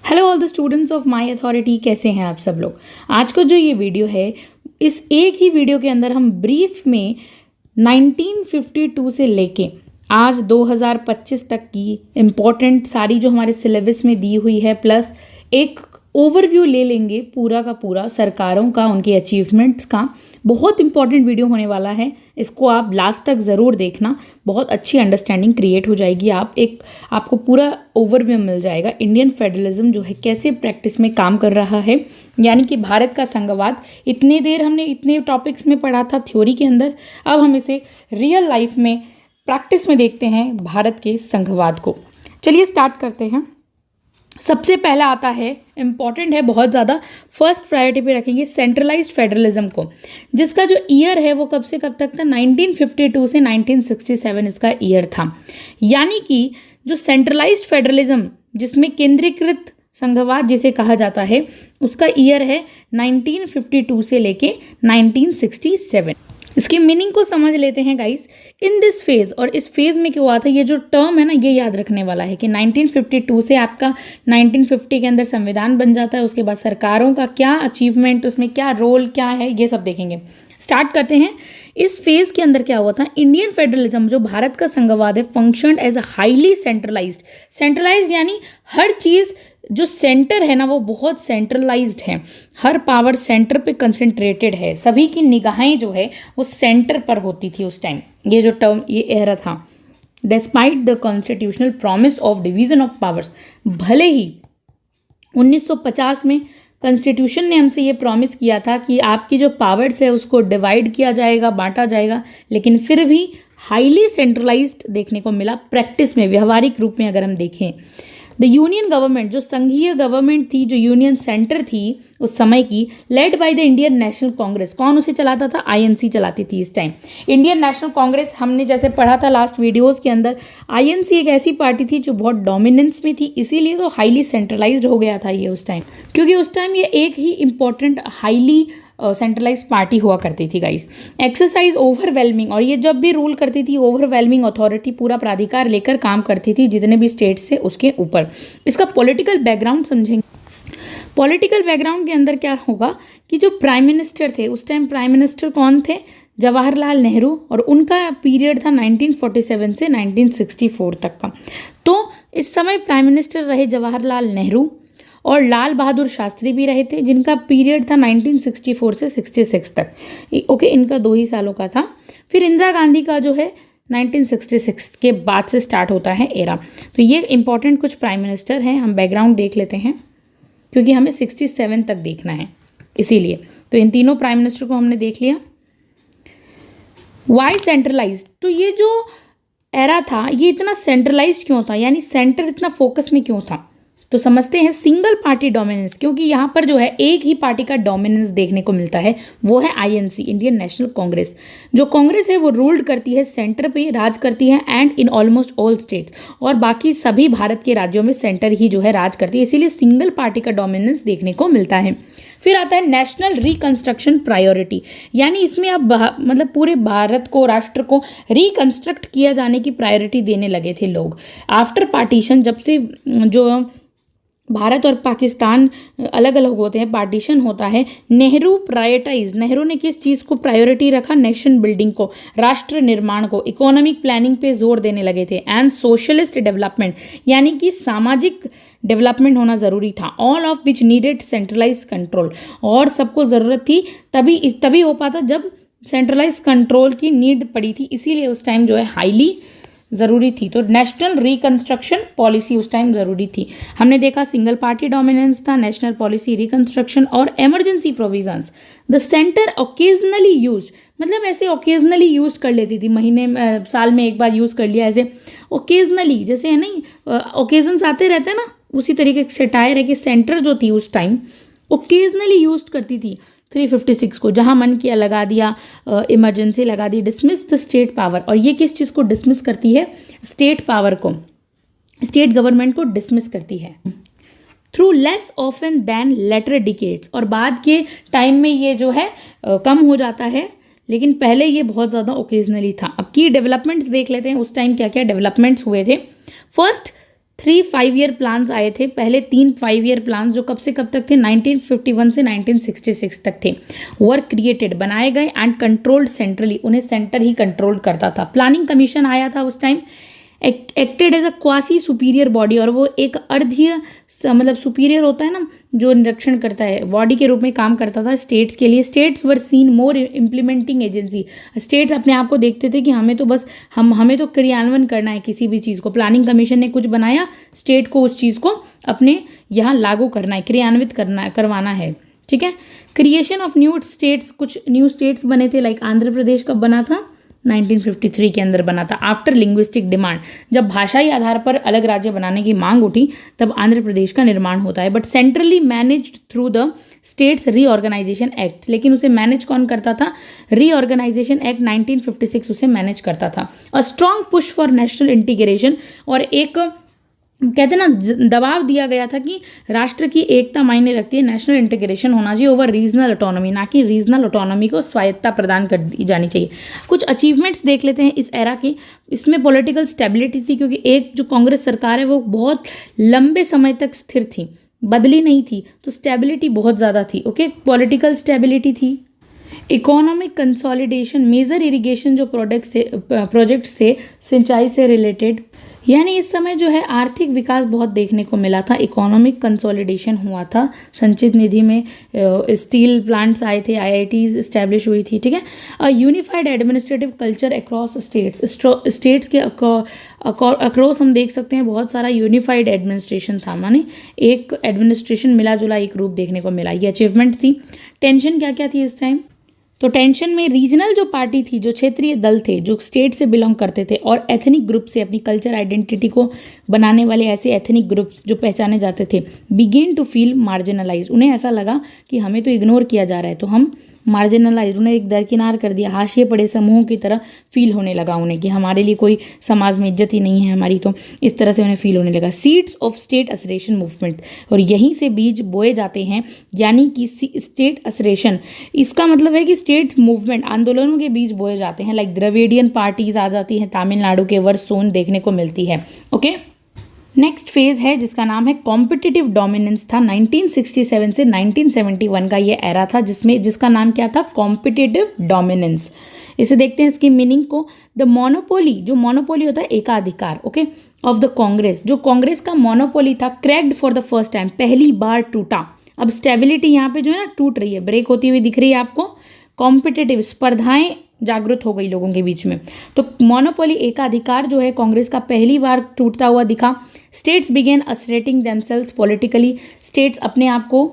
Hello all the students of my authority, कैसे हैं आप सब लोग। आज का जो ये वीडियो है, इस एक ही वीडियो के अंदर हम ब्रीफ में 1952 से लेके आज 2025 तक की इम्पॉर्टेंट सारी जो हमारे सिलेबस में दी हुई है, प्लस एक ओवरव्यू ले लेंगे पूरा का पूरा सरकारों का, उनके अचीवमेंट्स का। बहुत इंपॉर्टेंट वीडियो होने वाला है, इसको आप लास्ट तक ज़रूर देखना, बहुत अच्छी अंडरस्टैंडिंग क्रिएट हो जाएगी। आपको पूरा ओवरव्यू मिल जाएगा इंडियन फेडरलिज्म जो है कैसे प्रैक्टिस में काम कर रहा है, यानी कि भारत का संघवाद। इतनी देर हमने इतने टॉपिक्स में पढ़ा था थ्योरी के अंदर, अब हम इसे रियल लाइफ में प्रैक्टिस में देखते हैं भारत के संघवाद को। चलिए स्टार्ट करते हैं। सबसे पहला आता है, इम्पॉर्टेंट है बहुत ज़्यादा, फर्स्ट प्रायोरिटी पे रखेंगे सेंट्रलाइज्ड फेडरलिज्म को, जिसका जो ईयर है वो कब से कब तक था, 1952 से 1967 इसका ईयर था। यानी कि जो सेंट्रलाइज्ड फेडरलिज्म जिसमें केंद्रीकृत संघवाद जिसे कहा जाता है, उसका ईयर है 1952 से लेके 1967। इसके मीनिंग को समझ लेते हैं गाइस। इन दिस फेज, और इस फेज में क्या हुआ था, ये जो टर्म है ना, ये याद रखने वाला है कि 1952 से आपका 1950 के अंदर संविधान बन जाता है। उसके बाद सरकारों का क्या अचीवमेंट, उसमें क्या रोल क्या है, ये सब देखेंगे। स्टार्ट करते हैं। इस फेज के अंदर क्या हुआ था, इंडियन फेडरलिज्म जो भारत का संघवाद है, functioned as a highly centralised यानी हर चीज जो सेंटर है ना वो बहुत सेंट्रलाइज्ड है, हर पावर सेंटर पे कंसंट्रेटेड है, सभी की निगाहें जो है वो सेंटर पर होती थी उस टाइम। ये जो टर्म, ये एरा था। Despite the constitutional promise of division of powers, भले ही 1950 में कॉन्स्टिट्यूशन ने हमसे ये प्रॉमिस किया था कि आपकी जो पावर्स है उसको डिवाइड किया जाएगा, बांटा जाएगा, लेकिन फिर भी हाईली सेंट्रलाइज्ड देखने को मिला प्रैक्टिस में, व्यवहारिक रूप में अगर हम देखें। द यूनियन गवर्नमेंट, जो संघीय गवर्नमेंट थी, जो यूनियन सेंटर थी उस समय की, led by the Indian national Congress. कौन उसे चलाता था? आईएनसी चलाती थी इस टाइम। इंडियन नेशनल कांग्रेस हमने जैसे पढ़ा था लास्ट वीडियोस के अंदर, आईएनसी एक ऐसी पार्टी थी जो बहुत डोमिनेंस में थी, इसीलिए तो हाईली सेंट्रलाइज्ड हो गया था ये उस टाइम, क्योंकि उस टाइम ये एक ही इंपॉर्टेंट हाईली सेंट्रलाइज पार्टी हुआ करती थी गाइस। एक्सरसाइज ओवरवेलमिंग, और ये जब भी रूल करती थी ओवरवेलमिंग अथॉरिटी, पूरा प्राधिकार लेकर काम करती थी जितने भी स्टेट्स थे उसके ऊपर। इसका पॉलिटिकल बैकग्राउंड समझेंगे। पॉलिटिकल बैकग्राउंड के अंदर क्या होगा कि जो प्राइम मिनिस्टर थे उस टाइम, प्राइम मिनिस्टर कौन थे? जवाहरलाल नेहरू, और उनका पीरियड था 1947 से 1964 तक का। तो इस समय प्राइम मिनिस्टर रहे जवाहरलाल नेहरू, और लाल बहादुर शास्त्री भी रहे थे, जिनका पीरियड था 1964 से 66 तक। ओके, इनका 2 ही सालों का था। फिर इंदिरा गांधी का जो है 1966 के बाद से स्टार्ट होता है एरा। तो ये इंपॉर्टेंट कुछ प्राइम मिनिस्टर हैं, हम बैकग्राउंड देख लेते हैं क्योंकि हमें 67 तक देखना है, इसीलिए। तो इन तीनों प्राइम मिनिस्टर को हमने देख लिया। वाई सेंट्रलाइज्ड, तो ये जो एरा था ये इतना सेंट्रलाइज्ड क्यों था, यानी सेंटर इतना फोकस में क्यों था? तो समझते हैं सिंगल पार्टी डोमिनेंस, क्योंकि यहाँ पर जो है एक ही पार्टी का डोमिनेंस देखने को मिलता है, वो है आईएनसी, इंडियन नेशनल कांग्रेस। जो कांग्रेस है वो रूल्ड करती है, सेंटर पे राज करती है, and in almost all states, और बाकी सभी भारत के राज्यों में सेंटर ही जो है राज करती है, इसीलिए सिंगल पार्टी का डोमिनेंस देखने को मिलता है। फिर आता है नेशनल रिकंस्ट्रक्शन प्रायोरिटी, यानी इसमें अब मतलब पूरे भारत को, राष्ट्र को रिकंस्ट्रक्ट किया जाने की प्रायोरिटी देने लगे थे लोग। आफ्टर पार्टीशन, जब से जो भारत और पाकिस्तान अलग अलग होते हैं, पार्टीशन होता है, नेहरू ने किस चीज़ को प्रायोरिटी रखा? नेशन बिल्डिंग को, राष्ट्र निर्माण को, इकोनॉमिक प्लानिंग पे जोर देने लगे थे, एंड सोशलिस्ट डेवलपमेंट, यानी कि सामाजिक डेवलपमेंट होना ज़रूरी था। All of which needed centralise control, और सबको ज़रूरत थी, तभी हो पाता जब सेंट्रलाइज कंट्रोल की नीड पड़ी थी, इसीलिए उस टाइम जो है हाईली ज़रूरी थी। तो नेशनल रिकंस्ट्रक्शन पॉलिसी उस टाइम ज़रूरी थी। हमने देखा सिंगल पार्टी डोमिनेंस था, नेशनल पॉलिसी, रिकंस्ट्रक्शन और emergency provisions. The centre occasionally used, मतलब ऐसे ओकेजनली यूज कर लेती थी, महीने में, साल में एक बार यूज़ कर लिया, ऐसे ओकेजनली, जैसे है नहीं ओकेजन्स आते रहते हैं ना, उसी तरीके से टायर है कि सेंटर जो थी उस टाइम ओकेजनली यूज करती थी 356 को, जहां मन किया लगा दिया, इमरजेंसी लगा दी। डिसमिस द स्टेट पावर, और ये किस चीज़ को डिसमिस करती है? स्टेट पावर को, स्टेट गवर्नमेंट को डिसमिस करती है। Through less often than later decades, और बाद के टाइम में ये जो है कम हो जाता है, लेकिन पहले ये बहुत ज़्यादा ओकेजनली था। अब की डेवलपमेंट्स देख लेते हैं, उस टाइम क्या क्या डेवलपमेंट्स हुए थे। फर्स्ट, 3 5 ईयर प्लान्स आए थे, पहले 3 5 ईयर प्लान्स जो कब से कब तक थे, 1951 से 1966 तक थे। वर्क क्रिएटेड, बनाए गए एंड कंट्रोल्ड सेंट्रली, उन्हें सेंटर ही कंट्रोल करता था। प्लानिंग कमीशन आया था उस time, acted as a quasi superior body, और वो एक अर्धीय मतलब सुपीरियर होता है ना जो निरीक्षण करता है, बॉडी के रूप में काम करता था स्टेट्स के लिए। States were seen more implementing agency, states अपने आप को देखते थे कि हमें तो बस हमें तो क्रियान्वयन करना है किसी भी चीज़ को। प्लानिंग कमीशन ने कुछ बनाया, स्टेट को उस चीज़ को अपने यहाँ लागू करना है, क्रियान्वित करवाना है, ठीक है। क्रिएशन ऑफ न्यू स्टेट्स, कुछ न्यू स्टेट्स बने थे, लाइक आंध्र प्रदेश कब बना था, 1953 के अंदर बना था। आफ्टर लिंग्विस्टिक डिमांड, जब भाषाई आधार पर अलग राज्य बनाने की मांग उठी तब आंध्र प्रदेश का निर्माण होता है। But centrally managed through the states reorganisation act, लेकिन उसे मैनेज कौन करता था, रीऑर्गेनाइजेशन एक्ट 1956 उसे मैनेज करता था। A strong push for national integration, और एक कहते ना दबाव दिया गया था कि राष्ट्र की एकता मायने रखती है, नेशनल इंटीग्रेशन होना चाहिए ओवर रीजनल ऑटोनॉमी, ना कि रीजनल ऑटोनॉमी को स्वायत्ता प्रदान कर दी जानी चाहिए। कुछ अचीवमेंट्स देख लेते हैं इस एरा के। इसमें पॉलिटिकल स्टेबिलिटी थी, क्योंकि एक जो कांग्रेस सरकार है वो बहुत लंबे समय तक स्थिर थी, बदली नहीं थी, तो स्टेबिलिटी बहुत ज़्यादा थी। ओके, पॉलिटिकल स्टेबिलिटी थी। इकोनॉमिक कंसोलिडेशन, मेजर इरिगेशन जो प्रोजेक्ट्स थे सिंचाई से रिलेटेड, यानी इस समय जो है आर्थिक विकास बहुत देखने को मिला था। इकोनॉमिक कंसोलिडेशन हुआ था, संचित निधि में स्टील प्लांट्स आए थे, आईआईटीज इस्टेब्लिश हुई थी, ठीक है। Unified administrative culture across states के अक्रॉस हम देख सकते हैं बहुत सारा यूनिफाइड एडमिनिस्ट्रेशन था, माने एक एडमिनिस्ट्रेशन मिला जुला एक रूप देखने को मिला, ये अचीवमेंट थी। टेंशन क्या क्या थी इस टाइम, तो टेंशन में रीजनल जो पार्टी थी, जो क्षेत्रीय दल थे, जो स्टेट से बिलोंग करते थे, और एथनिक ग्रुप से अपनी कल्चर आइडेंटिटी को बनाने वाले ऐसे एथनिक ग्रुप्स जो पहचाने जाते थे, बिगिन टू फील मार्जिनलाइज, उन्हें ऐसा लगा कि हमें तो इग्नोर किया जा रहा है, तो हम मार्जिनलाइज, उन्हें एक दरकिनार कर दिया, हाशिए पड़े समूह की तरह फील होने लगा उन्हें कि हमारे लिए कोई समाज में इज्जत ही नहीं है हमारी, तो इस तरह से उन्हें फील होने लगा। सीड्स ऑफ स्टेट असरेशन मूवमेंट, और यहीं से बीज बोए जाते हैं, यानी कि स्टेट असरेशन, इसका मतलब है कि स्टेट मूवमेंट आंदोलनों के बीज बोए जाते हैं। लाइक द्रविडियन पार्टीज आ जाती हैं, तमिलनाडु के वर्सोन देखने को मिलती है। ओके, नेक्स्ट फेज है जिसका नाम है कॉम्पिटिटिव डोमिनेंस था। 1967 से 1971 का ये एरा था जिसका नाम क्या था, कॉम्पिटिटिव डोमिनेंस। इसे देखते हैं इसकी मीनिंग को। द मोनोपोली, जो मोनोपोली होता है एकाधिकार, ओके, ऑफ द कांग्रेस, जो कांग्रेस का मोनोपोली था, cracked for the first time, पहली बार टूटा। अब स्टेबिलिटी यहाँ पे जो है ना टूट रही है, ब्रेक होती हुई दिख रही है आपको। कॉम्पिटिटिव, स्पर्धाएं जागृत हो गई लोगों के बीच में, तो मोनोपोली एकाधिकार जो है कांग्रेस का पहली बार टूटता हुआ दिखा। States begin asserting themselves politically, states अपने आप को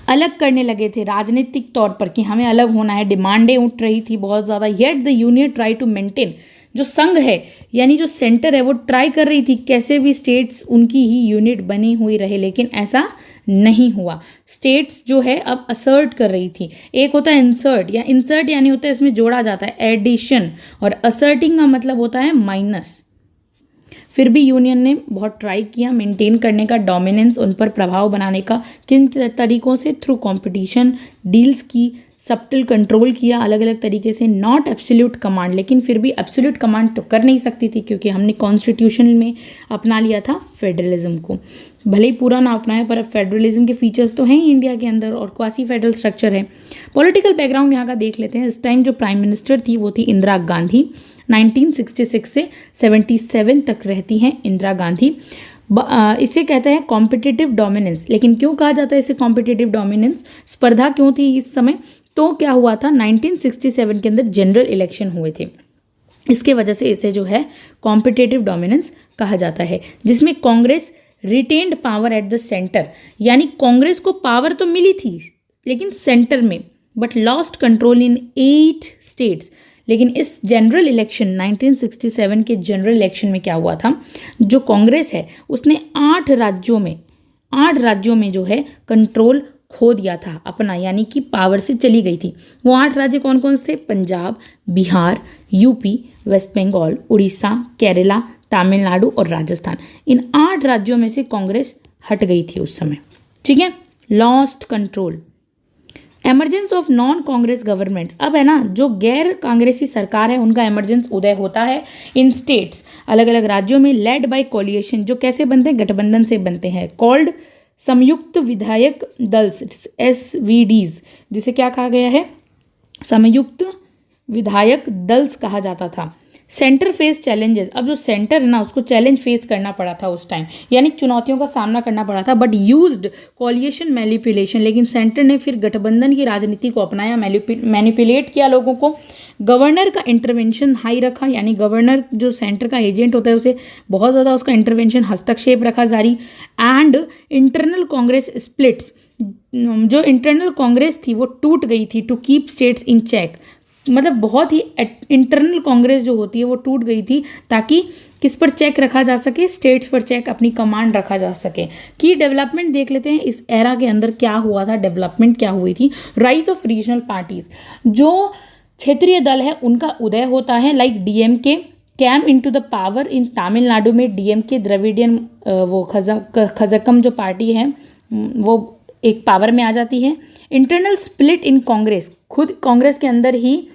अलग करने लगे थे राजनीतिक तौर पर कि हमें अलग होना है, डिमांडें उठ रही थी बहुत ज़्यादा। Yet the union try to maintain, जो संघ है यानी जो सेंटर है वो ट्राई कर रही थी कैसे भी स्टेट्स उनकी ही यूनिट बनी हुई रहे, लेकिन ऐसा नहीं हुआ। स्टेट्स जो है अब असर्ट कर रही थी। एक होता है इंसर्ट, या इंसर्ट यानी होता है इसमें जोड़ा जाता है, एडिशन, और असर्टिंग का मतलब होता है माइनस। फिर भी यूनियन ने बहुत ट्राई किया मेंटेन करने का, डोमिनेंस, उन पर प्रभाव बनाने का। किन तरीकों से, थ्रू कंपटीशन, डील्स की, सब्टल कंट्रोल किया अलग अलग तरीके से। नॉट एब्सोल्यूट कमांड, लेकिन फिर भी एब्सोल्यूट कमांड तो कर नहीं सकती थी क्योंकि हमने कॉन्स्टिट्यूशन में अपना लिया था फेडरलिज्म को। भले ही पूरा ना अपनाए पर अब फेडरलिज्म के फीचर्स तो हैं ही इंडिया के अंदर, और क्वासी फेडरल स्ट्रक्चर है। पॉलिटिकल बैकग्राउंड यहाँ का देख लेते हैं। इस टाइम जो प्राइम मिनिस्टर थी वो थी इंदिरा गांधी। 1966 से 77 तक रहती हैं इंदिरा गांधी। इसे कहते हैं कॉम्पिटिटिव डोमिनेंस। लेकिन क्यों कहा जाता है इसे कॉम्पिटिटिव डोमिनेंस, स्पर्धा क्यों थी इस समय, तो क्या हुआ था 1967 के अंदर जनरल इलेक्शन हुए थे, इसके वजह से इसे जो है कॉम्पिटिटिव डोमिनेंस कहा जाता है, जिसमें Congress retained power at the centre, यानी कांग्रेस को पावर तो मिली थी लेकिन सेंटर में, but lost control in 8 states. लेकिन इस जनरल इलेक्शन 1967 के जनरल इलेक्शन में क्या हुआ था, जो कांग्रेस है उसने 8 राज्यों में जो है कंट्रोल खो दिया था अपना, यानी कि पावर से चली गई थी। वो 8 राज्य कौन कौन से थे, पंजाब, बिहार, यूपी, वेस्ट बंगाल, उड़ीसा, केरला, तमिलनाडु और राजस्थान। इन 8 राज्यों में से कांग्रेस हट गई थी उस समय, ठीक है, lost control. Emergence of non Congress governments, अब है ना जो गैर कांग्रेसी सरकार है उनका एमरजेंस उदय होता है इन स्टेट्स, अलग अलग राज्यों में, लेड बाय कोलिएशन, जो कैसे बनते हैं, गठबंधन से बनते हैं, कॉल्ड संयुक्त विधायक दल, SVDs, जिसे क्या कहा गया है, संयुक्त विधायक दल कहा जाता था। सेंटर फेस चैलेंजेस, अब जो सेंटर है ना उसको चैलेंज फेस करना पड़ा था उस टाइम, यानी चुनौतियों का सामना करना पड़ा था, बट यूज्ड कॉलिएशन मैनिपुलेशन, लेकिन सेंटर ने फिर गठबंधन की राजनीति को अपनाया, मैनिपुलेट किया लोगों को, गवर्नर का इंटरवेंशन हाई रखा, यानी गवर्नर जो सेंटर का एजेंट होता है उसे बहुत ज़्यादा उसका इंटरवेंशन, हस्तक्षेप रखा जारी, एंड इंटरनल कांग्रेस स्प्लिट्स, जो इंटरनल कांग्रेस थी वो टूट गई थी, to keep states in check, मतलब बहुत ही इंटरनल कांग्रेस जो होती है वो टूट गई थी ताकि किस पर चेक रखा जा सके, स्टेट्स पर चेक, अपनी कमांड रखा जा सके। की डेवलपमेंट देख लेते हैं इस एरा के अंदर क्या हुआ था, डेवलपमेंट क्या हुई थी। राइज ऑफ रीजनल पार्टीज, जो क्षेत्रीय दल है उनका उदय होता है, like DMK came into the power in Tamil Nadu में, DMK द्रविडियन वो खजकम जो पार्टी है वो एक पावर में आ जाती है। इंटरनल स्प्लिट इन कांग्रेस, खुद कांग्रेस के अंदर ही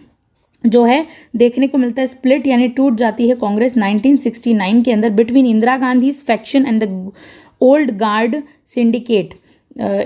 जो है देखने को मिलता है स्प्लिट, यानी टूट जाती है कांग्रेस 1969 के अंदर between Indira Gandhi faction and the old guard syndicate,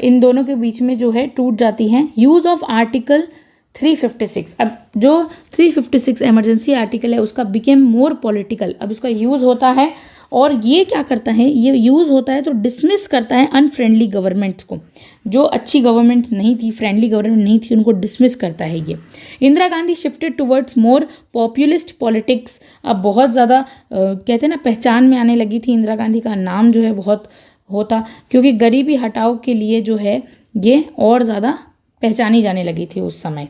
इन दोनों के बीच में जो है टूट जाती है। यूज ऑफ आर्टिकल 356, अब जो 356 इमरजेंसी आर्टिकल है उसका बिकेम मोर पॉलिटिकल, अब उसका यूज़ होता है और ये क्या करता है, ये यूज़ होता है तो डिसमिस करता है अनफ्रेंडली गवर्नमेंट्स को, जो अच्छी गवर्नमेंट्स नहीं थी, फ्रेंडली गवर्नमेंट नहीं थी, उनको डिसमिस करता है ये। Indira Gandhi shifted towards more populist politics, अब बहुत ज़्यादा कहते हैं ना पहचान में आने लगी थी, इंदिरा गांधी का नाम जो है बहुत होता, क्योंकि गरीबी हटाओ के लिए जो है ये और ज़्यादा पहचानी जाने लगी थी उस समय,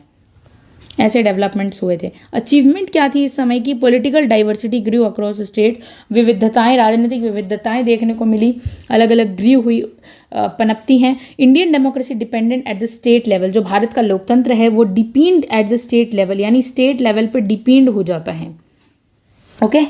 ऐसे डेवलपमेंट्स हुए थे। अचीवमेंट क्या थी इस समय की, पॉलिटिकल डाइवर्सिटी ग्रू अक्रॉस स्टेट, विविधताएं, राजनीतिक विविधताएं देखने को मिली, अलग अलग ग्रू हुई, पनपती हैं। Indian democracy dependent eight the state level, जो भारत का लोकतंत्र है वो depend eight the state level, यानी स्टेट लेवल पे डिपेंड हो जाता है। ओके,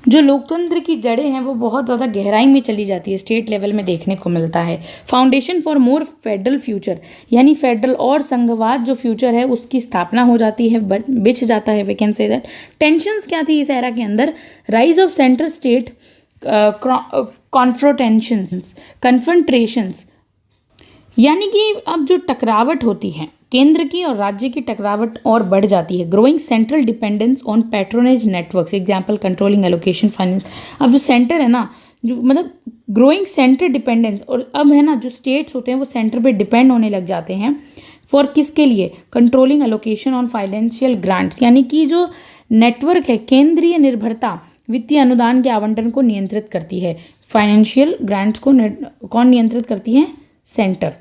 जो लोकतंत्र की जड़ें हैं वो बहुत ज़्यादा गहराई में चली जाती है, स्टेट लेवल में देखने को मिलता है। Foundation for more federal future, यानी फेडरल और संघवाद जो फ्यूचर है उसकी स्थापना हो जाती है, बिछ जाता है, we can say that. Tensions क्या थी इस एरा के अंदर, rise of central state confrontations, यानी कि अब जो टकरावट होती है केंद्र की और राज्य की टकरावट और बढ़ जाती है। Growing central dependence on patronage networks, example controlling allocation finance, अब जो सेंटर है ना, जो मतलब ग्रोइंग सेंटर डिपेंडेंस, और अब है ना जो स्टेट्स होते हैं वो सेंटर पे डिपेंड होने लग जाते हैं, फॉर किसके लिए, controlling allocation on financial grants, यानी कि जो नेटवर्क है, केंद्रीय निर्भरता वित्तीय अनुदान के आवंटन को नियंत्रित करती है, फाइनेंशियल ग्रांट्स को कौन नियंत्रित करती है, सेंटर।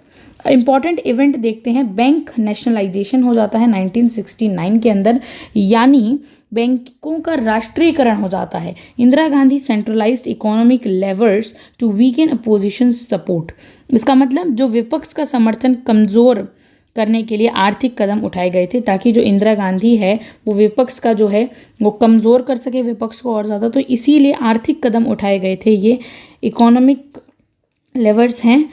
इंपॉर्टेंट इवेंट देखते हैं, बैंक नेशनलाइजेशन हो जाता है 1969 के अंदर, यानी बैंकों का राष्ट्रीयकरण हो जाता है। Indira Gandhi centralised economic levers to weaken opposition support, इसका मतलब जो विपक्ष का समर्थन कमज़ोर करने के लिए आर्थिक कदम उठाए गए थे, ताकि जो इंदिरा गांधी है वो विपक्ष का जो है वो कमज़ोर कर सके विपक्ष को और ज़्यादा, तो इसीलिए आर्थिक कदम उठाए गए थे। ये इकोनॉमिक लेवर्स हैं,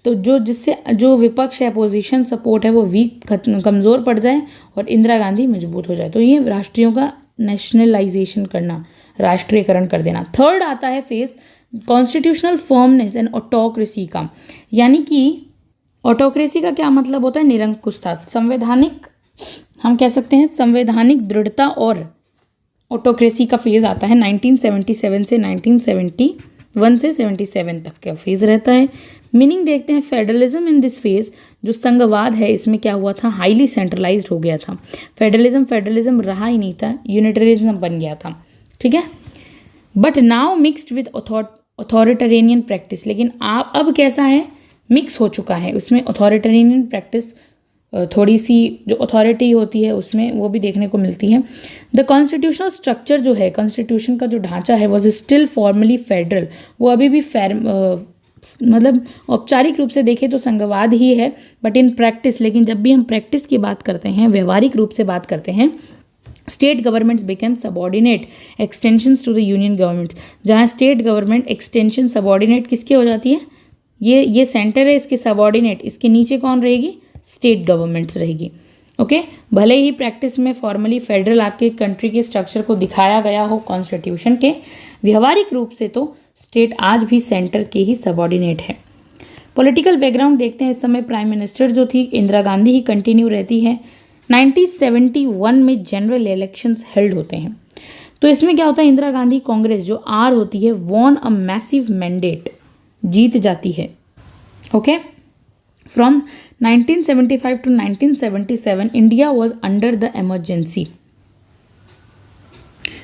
तो जो जिससे जो विपक्ष है, अपोजिशन सपोर्ट है, वो वीक कमज़ोर पड़ जाए और इंदिरा गांधी मजबूत हो जाए, तो ये राष्ट्रीयों का नेशनलाइजेशन करना, राष्ट्रीयकरण कर देना। थर्ड आता है face constitutional firmness and autocracy का, यानी कि ऑटोक्रेसी का क्या मतलब होता है, निरंकुशता, संवैधानिक, हम कह सकते हैं संवैधानिक दृढ़ता, और ऑटोक्रेसी का फेज आता है 1977 से 1971 से 77 तक का फेज रहता है। मीनिंग देखते हैं, फेडरलिज्म इन दिस फेज, जो संघवाद है इसमें क्या हुआ था, हाईली सेंट्रलाइज्ड हो गया था। फेडरलिज्म रहा ही नहीं था, यूनिटरिज्म बन गया था, ठीक है। But now mixed with authoritarian practice, लेकिन अब कैसा है, मिक्स हो चुका है, उसमें अथॉरिटेरियन प्रैक्टिस थोड़ी सी जो अथॉरिटी होती है उसमें वो भी देखने को मिलती है। द कॉन्स्टिट्यूशनल स्ट्रक्चर जो है, कॉन्स्टिट्यूशन का जो ढांचा है, वॉज स्टिल फॉर्मली फेडरल, वो अभी भी मतलब औपचारिक रूप से देखें तो संघवाद ही है, बट इन प्रैक्टिस, लेकिन जब भी हम प्रैक्टिस की बात करते हैं, व्यवहारिक रूप से बात करते हैं, state governments became subordinate extensions to the union governments, जहाँ स्टेट गवर्नमेंट एक्सटेंशन सबॉर्डिनेट किसके हो जाती है, ये सेंटर है, इसके सबॉर्डिनेट, इसके नीचे कौन रहेगी, स्टेट गवर्नमेंट्स रहेगी। ओके, भले ही प्रैक्टिस में फॉर्मली फेडरल आपके कंट्री के स्ट्रक्चर को दिखाया गया हो कॉन्स्टिट्यूशन के, व्यावहारिक रूप से तो स्टेट आज भी सेंटर के ही सबऑर्डिनेट है। पॉलिटिकल बैकग्राउंड देखते हैं। इस समय प्राइम मिनिस्टर जो थी इंदिरा गांधी ही कंटिन्यू रहती है। 1971 में जनरल इलेक्शंस हेल्ड होते हैं। तो इसमें क्या होता है, इंदिरा गांधी कांग्रेस जो आर होती है वॉन अ मैसिव मैंडेट, जीत जाती है। Okay, from 1975 to 1977 India was under the emergency.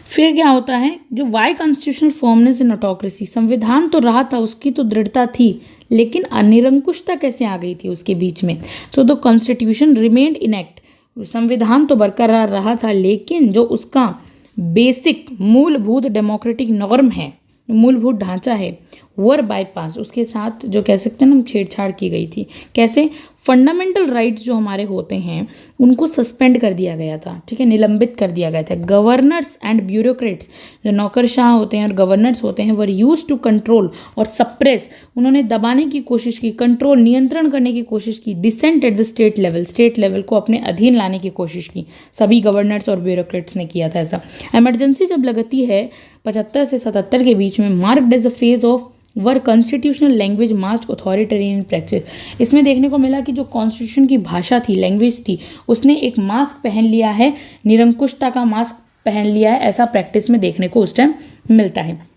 फिर क्या होता है, जो why constitutional forms in autocracy, संविधान तो रहा था, उसकी तो दृढ़ता थी, लेकिन अनिरंकुशता कैसे आ गई थी उसके बीच में। तो द कॉन्स्टिट्यूशन रिमेन्ड इनएक्ट, संविधान तो बरकरार रहा था, लेकिन जो उसका बेसिक मूलभूत डेमोक्रेटिक नॉर्म है, मूलभूत ढांचा है, वर बाईपास, उसके साथ जो कह सकते हैं ना छेड़छाड़ की गई थी। कैसे, फंडामेंटल राइट्स जो हमारे होते हैं उनको सस्पेंड कर दिया गया था, ठीक है, निलंबित कर दिया गया था। गवर्नर्स एंड ब्यूरोक्रेट्स, जो नौकरशाह होते हैं और गवर्नर्स होते हैं, वर यूज टू कंट्रोल और सप्रेस, उन्होंने दबाने की कोशिश की, कंट्रोल नियंत्रण करने की कोशिश की, dissent at the state level, state level को अपने अधीन लाने की कोशिश की। सभी गवर्नर्स और ब्यूरोक्रेट्स ने किया था ऐसा। इमरजेंसी जब लगती है 75 से 77 के बीच में, marked as a phase of where constitutional language mask authoritarian practice, इसमें देखने को मिला कि जो कॉन्स्टिट्यूशन की भाषा थी, लैंग्वेज थी, उसने एक मास्क पहन लिया है, निरंकुशता का मास्क पहन लिया है, ऐसा प्रैक्टिस में देखने को उस टाइम मिलता है।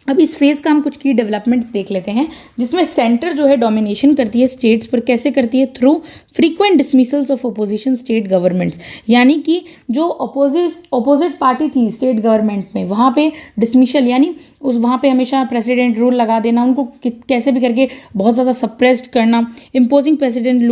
अब इस फेज़ का हम कुछ की डेवलपमेंट्स देख लेते हैं, जिसमें सेंटर जो है डोमिनेशन करती है स्टेट्स पर। कैसे करती है, through frequent dismissals of opposition state governments, यानी कि जो अपोजिट पार्टी थी स्टेट गवर्नमेंट में, वहाँ पे डिसमिसल, यानी वहाँ पे हमेशा प्रेसिडेंट रूल लगा देना, उनको कैसे भी करके बहुत ज़्यादा सप्रेस्ड करना, इम्पोजिंग प्रेसिडेंट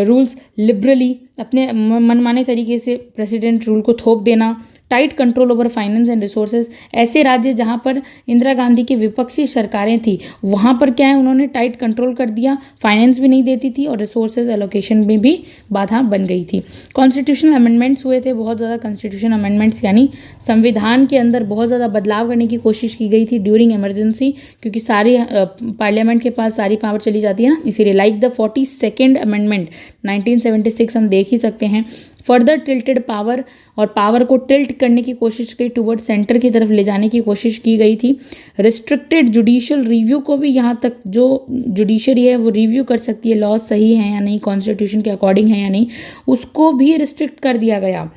रूल्स लिबरली, अपने मनमाने तरीके से प्रेसिडेंट रूल को थोप देना, tight control over finance and resources. ऐसे राज्य जहाँ पर इंदिरा गांधी की विपक्षी सरकारें थी, वहाँ पर क्या है, उन्होंने टाइट कंट्रोल कर दिया, फाइनेंस भी नहीं देती थी और रिसोर्सेज एलोकेशन में भी बाधा बन गई थी। कॉन्स्टिट्यूशनल अमेंडमेंट्स हुए थे बहुत ज़्यादा, कॉन्स्टिट्यूशन अमेंडमेंट्स यानी संविधान के अंदर बहुत ज़्यादा बदलाव करने की कोशिश की गई थी ड्यूरिंग इमरजेंसी, क्योंकि सारी पार्लियामेंट के पास सारी पावर चली जाती है ना, इसीलिए। लाइक द 42nd अमेंडमेंट 1976 हम देख ही सकते हैं। फर्दर टिल्टेड पावर, और पावर को टिल्ट करने की कोशिश की, टुवर्ड सेंटर की तरफ ले जाने की कोशिश की गई थी। रिस्ट्रिक्टेड जुडिशियल रिव्यू को भी, यहाँ तक जो जुडिशरी है वो रिव्यू कर सकती है लॉज सही है या नहीं, कॉन्स्टिट्यूशन के अकॉर्डिंग है या नहीं, उसको भी रिस्ट्रिक्ट कर दिया गया।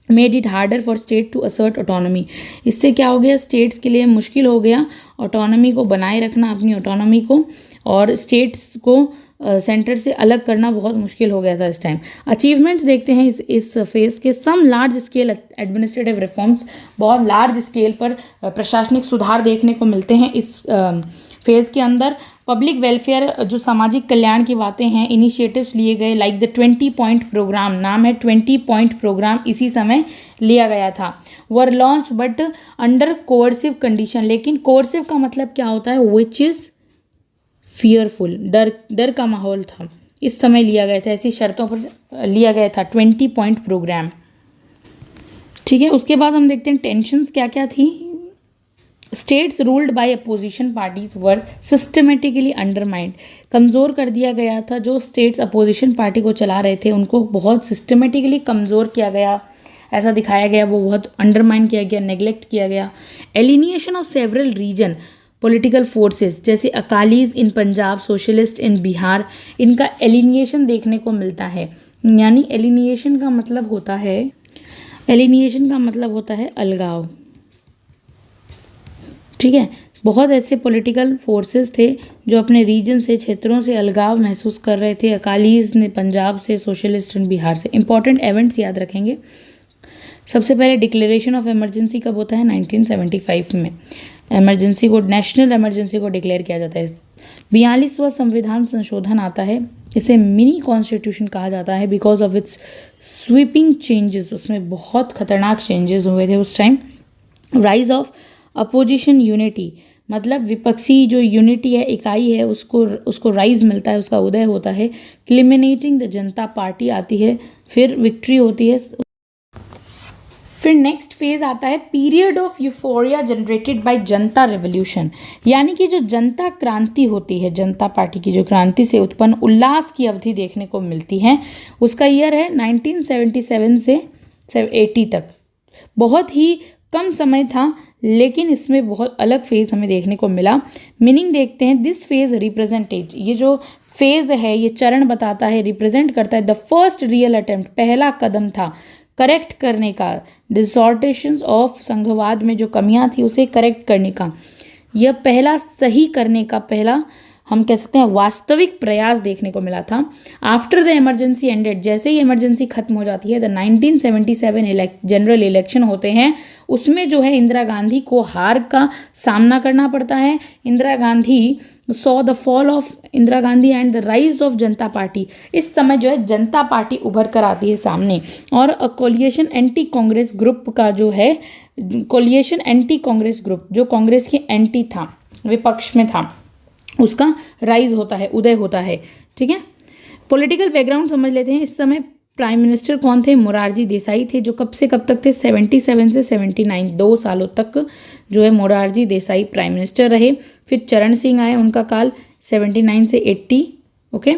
Made it harder for state to assert autonomy, इससे क्या हो गया, स्टेट्स के लिए मुश्किल हो गया ऑटोनॉमी को बनाए रखना, अपनी ऑटोनॉमी को, और स्टेट्स को सेंटर से अलग करना बहुत मुश्किल हो गया था इस टाइम। अचीवमेंट्स देखते हैं इस फेज़ के। Some large scale administrative reforms, बहुत लार्ज स्केल पर प्रशासनिक सुधार देखने को मिलते हैं इस फेज़ के अंदर। पब्लिक वेलफेयर, जो सामाजिक कल्याण की बातें हैं, इनिशिएटिव्स लिए गए, लाइक द 20 पॉइंट प्रोग्राम, नाम है 20 पॉइंट प्रोग्राम, इसी समय लिया गया था। Were launch but under coercive condition, लेकिन कोर्सिव का मतलब क्या होता है, विच इज़ फियरफुल, डर का माहौल था, इस समय लिया गया था, ऐसी शर्तों पर लिया गया था 20 पॉइंट प्रोग्राम, ठीक है। उसके बाद हम देखते हैं टेंशन्स क्या क्या थी। States ruled by opposition parties were systematically undermined, कमज़ोर कर दिया गया था। जो स्टेट्स अपोजिशन पार्टी को चला रहे थे उनको बहुत सिस्टमेटिकली कमज़ोर किया गया, ऐसा दिखाया गया, वो बहुत अंडरमाइन किया गया, नेग्लेक्ट किया गया। Alienation of several region political forces, जैसे Akalis in Punjab, socialist in Bihar, इनका एलिनिएशन देखने को मिलता है। यानी एलिनिएशन का मतलब होता है अलगाव, ठीक है। बहुत ऐसे पॉलिटिकल फोर्सेस थे जो अपने रीजन से, क्षेत्रों से अलगाव महसूस कर रहे थे। अकालीज ने पंजाब से, सोशलिस्ट इन बिहार से। इंपॉर्टेंट इवेंट्स याद रखेंगे। सबसे पहले डिक्लेरेशन ऑफ इमरजेंसी कब होता है, 1975 में इमरजेंसी को, नेशनल इमरजेंसी को डिक्लेयर किया जाता है। 42वां संविधान संशोधन आता है, इसे मिनी कॉन्स्टिट्यूशन कहा जाता है because of its sweeping changes, उसमें बहुत खतरनाक चेंजेस हुए थे उस time. Rise of opposition unity, मतलब विपक्षी जो यूनिटी है, इकाई है, उसको राइज मिलता है, उसका उदय होता है। क्लिमिनेटिंग द जनता पार्टी आती है, फिर विक्ट्री होती है, फिर नेक्स्ट फेज आता है period of euphoria generated by Janata revolution, यानी कि जो जनता क्रांति होती है, जनता पार्टी की जो क्रांति से उत्पन्न उल्लास की अवधि देखने को मिलती है, उसका ईयर है 1977 से 80 तक। बहुत ही कम समय था, लेकिन इसमें बहुत अलग फेज हमें देखने को मिला। मीनिंग देखते हैं, दिस फेज रिप्रेजेंटेज, ये जो फेज है, ये चरण बताता है, रिप्रेजेंट करता है द फर्स्ट रियल अटेम्प्ट, पहला कदम था करेक्ट करने का, डिसऑर्टेशंस ऑफ संघवाद में जो कमियां थी उसे करेक्ट करने का, यह पहला सही करने का पहला हम कह सकते हैं वास्तविक प्रयास देखने को मिला था। आफ्टर द इमरजेंसी एंडेड, जैसे ही इमरजेंसी खत्म हो जाती है, द 1977 जनरल इलेक्शन होते हैं, उसमें जो है इंदिरा गांधी को हार का सामना करना पड़ता है। Indira Gandhi saw the fall of Indira Gandhi and the rise of Janata party, इस समय जो है जनता पार्टी उभर कर आती है सामने, और कोलिएशन एंटी कांग्रेस ग्रुप का जो है, कोलिएशन एंटी कांग्रेस ग्रुप जो कांग्रेस के एंटी था, विपक्ष में था, उसका राइज होता है, उदय होता है। ठीक है, पॉलिटिकल बैकग्राउंड समझ लेते हैं। इस समय प्राइम मिनिस्टर कौन थे? मोरारजी देसाई थे, जो कब से कब तक थे? 77 से 79, 2 सालों तक जो है मोरारजी देसाई प्राइम मिनिस्टर रहे। फिर चरण सिंह आए, उनका काल 79 से 80। ओके,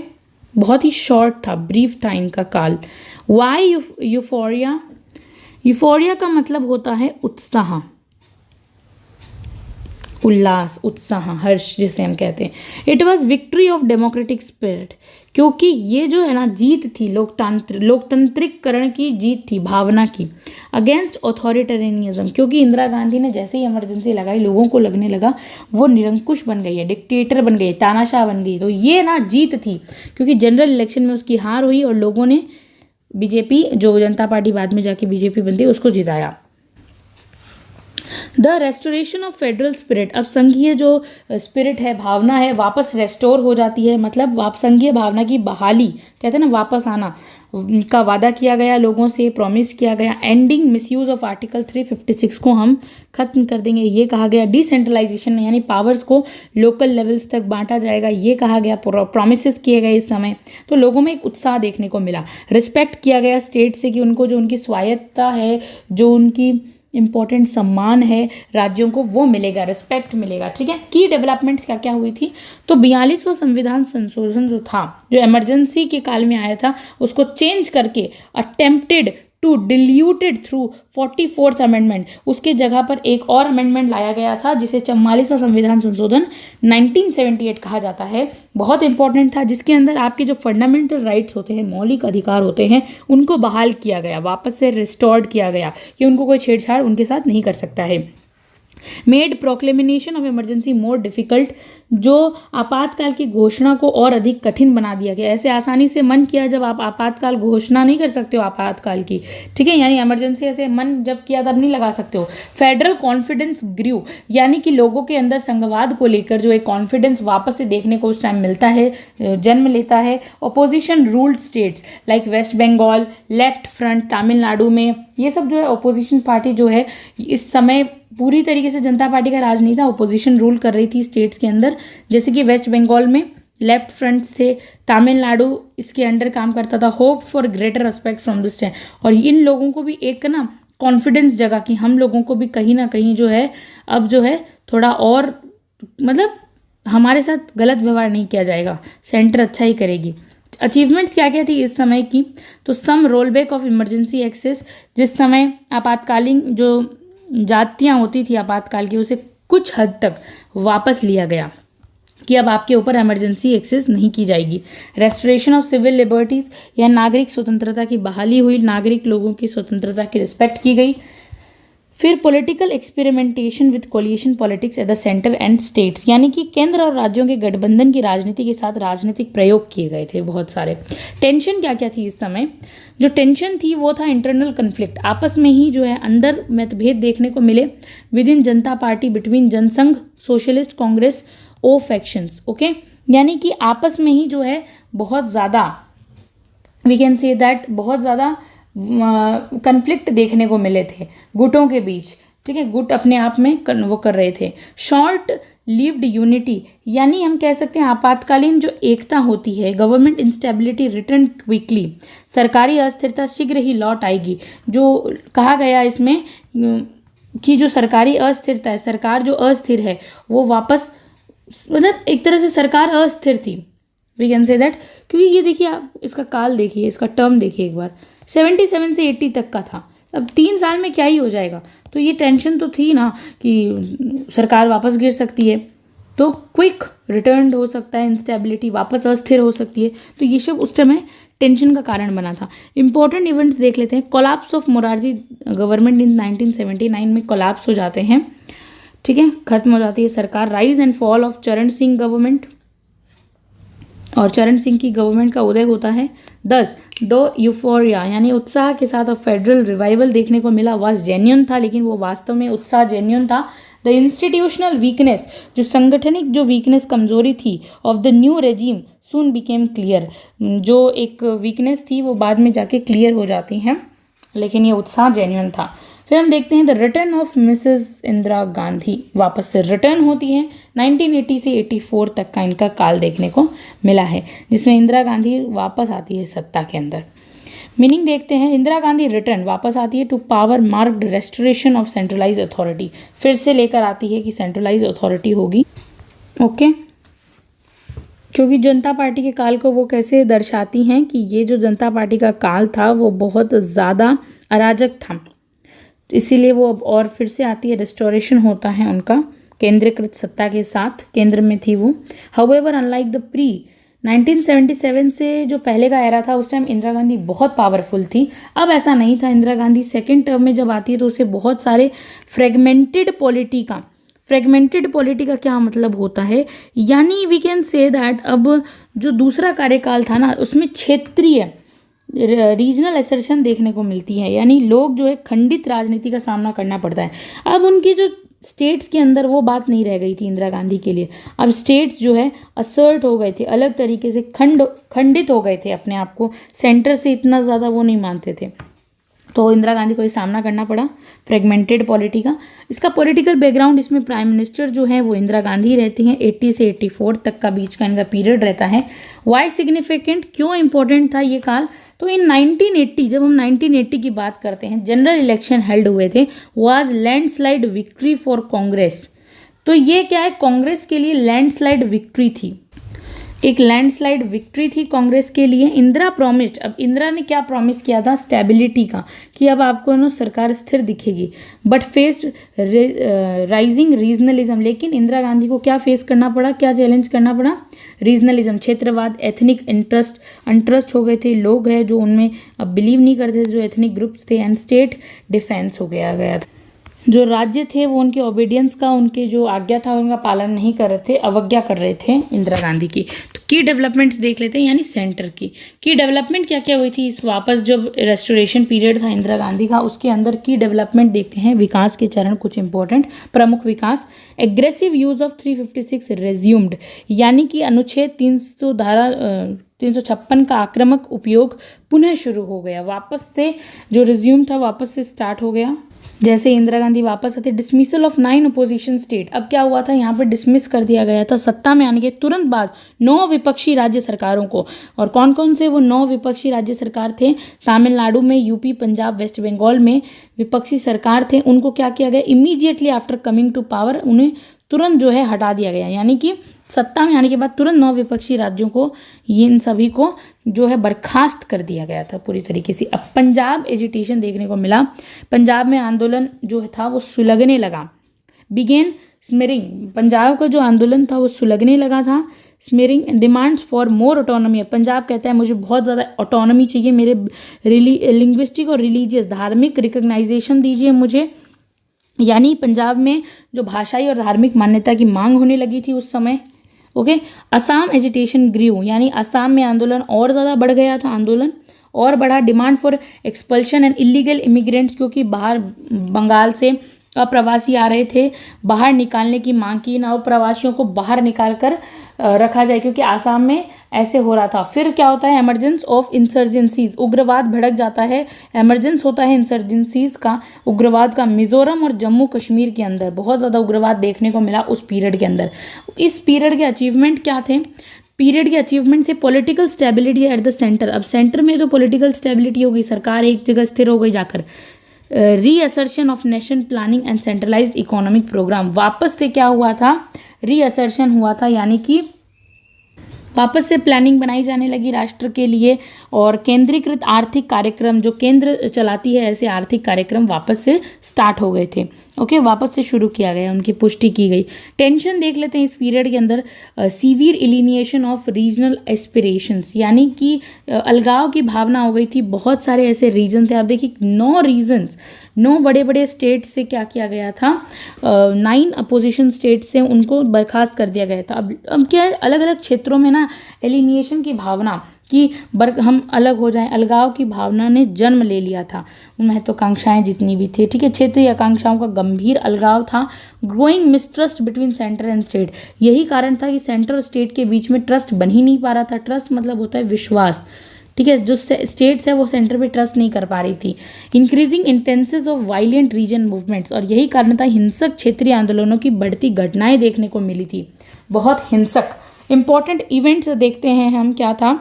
बहुत ही शॉर्ट था, ब्रीफ था इनका काल। Y euphoria? यूफोरिया का मतलब होता है उत्साह, उल्लास, उत्साह, हर्ष जिसे हम कहते हैं। It was victory of democratic spirit, क्योंकि ये जो है ना जीत थी लोकतांत्रिककरण की जीत थी, भावना की, अगेंस्ट ऑथोरिटेरियनिज्म, क्योंकि इंदिरा गांधी ने जैसे ही इमरजेंसी लगाई, लोगों को लगने लगा वो निरंकुश बन गई है, डिक्टेटर बन गई, तानाशाह बन गई। तो ये ना जीत थी, क्योंकि जनरल इलेक्शन में उसकी हार हुई और लोगों ने बीजेपी, जो जनता पार्टी बाद में जाके बीजेपी बनती है, उसको जिताया। The restoration of federal spirit, अब संघीय जो स्पिरिट है, भावना है, वापस रेस्टोर हो जाती है, मतलब संघीय भावना की बहाली, कहते हैं ना वापस आना, का वादा किया गया, लोगों से प्रॉमिस किया गया। एंडिंग मिसयूज ऑफ आर्टिकल 356 को हम खत्म कर देंगे, ये कहा गया। डिसेंट्रलाइजेशन, यानी पावर्स को लोकल लेवल्स तक बांटा जाएगा, ये कहा गया। प्रॉमिसेस किए गए इस समय, तो लोगों में एक उत्साह देखने को मिला। रिस्पेक्ट किया गया स्टेट से, कि उनको जो उनकी स्वायत्ता है, जो उनकी इंपॉर्टेंट सम्मान है राज्यों को, वो मिलेगा, रिस्पेक्ट मिलेगा। ठीक है, की डेवलपमेंट्स क्या क्या हुई थी? तो 42वां संविधान संशोधन जो था, जो इमरजेंसी के काल में आया था, उसको चेंज करके attempted to diluted through 44th amendment, उसके जगह पर एक और अमेंडमेंट लाया गया था, जिसे 44वां संविधान संशोधन 1978 कहा जाता है। बहुत इंपॉर्टेंट था, जिसके अंदर आपके जो फंडामेंटल राइट्स होते हैं, मौलिक अधिकार होते हैं, उनको बहाल किया गया, वापस से रिस्टोर्ड किया गया, कि उनको कोई छेड़छाड़ उनके साथ नहीं कर सकता है। Made proclamation of emergency more difficult, जो आपातकाल की घोषणा को और अधिक कठिन बना दिया गया। ऐसे आसानी से मन किया, जब आप आपातकाल घोषणा नहीं कर सकते हो आपातकाल की, ठीक है, यानी इमरजेंसी ऐसे मन जब किया तब नहीं लगा सकते हो। फेडरल कॉन्फिडेंस ग्रू, यानी कि लोगों के अंदर संघवाद को लेकर जो एक कॉन्फिडेंस वापस से देखने को उस टाइम मिलता है, जन्म लेता है। Opposition ruled states like West Bengal, left front Tamil Nadu में, ये सब जो है अपोजिशन पार्टी जो है, इस समय पूरी तरीके से जनता पार्टी का राज नहीं था, अपोजिशन रूल कर रही थी स्टेट्स के अंदर। जैसे कि वेस्ट बंगाल में लेफ्ट फ्रंट थे, तमिलनाडु इसके अंडर काम करता था। Hope for greater respect from this time, और इन लोगों को भी एक ना कॉन्फिडेंस जगा कि हम लोगों को भी कहीं ना कहीं जो है, अब जो है थोड़ा और, मतलब हमारे साथ गलत व्यवहार नहीं किया जाएगा, सेंटर अच्छा ही करेगी। अचीवमेंट्स क्या क्या थी इस समय की? तो some roll back of emergency excess, जिस समय आपातकालीन जो जातियाँ होती थी आपातकाल की, उसे कुछ हद तक वापस लिया गया, कि अब आपके ऊपर इमरजेंसी एक्सेस नहीं की जाएगी। रेस्टोरेशन ऑफ सिविल लिबर्टीज़, या नागरिक स्वतंत्रता की बहाली हुई, नागरिक लोगों की स्वतंत्रता की रिस्पेक्ट की गई। फिर political experimentation with coalition politics at the centre and states, यानी कि केंद्र और राज्यों के गठबंधन की राजनीति के साथ राजनीतिक प्रयोग किए गए थे बहुत सारे। टेंशन क्या क्या थी इस समय? जो टेंशन थी वो था इंटरनल कन्फ्लिक्ट, आपस में ही जो है अंदर मतभेद देखने को मिले। Within Janata party, between Jansangh, socialist Congress, O factions. Okay, यानी कि आपस में ही जो है बहुत ज़्यादा, वी कैन से दैट, बहुत ज़्यादा कन्फ्लिक्ट देखने को मिले थे गुटों के बीच। ठीक है, गुट अपने आप में वो कर रहे थे। शॉर्ट लिव्ड यूनिटी, यानी हम कह सकते हैं आपातकालीन जो एकता होती है, गवर्नमेंट इंस्टेबिलिटी रिटर्न क्विकली, सरकारी अस्थिरता शीघ्र ही लौट आएगी। जो कहा गया इसमें कि जो सरकारी अस्थिरता है, सरकार जो अस्थिर है वो वापस, मतलब एक तरह से सरकार अस्थिर थी, वी कैन से दैट। क्योंकि ये देखिए, आप इसका काल देखिए, इसका टर्म देखिए एक बार, 77 से 80 तक का था। अब 3 साल में क्या ही हो जाएगा, तो ये टेंशन तो थी ना कि सरकार वापस गिर सकती है, तो क्विक रिटर्न हो सकता है, इंस्टेबिलिटी वापस अस्थिर हो सकती है, तो ये सब उस समय टेंशन का कारण बना था। इंपॉर्टेंट इवेंट्स देख लेते हैं। Collapse of Morarji government in 1979 में कोलैप्स हो जाते हैं, ठीक है, खत्म हो जाती है सरकार। राइज एंड फॉल ऑफ चरण सिंह गवर्नमेंट, और चरण सिंह की गवर्नमेंट का उदय होता है। 10 दो यूफोरिया यानी उत्साह के साथ अब फेडरल रिवाइवल देखने को मिला, वाज जेन्युइन था, लेकिन वो वास्तव में उत्साह जेन्युइन था। द इंस्टीट्यूशनल वीकनेस, जो संगठनिक जो वीकनेस कमजोरी थी of the new regime soon became clear, जो एक वीकनेस थी वो बाद में जाके क्लियर हो जाती हैं, लेकिन ये उत्साह जेन्युइन था। फिर हम देखते हैं the return of Mrs Indira Gandhi, वापस से रिटर्न होती है। 1980 से 84 तक का इनका काल देखने को मिला है, जिसमें इंदिरा गांधी वापस आती है सत्ता के अंदर। मीनिंग देखते हैं, इंदिरा गांधी रिटर्न वापस आती है to power marked restoration of centralize authority, फिर से लेकर आती है कि सेंट्रलाइज अथॉरिटी होगी, ओके। क्योंकि जनता पार्टी के काल को वो कैसे दर्शाती हैं कि ये जो जनता पार्टी का काल था वो बहुत ज़्यादा अराजक था, इसीलिए वो अब और फिर से आती है, रेस्टोरेशन होता है उनका केंद्रीकृत सत्ता के साथ, केंद्र में थी वो। हाउएवर अनलाइक द प्री 1977 से जो पहले का एरा था, उस टाइम इंदिरा गांधी बहुत पावरफुल थी। अब ऐसा नहीं था। इंदिरा गांधी सेकेंड टर्म में जब आती है तो उसे बहुत सारे फ्रेगमेंटेड पॉलिटी का क्या मतलब होता है, यानी वी कैन से दैट अब जो दूसरा कार्यकाल था ना, उसमें क्षेत्रीय रीजनल एसर्शन देखने को मिलती है, यानी लोग जो है खंडित राजनीति का सामना करना पड़ता है। अब उनकी जो स्टेट्स के अंदर वो बात नहीं रह गई थी इंदिरा गांधी के लिए, अब स्टेट्स जो है असर्ट हो गए थे, अलग तरीके से खंडित हो गए थे, अपने आप को सेंटर से इतना ज़्यादा वो नहीं मानते थे, तो इंदिरा गांधी को ये सामना करना पड़ा फ्रेगमेंटेड पॉलिटी का। इसका पॉलिटिकल बैकग्राउंड, इसमें प्राइम मिनिस्टर जो है वो इंदिरा गांधी रहती हैं, 80 से 84 तक का बीच का इनका पीरियड रहता है। वाई सिग्निफिकेंट, क्यों इंपॉर्टेंट था ये काल, तो इन 1980, जब हम 1980 की बात करते हैं, जनरल इलेक्शन हेल्ड हुए थे, was landslide victory for Congress. तो ये क्या है, कांग्रेस के लिए लैंडस्लाइड विक्ट्री थी, एक लैंडस्लाइड विक्ट्री थी कांग्रेस के लिए। इंदिरा प्रॉमिस्ड, अब इंदिरा ने क्या प्रॉमिस किया था, स्टेबिलिटी का, कि अब आपको ना सरकार स्थिर दिखेगी, बट फेस्ड राइजिंग रीजनलिज्म, लेकिन इंदिरा गांधी को क्या फेस करना पड़ा, क्या चैलेंज करना पड़ा, रीजनलिज्म, क्षेत्रवाद, एथनिक इंटरेस्ट हो गए थे, लोग हैं जो उनमें अब बिलीव नहीं करते थे, जो एथनिक ग्रुप्स थे, एंड स्टेट डिफेंस हो गया था, जो राज्य थे वो उनके ओबीडियंस का, उनके जो आज्ञा था उनका पालन नहीं कर रहे थे, अवज्ञा कर रहे थे इंदिरा गांधी की। तो की डेवलपमेंट्स देख लेते हैं, यानी सेंटर की डेवलपमेंट क्या क्या हुई थी इस वापस जब रेस्टोरेशन पीरियड था इंदिरा गांधी का, उसके अंदर की डेवलपमेंट देखते हैं। विकास के चरण कुछ इंपॉर्टेंट प्रमुख विकास, एग्रेसिव यूज ऑफ 356 रेज्यूम्ड, यानी कि अनुच्छेद 356 का आक्रामक उपयोग पुनः शुरू हो गया, वापस से जो रिज्यूम था वापस से स्टार्ट हो गया। जैसे इंदिरा गांधी वापस आते, डिसमिसल ऑफ 9 अपोजिशन स्टेट, अब क्या हुआ था, यहाँ पर डिसमिस कर दिया गया था सत्ता में आने के तुरंत बाद 9 विपक्षी राज्य सरकारों को। और कौन कौन से वो 9 विपक्षी राज्य सरकार थे, तमिलनाडु में, यूपी, पंजाब, वेस्ट बंगाल में विपक्षी सरकार थे, उनको क्या किया गया, immediately after coming to power उन्हें तुरंत जो है हटा दिया गया, यानी कि सत्ता में आने के बाद तुरंत 9 विपक्षी राज्यों को, इन सभी को जो है बर्खास्त कर दिया गया था पूरी तरीके से। अब पंजाब एजिटेशन देखने को मिला, पंजाब में आंदोलन जो था वो सुलगने लगा, बिगेन स्मिरिंग, पंजाब का जो आंदोलन था वो सुलगने लगा था। Simmering demands for more autonomy, Punjab कहता है मुझे बहुत ज़्यादा ऑटोनॉमी चाहिए, मेरे लिंग्विस्टिक और रिलीजियस धार्मिक रिकग्नाइजेशन दीजिए मुझे, यानी पंजाब में जो भाषाई और धार्मिक मान्यता की मांग होने लगी थी उस समय, ओके। असम एजिटेशन ग्रीव, यानी असम में आंदोलन और ज़्यादा बढ़ गया था, आंदोलन और बढ़ा। Demand for expulsion and illegal immigrants, क्योंकि बाहर बंगाल से अप्रवासी आ रहे थे, बाहर निकालने की मांग की, इन अप्रवासियों को बाहर निकाल कर रखा जाए, क्योंकि आसाम में ऐसे हो रहा था। फिर क्या होता है, एमरजेंस ऑफ इंसर्जेंसीज, उग्रवाद भड़क जाता है, एमरजेंस होता है इंसर्जेंसीज का, उग्रवाद का। मिजोरम और जम्मू कश्मीर के अंदर बहुत ज़्यादा उग्रवाद देखने को मिला उस पीरियड के अंदर। इस पीरियड के अचीवमेंट क्या थे, पीरियड के अचीवमेंट थे political stability at the centre. अब सेंटर में जो पॉलिटिकल स्टेबिलिटी हो गई, सरकार एक जगह स्थिर हो गई जाकर। Reassertion of nation planning and centralised economic programme, वापस से क्या हुआ था, रीअसर्शन हुआ था, यानी कि वापस से प्लानिंग बनाई जाने लगी राष्ट्र के लिए, और केंद्रीकृत आर्थिक कार्यक्रम जो केंद्र चलाती है ऐसे आर्थिक कार्यक्रम वापस से स्टार्ट हो गए थे। ओके, वापस से शुरू किया गया, उनकी पुष्टि की गई। टेंशन देख लेते हैं इस पीरियड के अंदर। सीवियर इलिनिएशन ऑफ रीजनल एस्पिरेशंस, यानी कि अलगाव की भावना हो गई थी। बहुत सारे ऐसे रीजन थे, आप देखिए 9 रीजन्स, 9 बड़े बड़े स्टेट से क्या किया गया था, 9 अपोजिशन स्टेट से उनको बर्खास्त कर दिया गया था। अब क्या है, अलग अलग क्षेत्रों में ना एलिनिएशन की भावना कि हम अलग हो जाएं, अलगाव की भावना ने जन्म ले लिया था। महत्वाकांक्षाएं जितनी भी थी, ठीक है, क्षेत्रीय आकांक्षाओं का गंभीर अलगाव था। Growing mistrust between centre and state, यही कारण था कि सेंटर और स्टेट के बीच में ट्रस्ट बन ही नहीं पा रहा था। ट्रस्ट मतलब होता है विश्वास, ठीक है, जो स्टेट्स है वो सेंटर पे ट्रस्ट नहीं कर पा रही थी। Increasing intensities of violent region movements, और यही कारण था हिंसक क्षेत्रीय आंदोलनों की बढ़ती घटनाएं देखने को मिली थी, बहुत हिंसक। इंपॉर्टेंट इवेंट्स देखते हैं हम, क्या था,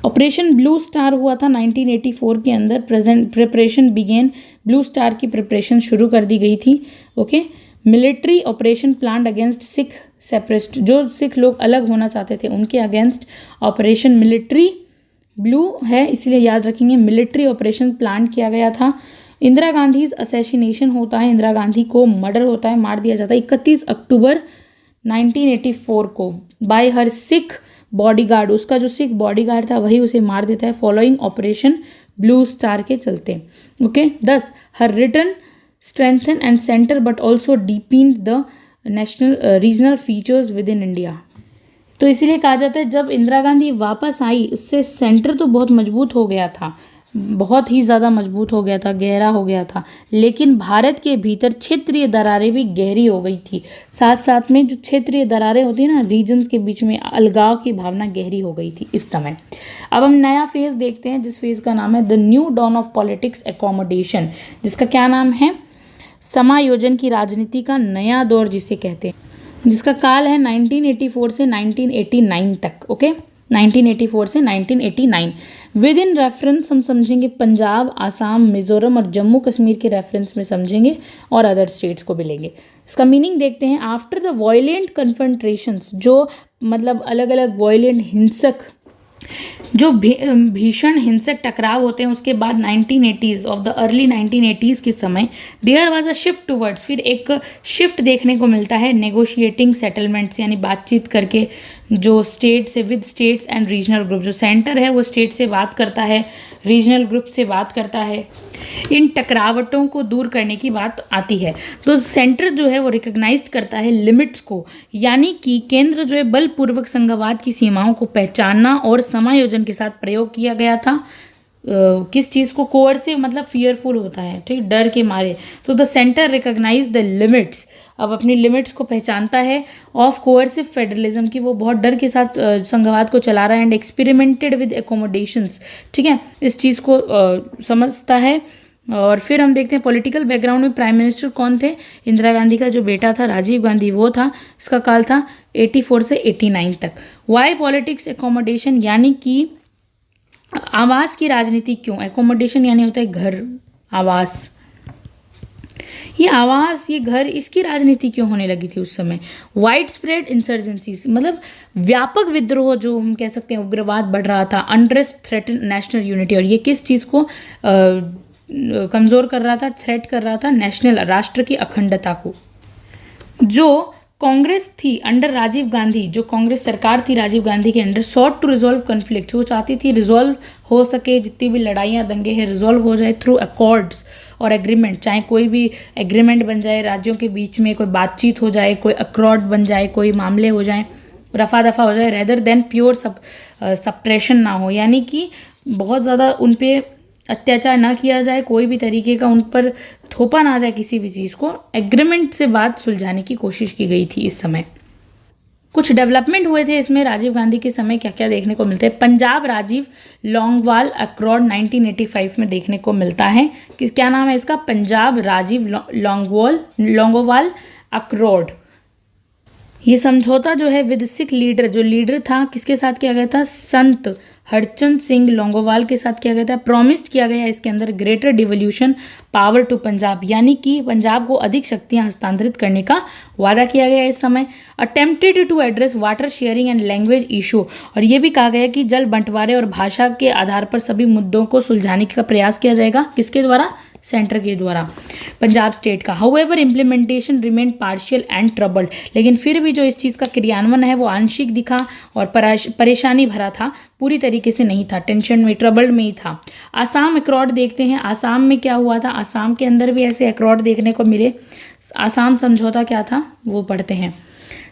ऑपरेशन ब्लू स्टार हुआ था 1984 के अंदर। प्रिपरेशन बिगेन, ब्लू स्टार की प्रिपरेशन शुरू कर दी गई थी। Okay, military operation plan against Sikh separatist, जो सिख लोग अलग होना चाहते थे उनके अगेंस्ट ऑपरेशन मिलिट्री, ब्लू है इसलिए याद रखेंगे, मिलिट्री ऑपरेशन प्लान किया गया था। इंदिरा गांधी असैसिनेशन होता है, इंदिरा गांधी को मर्डर होता है, मार दिया जाता है 31 अक्टूबर 1984 को बाय हर सिख बॉडीगार्ड। उसका जो सिख बॉडीगार्ड था वही उसे मार देता है, फॉलोइंग ऑपरेशन ब्लू स्टार के चलते। Okay, 10 her return strengthen and centre but also deepened the national regional features within India. तो इसीलिए कहा जाता है जब इंदिरा गांधी वापस आई, उससे सेंटर तो बहुत मजबूत हो गया था, बहुत ही ज़्यादा मजबूत हो गया था, गहरा हो गया था, लेकिन भारत के भीतर क्षेत्रीय दरारें भी गहरी हो गई थी। साथ साथ में जो क्षेत्रीय दरारें होती हैं ना, रीजन्स के बीच में अलगाव की भावना गहरी हो गई थी इस समय। अब हम नया फेज देखते हैं, जिस फेज का नाम है the new dawn of politics accommodation, जिसका क्या नाम है, समायोजन की राजनीति का नया दौर जिसे कहते हैं, जिसका काल है 1984 से 1989 तक। ओके, 1984 से 1989। विद इन रेफरेंस हम समझेंगे पंजाब, आसाम, मिजोरम और जम्मू कश्मीर के रेफरेंस में समझेंगे, और अदर स्टेट्स को भी लेंगे। इसका मीनिंग देखते हैं। आफ्टर द वॉयलेंट कन्फ्रंट्रेशंस, जो मतलब अलग अलग वॉयलेंट हिंसक, जो भीषण हिंसक टकराव होते हैं, उसके बाद 1980s of the early 1980s के समय there was a shift towards, फिर एक शिफ्ट देखने को मिलता है नेगोशिएटिंग सेटलमेंट्स, यानी बातचीत करके जो स्टेट से with states and regional group, जो सेंटर है वो स्टेट से बात करता है, रीजनल ग्रुप से बात करता है, इन टकरावटों को दूर करने की बात आती है। तो सेंटर जो है वो रिकग्नाइज करता है लिमिट्स को, यानी कि केंद्र जो है बलपूर्वक संघवाद की सीमाओं को पहचानना और समायोजन के साथ प्रयोग किया गया था। किस चीज़ को, कोअर्सिव मतलब फियरफुल होता है, ठीक, डर के मारे। तो the centre recognize the limits, अब अपनी लिमिट्स को पहचानता है, ऑफ कोअर्सिव फेडरलिज्म की, वो बहुत डर के साथ संघवाद को चला रहा है, एंड एक्सपेरिमेंटेड विद एकोमोडेशंस, ठीक है, इस चीज़ को समझता है। और फिर हम देखते हैं पॉलिटिकल बैकग्राउंड में प्राइम मिनिस्टर कौन थे, इंदिरा गांधी का जो बेटा था राजीव गांधी वो था। इसका काल था 84 से 89 तक। वाई पॉलिटिक्स एकोमोडेशन, यानी कि आवास की राजनीति क्यों, एकोमोडेशन यानी होता है घर, आवास, ये आवास, ये घर, इसकी राजनीति क्यों होने लगी थी उस समय। वाइड स्प्रेड इंसर्जेंसीज, मतलब व्यापक विद्रोह, जो हम कह सकते हैं उग्रवाद बढ़ रहा था। अनरेस्ट थ्रेटन नेशनल यूनिटी, और ये किस चीज़ को कमज़ोर कर रहा था, थ्रेट कर रहा था, नेशनल, राष्ट्र की अखंडता को। जो कांग्रेस थी अंडर राजीव गांधी, जो कांग्रेस सरकार थी राजीव गांधी के under, sought to resolve conflict, वो चाहती थी रिजॉल्व हो सके, जितनी भी लड़ाइयाँ दंगे हैं रिजॉल्व हो जाए थ्रू अकॉर्ड्स और एग्रीमेंट, चाहे कोई भी एग्रीमेंट बन जाए राज्यों के बीच में, कोई बातचीत हो जाए, कोई अकॉर्ड बन जाए, कोई मामले हो जाए, रफा दफा हो जाए, रेदर देन प्योर सप्रेशन ना हो, यानी कि बहुत ज़्यादा उन पे अत्याचार ना किया जाए, कोई भी तरीके का उन पर थोपा ना जाए किसी भी चीज़ को, एग्रीमेंट से बात सुलझाने की कोशिश की गई थी इस समय। कुछ डेवलपमेंट हुए थे इसमें राजीव गांधी के समय, क्या क्या देखने को मिलते हैं। पंजाब राजीव लॉन्गवाल अक्रॉड 1985 में देखने को मिलता है कि क्या नाम है इसका, पंजाब राजीव लॉन्गोवाल अक्रॉड। ये समझौता जो है विद सिख लीडर, जो लीडर था किसके साथ किया गया था, संत हरचंद सिंह लोंगोवाल के साथ किया गया था। प्रॉमिस्ड किया गया इसके अंदर greater devolution power to Punjab, यानी कि पंजाब को अधिक शक्तियां हस्तांतरित करने का वादा किया गया इस समय। Attempted to address water sharing and language issue, और ये भी कहा गया कि जल बंटवारे और भाषा के आधार पर सभी मुद्दों को सुलझाने का प्रयास किया जाएगा, किसके द्वारा, सेंटर के द्वारा, पंजाब स्टेट का। However implementation remain partial and troubled, लेकिन फिर भी जो इस चीज़ का क्रियान्वयन है वो आंशिक दिखा और परेशानी भरा था, पूरी तरीके से नहीं था, टेंशन में, ट्रबल्ड में ही था। आसाम अक्रॉड देखते हैं, आसाम में क्या हुआ था, आसाम के अंदर भी ऐसे अक्रॉड देखने को मिले। आसाम समझौता क्या था वो पढ़ते हैं।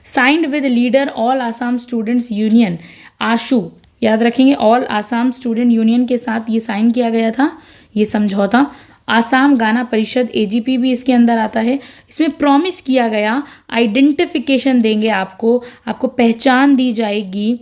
Signed with leader all Assam students union, AASU, याद रखेंगे, ऑल आसाम स्टूडेंट यूनियन के साथ ये साइन किया गया था ये समझौता। आसाम गाना परिषद, एजीपी भी इसके अंदर आता है। इसमें प्रॉमिस किया गया आइडेंटिफिकेशन देंगे आपको पहचान दी जाएगी,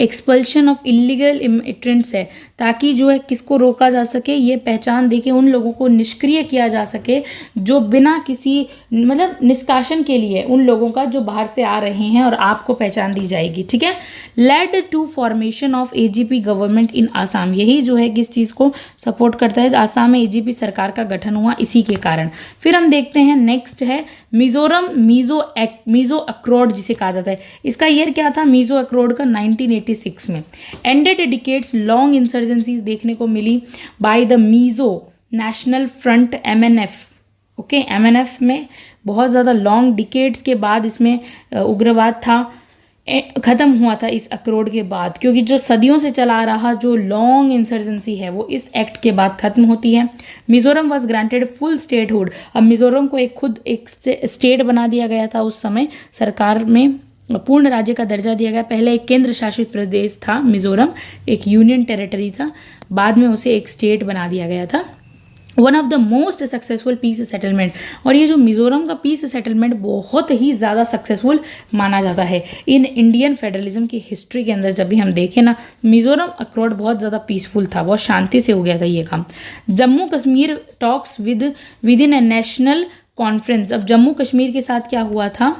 एक्सपल्शन ऑफ इलीगल इमिग्रेंट्स है, ताकि जो है किसको रोका जा सके, ये पहचान देके उन लोगों को निष्क्रिय किया जा सके जो बिना किसी मतलब निष्कासन के लिए, उन लोगों का जो बाहर से आ रहे हैं, और आपको पहचान दी जाएगी, ठीक है। Led to formation of AGP government in Assam, यही जो है किस चीज़ को सपोर्ट करता है, आसाम में एजीपी सरकार का गठन हुआ इसी के कारण। फिर हम देखते हैं नेक्स्ट है मिजोरम मीजो अक्रॉड जिसे कहा जाता है। इसका ईयर क्या था मीजो अक्रॉड का, 1986 में। एंडेड डिकेट्स लॉन्ग इंसर्जेंसीज देखने को मिली by the Mizo national front MNF, okay, MNF में बहुत ज़्यादा लॉन्ग डिकेट्स के बाद इसमें उग्रवाद था, ख़त्म हुआ था इस अक्रोड के बाद, क्योंकि जो सदियों से चला रहा जो लॉन्ग इंसर्जेंसी है वो इस एक्ट के बाद खत्म होती है। Mizoram was granted full statehood, अब मिजोरम को एक स्टेट बना दिया गया था उस समय, सरकार में पूर्ण राज्य का दर्जा दिया गया। पहले एक केंद्र शासित प्रदेश था मिजोरम, एक यूनियन टेरिटरी था, बाद में उसे एक स्टेट बना दिया गया था। One of the most successful peace settlement, और ये जो मिजोरम का पीस सेटलमेंट बहुत ही ज़्यादा सक्सेसफुल माना जाता है इन इंडियन फेडरलिज्म की हिस्ट्री के अंदर। जब भी हम देखें ना, मिजोरम अक्रॉड बहुत ज़्यादा पीसफुल था, बहुत शांति से हो गया था ये काम। Jammu Kashmir talks with in A national conference, अब जम्मू कश्मीर के साथ क्या हुआ था,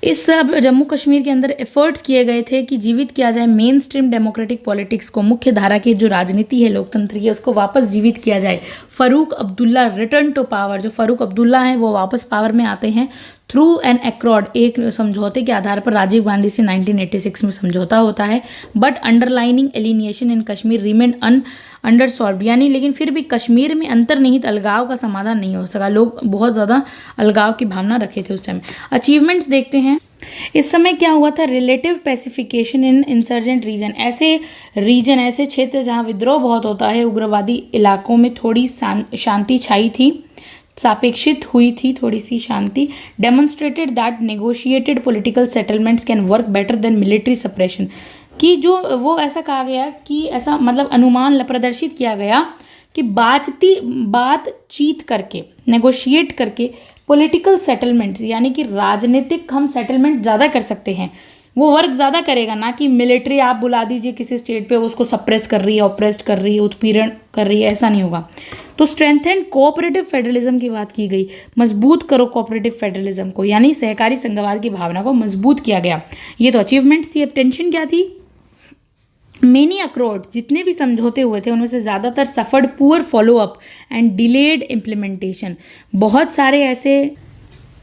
इस सब जम्मू कश्मीर के अंदर एफर्ट्स किए गए थे कि जीवित किया जाए मेन स्ट्रीम डेमोक्रेटिक पॉलिटिक्स को, मुख्य धारा की जो राजनीति है लोकतंत्र की उसको वापस जीवित किया जाए। Farooq Abdullah return to power, जो फ़ारूक अब्दुल्ला हैं वो वापस पावर में आते हैं थ्रू एन अक्रॉड, एक समझौते के आधार पर राजीव गांधी से 1986 में समझौता होता है। But underlying alienation in Kashmir remain unresolved, यानी लेकिन फिर भी कश्मीर में अंतर्निहित अलगाव का समाधान नहीं हो सका, लोग बहुत ज़्यादा अलगाव की भावना रखे थे उस टाइम। अचीवमेंट्स देखते हैं, इस समय क्या हुआ था, रिलेटिव पैसिफिकेशन इन इंसर्जेंट रीजन, ऐसे क्षेत्र जहाँ विद्रोह बहुत होता है, उग्रवादी इलाकों में थोड़ी शांति छाई थी, सापेक्षित हुई थी थोड़ी सी शांति। Demonstrated that negotiated political settlements can work better than military suppression, कि जो वो ऐसा कहा गया कि ऐसा मतलब अनुमान प्रदर्शित किया गया कि बातचीत करके, नेगोशिएट करके पॉलिटिकल सेटलमेंट्स, यानी कि राजनीतिक हम सेटलमेंट ज़्यादा कर सकते हैं, वो वर्क ज़्यादा करेगा, ना कि मिलिट्री आप बुला दीजिए किसी स्टेट पे, उसको सप्रेस कर रही है, ऑप्रेस्ड कर रही है, उत्पीड़न कर रही है, ऐसा नहीं होगा। तो स्ट्रेंथन कोऑपरेटिव फेडरलिज्म की बात की गई, मजबूत करो कोऑपरेटिव फेडरलिज्म को, यानी सहकारी संघवाद की भावना को मजबूत किया गया। ये तो अचीवमेंट्स थी। अब टेंशन क्या थी, मेनी अक्रॉड, जितने भी समझौते हुए थे उनमें से ज़्यादातर suffered poor follow up and delayed implementation, बहुत सारे ऐसे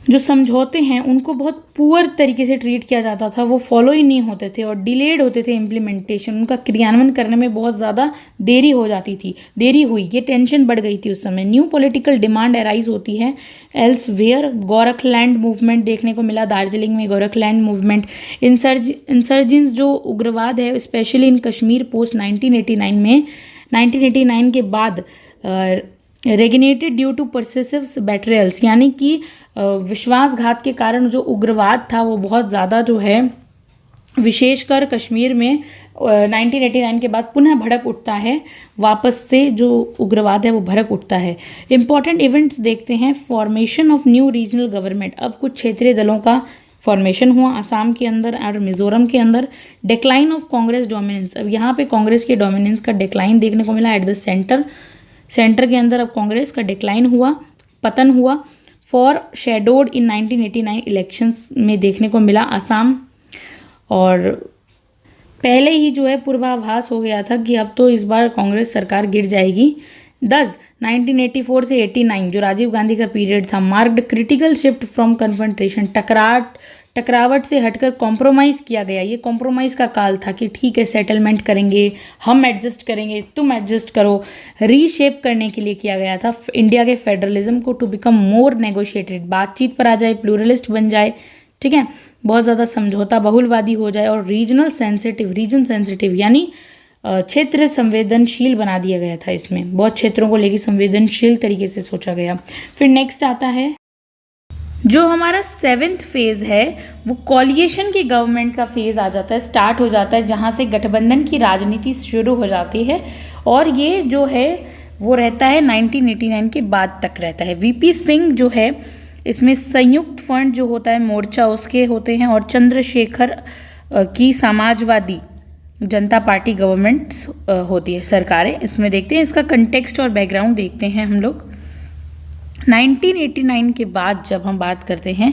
जो समझौते हैं उनको बहुत पुअर तरीके से ट्रीट किया जाता था, वो फॉलो ही नहीं होते थे और डिलेड होते थे इम्प्लीमेंटेशन, उनका क्रियान्वयन करने में बहुत ज़्यादा देरी हो जाती थी, देरी हुई, ये टेंशन बढ़ गई थी उस समय। न्यू पॉलिटिकल डिमांड अराइज होती है एल्सवेयर, गोरखलैंड मूवमेंट देखने को मिला, दार्जिलिंग में गोरखलैंड मूवमेंट, इंसर्जेंस जो उग्रवाद है स्पेशली इन कश्मीर पोस्ट 1989 में, 1989 के बाद रेगनेटेड ड्यू टू परसेसिव बेट्रेयल्स, यानी कि विश्वासघात के कारण जो उग्रवाद था वो बहुत ज़्यादा जो है विशेषकर कश्मीर में 1989 के बाद पुनः भड़क उठता है, वापस से जो उग्रवाद है वो भड़क उठता है। इंपॉर्टेंट इवेंट्स देखते हैं। Formation of new regional government, अब कुछ क्षेत्रीय दलों का फॉर्मेशन हुआ असम के अंदर और मिजोरम के अंदर। डिक्लाइन ऑफ कांग्रेस डोमिनेंस, अब यहाँ पे कांग्रेस के डोमिनेंस का डिक्लाइन देखने को मिला एट द सेंटर के अंदर अब कांग्रेस का डिक्लाइन हुआ, पतन हुआ। फॉर शेडोड इन 1989 इलेक्शंस में देखने को मिला असम, और पहले ही जो है पूर्वाभास हो गया था कि अब तो इस बार कांग्रेस सरकार गिर जाएगी। 1984 से 89 जो राजीव गांधी का पीरियड था, marked critical shift from confrontation, टकरावट से हटकर कॉम्प्रोमाइज़ किया गया। ये कॉम्प्रोमाइज़ का काल था कि ठीक है सेटलमेंट करेंगे, हम एडजस्ट करेंगे, तुम एडजस्ट करो। रीशेप करने के लिए किया गया था इंडिया के फेडरलिज्म को, टू बिकम मोर नेगोशिएटेड, बातचीत पर आ जाए, प्लूरलिस्ट बन जाए, ठीक है, बहुत ज़्यादा समझौता बहुलवादी हो जाए, और रीजन सेंसिटिव यानी क्षेत्र संवेदनशील बना दिया गया था। इसमें बहुत क्षेत्रों को लेकर संवेदनशील तरीके से सोचा गया। फिर नेक्स्ट आता है जो हमारा 7th फेज है, वो कॉलिएशन की गवर्नमेंट का फेज आ जाता है, स्टार्ट हो जाता है, जहाँ से गठबंधन की राजनीति शुरू हो जाती है, और ये जो है वो रहता है 1989 के बाद तक रहता है। वीपी सिंह जो है इसमें संयुक्त फ्रंट जो होता है मोर्चा उसके होते हैं, और चंद्रशेखर की समाजवादी जनता पार्टी गवर्नमेंट होती है, सरकारें। इसमें देखते हैं इसका कंटेक्स्ट और बैकग्राउंड देखते हैं हम लोग। 1989 के बाद जब हम बात करते हैं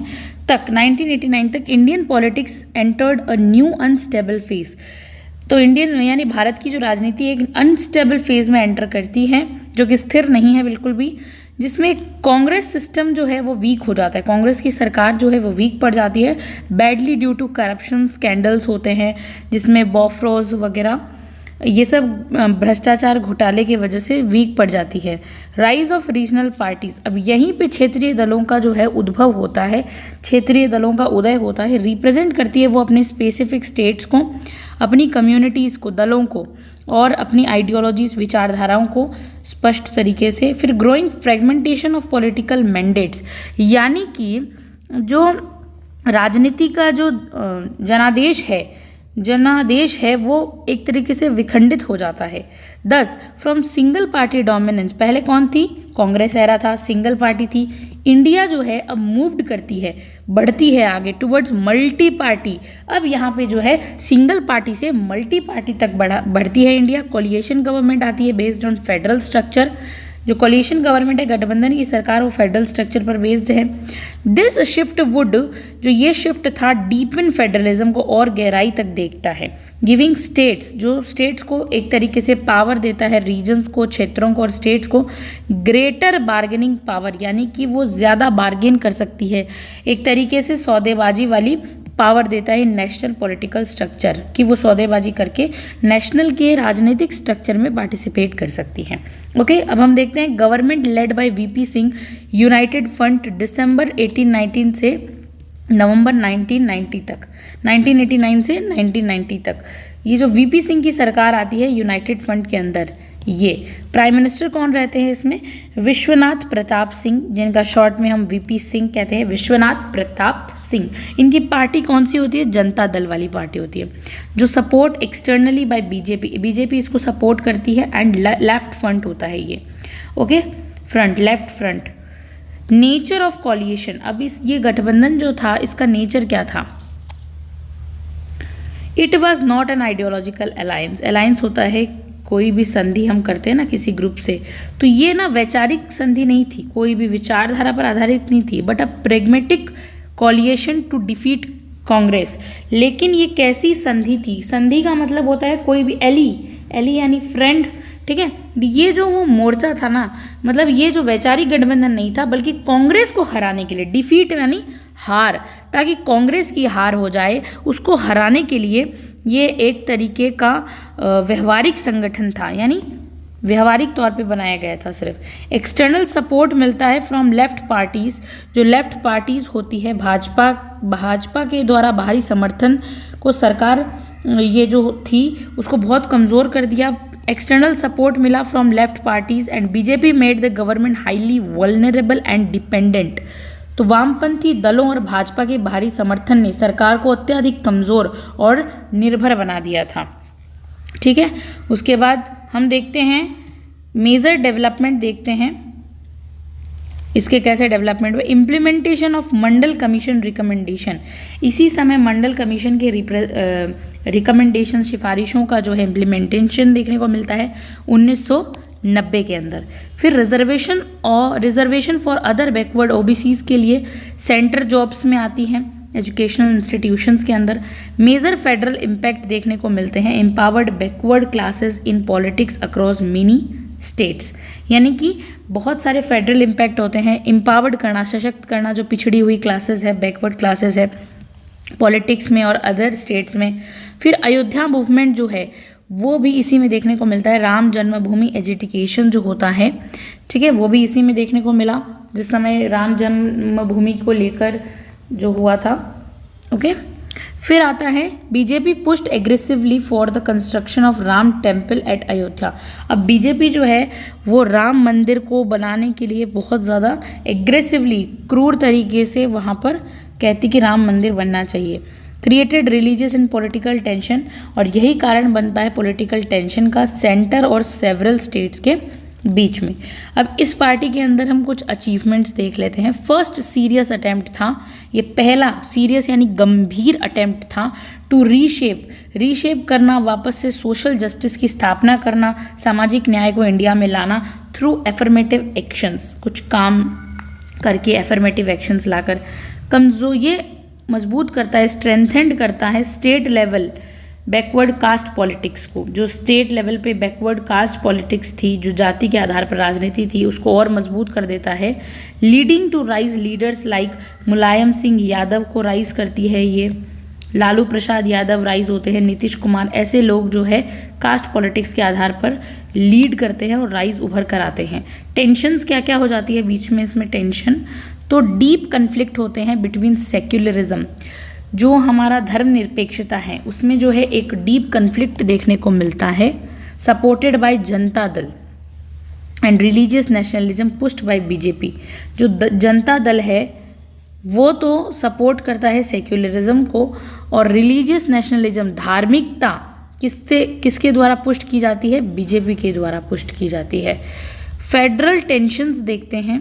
तक 1989 तक Indian politics entered a new unstable phase. तो इंडियन यानी भारत की जो राजनीति एक अनस्टेबल फेज में एंटर करती है, जो कि स्थिर नहीं है बिल्कुल भी, जिसमें कांग्रेस सिस्टम जो है वो वीक हो जाता है, कांग्रेस की सरकार जो है वो वीक पड़ जाती है, badly due to corruption scandals होते हैं, जिसमें बॉफ्रोज वगैरह ये सब भ्रष्टाचार घोटाले की वजह से वीक पड़ जाती है। राइज ऑफ रीजनल पार्टीज, अब यहीं पे क्षेत्रीय दलों का जो है उद्भव होता है, क्षेत्रीय दलों का उदय होता है, रिप्रेजेंट करती है वो अपने स्पेसिफिक स्टेट्स को, अपनी कम्युनिटीज़ को, दलों को, और अपनी आइडियोलॉजीज विचारधाराओं को स्पष्ट तरीके से। फिर growing fragmentation of political mandates, यानी कि जो राजनीति का जो जनादेश है वो एक तरीके से विखंडित हो जाता है। 10 फ्रॉम सिंगल पार्टी डोमिनेंस, पहले कौन थी, कांग्रेस एरा था, सिंगल पार्टी थी। इंडिया जो है अब मूव्ड करती है, बढ़ती है आगे टुवर्ड्स मल्टी पार्टी। अब यहाँ पे जो है सिंगल पार्टी से मल्टी पार्टी तक बढ़ती है इंडिया। कोलिएशन गवर्नमेंट आती है बेस्ड ऑन फेडरल स्ट्रक्चर। जो कोलिएशन गवर्नमेंट है, गठबंधन की सरकार, वो फेडरल स्ट्रक्चर पर बेस्ड है। दिस शिफ्ट वुड, जो ये शिफ्ट था, डीपन फेडरलिज्म को और गहराई तक देखता है। गिविंग स्टेट्स, जो स्टेट्स को एक तरीके से पावर देता है, रीजन्स को, क्षेत्रों को और स्टेट्स को ग्रेटर बार्गेनिंग पावर, यानी कि वो ज़्यादा बार्गेन कर सकती है, एक तरीके से सौदेबाजी वाली पावर देता है नेशनल पॉलिटिकल स्ट्रक्चर, कि वो सौदेबाजी करके नेशनल के राजनीतिक स्ट्रक्चर में पार्टिसिपेट कर सकती है। ओके, अब हम देखते हैं government led by VP Singh, united front, दिसंबर 1819 से नवंबर 1990 तक, 1989 से 1990 तक ये जो वीपी सिंह की सरकार आती है यूनाइटेड फ्रंट के अंदर। ये प्राइम मिनिस्टर कौन रहते हैं इसमें, विश्वनाथ प्रताप सिंह, जिनका शॉर्ट में हम वीपी सिंह कहते हैं, विश्वनाथ प्रताप सिंह। इनकी पार्टी कौन सी होती है, जनता दल वाली पार्टी होती है, जो सपोर्ट एक्सटर्नली बाय बीजेपी इसको सपोर्ट करती है, एंड लेफ्ट फ्रंट होता है ये। Okay, front, left front. Nature of coalition, अब ये गठबंधन जो था इसका नेचर क्या था, it was not an ideological alliance. Alliance होता है कोई भी संधि हम करते हैं ना किसी ग्रुप से, तो ये ना वैचारिक संधि नहीं थी, कोई भी विचारधारा पर आधारित नहीं थी, but a pragmatic coalition to defeat Congress. लेकिन ये कैसी संधि थी, संधि का मतलब होता है कोई भी एली यानी फ्रेंड, ठीक है। ये जो वो मोर्चा था ना, मतलब ये जो वैचारिक गठबंधन नहीं था, बल्कि कांग्रेस को हराने के लिए, डिफीट यानी हार, ताकि कांग्रेस की हार हो जाए, उसको हराने के लिए ये एक तरीके का व्यवहारिक संगठन था, यानी व्यवहारिक तौर पे बनाया गया था। सिर्फ एक्सटर्नल सपोर्ट मिलता है फ्रॉम लेफ्ट पार्टीज, जो लेफ्ट पार्टीज होती है, भाजपा के द्वारा बाहरी समर्थन को सरकार ये जो थी उसको बहुत कमज़ोर कर दिया। एक्सटर्नल सपोर्ट मिला from left parties, and BJP made the government highly vulnerable and dependent. तो वामपंथी दलों और भाजपा के बाहरी समर्थन ने सरकार को अत्यधिक कमज़ोर और निर्भर बना दिया था। ठीक है। उसके बाद हम देखते हैं मेजर डेवलपमेंट, देखते हैं इसके कैसे डेवलपमेंट हुए। Implementation of Mandal commission recommendation, इसी समय मंडल कमीशन के रिकमेंडेशन सिफारिशों का जो है इम्प्लीमेंटेशन देखने को मिलता है 1990 के अंदर। फिर reservation for other backward OBCs के लिए सेंटर जॉब्स में आती हैं, एजुकेशनल इंस्टीट्यूशंस के अंदर। मेजर फेडरल इम्पैक्ट देखने को मिलते हैं, empowered backward classes in politics across mini states, यानी कि बहुत सारे फेडरल इम्पैक्ट होते हैं। एम्पावर्ड करना, सशक्त करना जो पिछड़ी हुई क्लासेस है, बैकवर्ड क्लासेस है पॉलिटिक्स में और अदर स्टेट्स में। फिर अयोध्या मूवमेंट जो है वो भी इसी में देखने को मिलता है। राम जन्मभूमि एजुकेशन जो होता है, ठीक है, वो भी इसी में देखने को मिला जिस समय राम जन्मभूमि को लेकर जो हुआ था। ओके, फिर आता है BJP pushed aggressively for the construction of Ram temple at Ayodhya. अब बीजेपी जो है वो राम मंदिर को बनाने के लिए बहुत ज़्यादा एग्रेसिवली, क्रूर तरीके से वहाँ पर कहती कि राम मंदिर बनना चाहिए। Created religious and political tension, और यही कारण बनता है पॉलिटिकल टेंशन का सेंटर और सेवरल स्टेट्स के बीच में। अब इस पार्टी के अंदर हम कुछ अचीवमेंट्स देख लेते हैं। फर्स्ट सीरियस अटेम्प्ट था, ये पहला सीरियस यानी गंभीर अटेम्प्ट था टू रीशेप करना, वापस से सोशल जस्टिस की स्थापना करना, सामाजिक न्याय को इंडिया में लाना थ्रू एफर्मेटिव एक्शंस, कुछ काम करके एफर्मेटिव एक्शंस लाकर कमजोर ये मजबूत करता है, स्ट्रेंथेंड करता है state level backward caste politics को। जो स्टेट लेवल पे बैकवर्ड कास्ट पॉलिटिक्स थी, जो जाति के आधार पर राजनीति थी, उसको और मजबूत कर देता है। Leading to rise leaders like Mulayam Singh Yadav को राइज करती है ये, लालू प्रसाद यादव राइज होते हैं, नीतीश कुमार, ऐसे लोग जो है कास्ट पॉलिटिक्स के आधार पर लीड करते हैं और राइज उभर कर आते हैं। टेंशन्स क्या क्या हो जाती है बीच में इसमें टेंशन, तो डीप कन्फ्लिक्ट होते हैं बिटवीन सेक्युलरिज्म, जो हमारा धर्मनिरपेक्षता है उसमें जो है एक डीप कन्फ्लिक्ट देखने को मिलता है, supported by Janata Dal, and religious nationalism pushed by BJP. जो जनता दल है वो तो सपोर्ट करता है सेक्युलरिज्म को, और रिलीजियस नेशनलिज्म, धार्मिकता किसके द्वारा पुष्ट की जाती है, बीजेपी के द्वारा पुष्ट की जाती है। फेडरल टेंशन्स देखते हैं,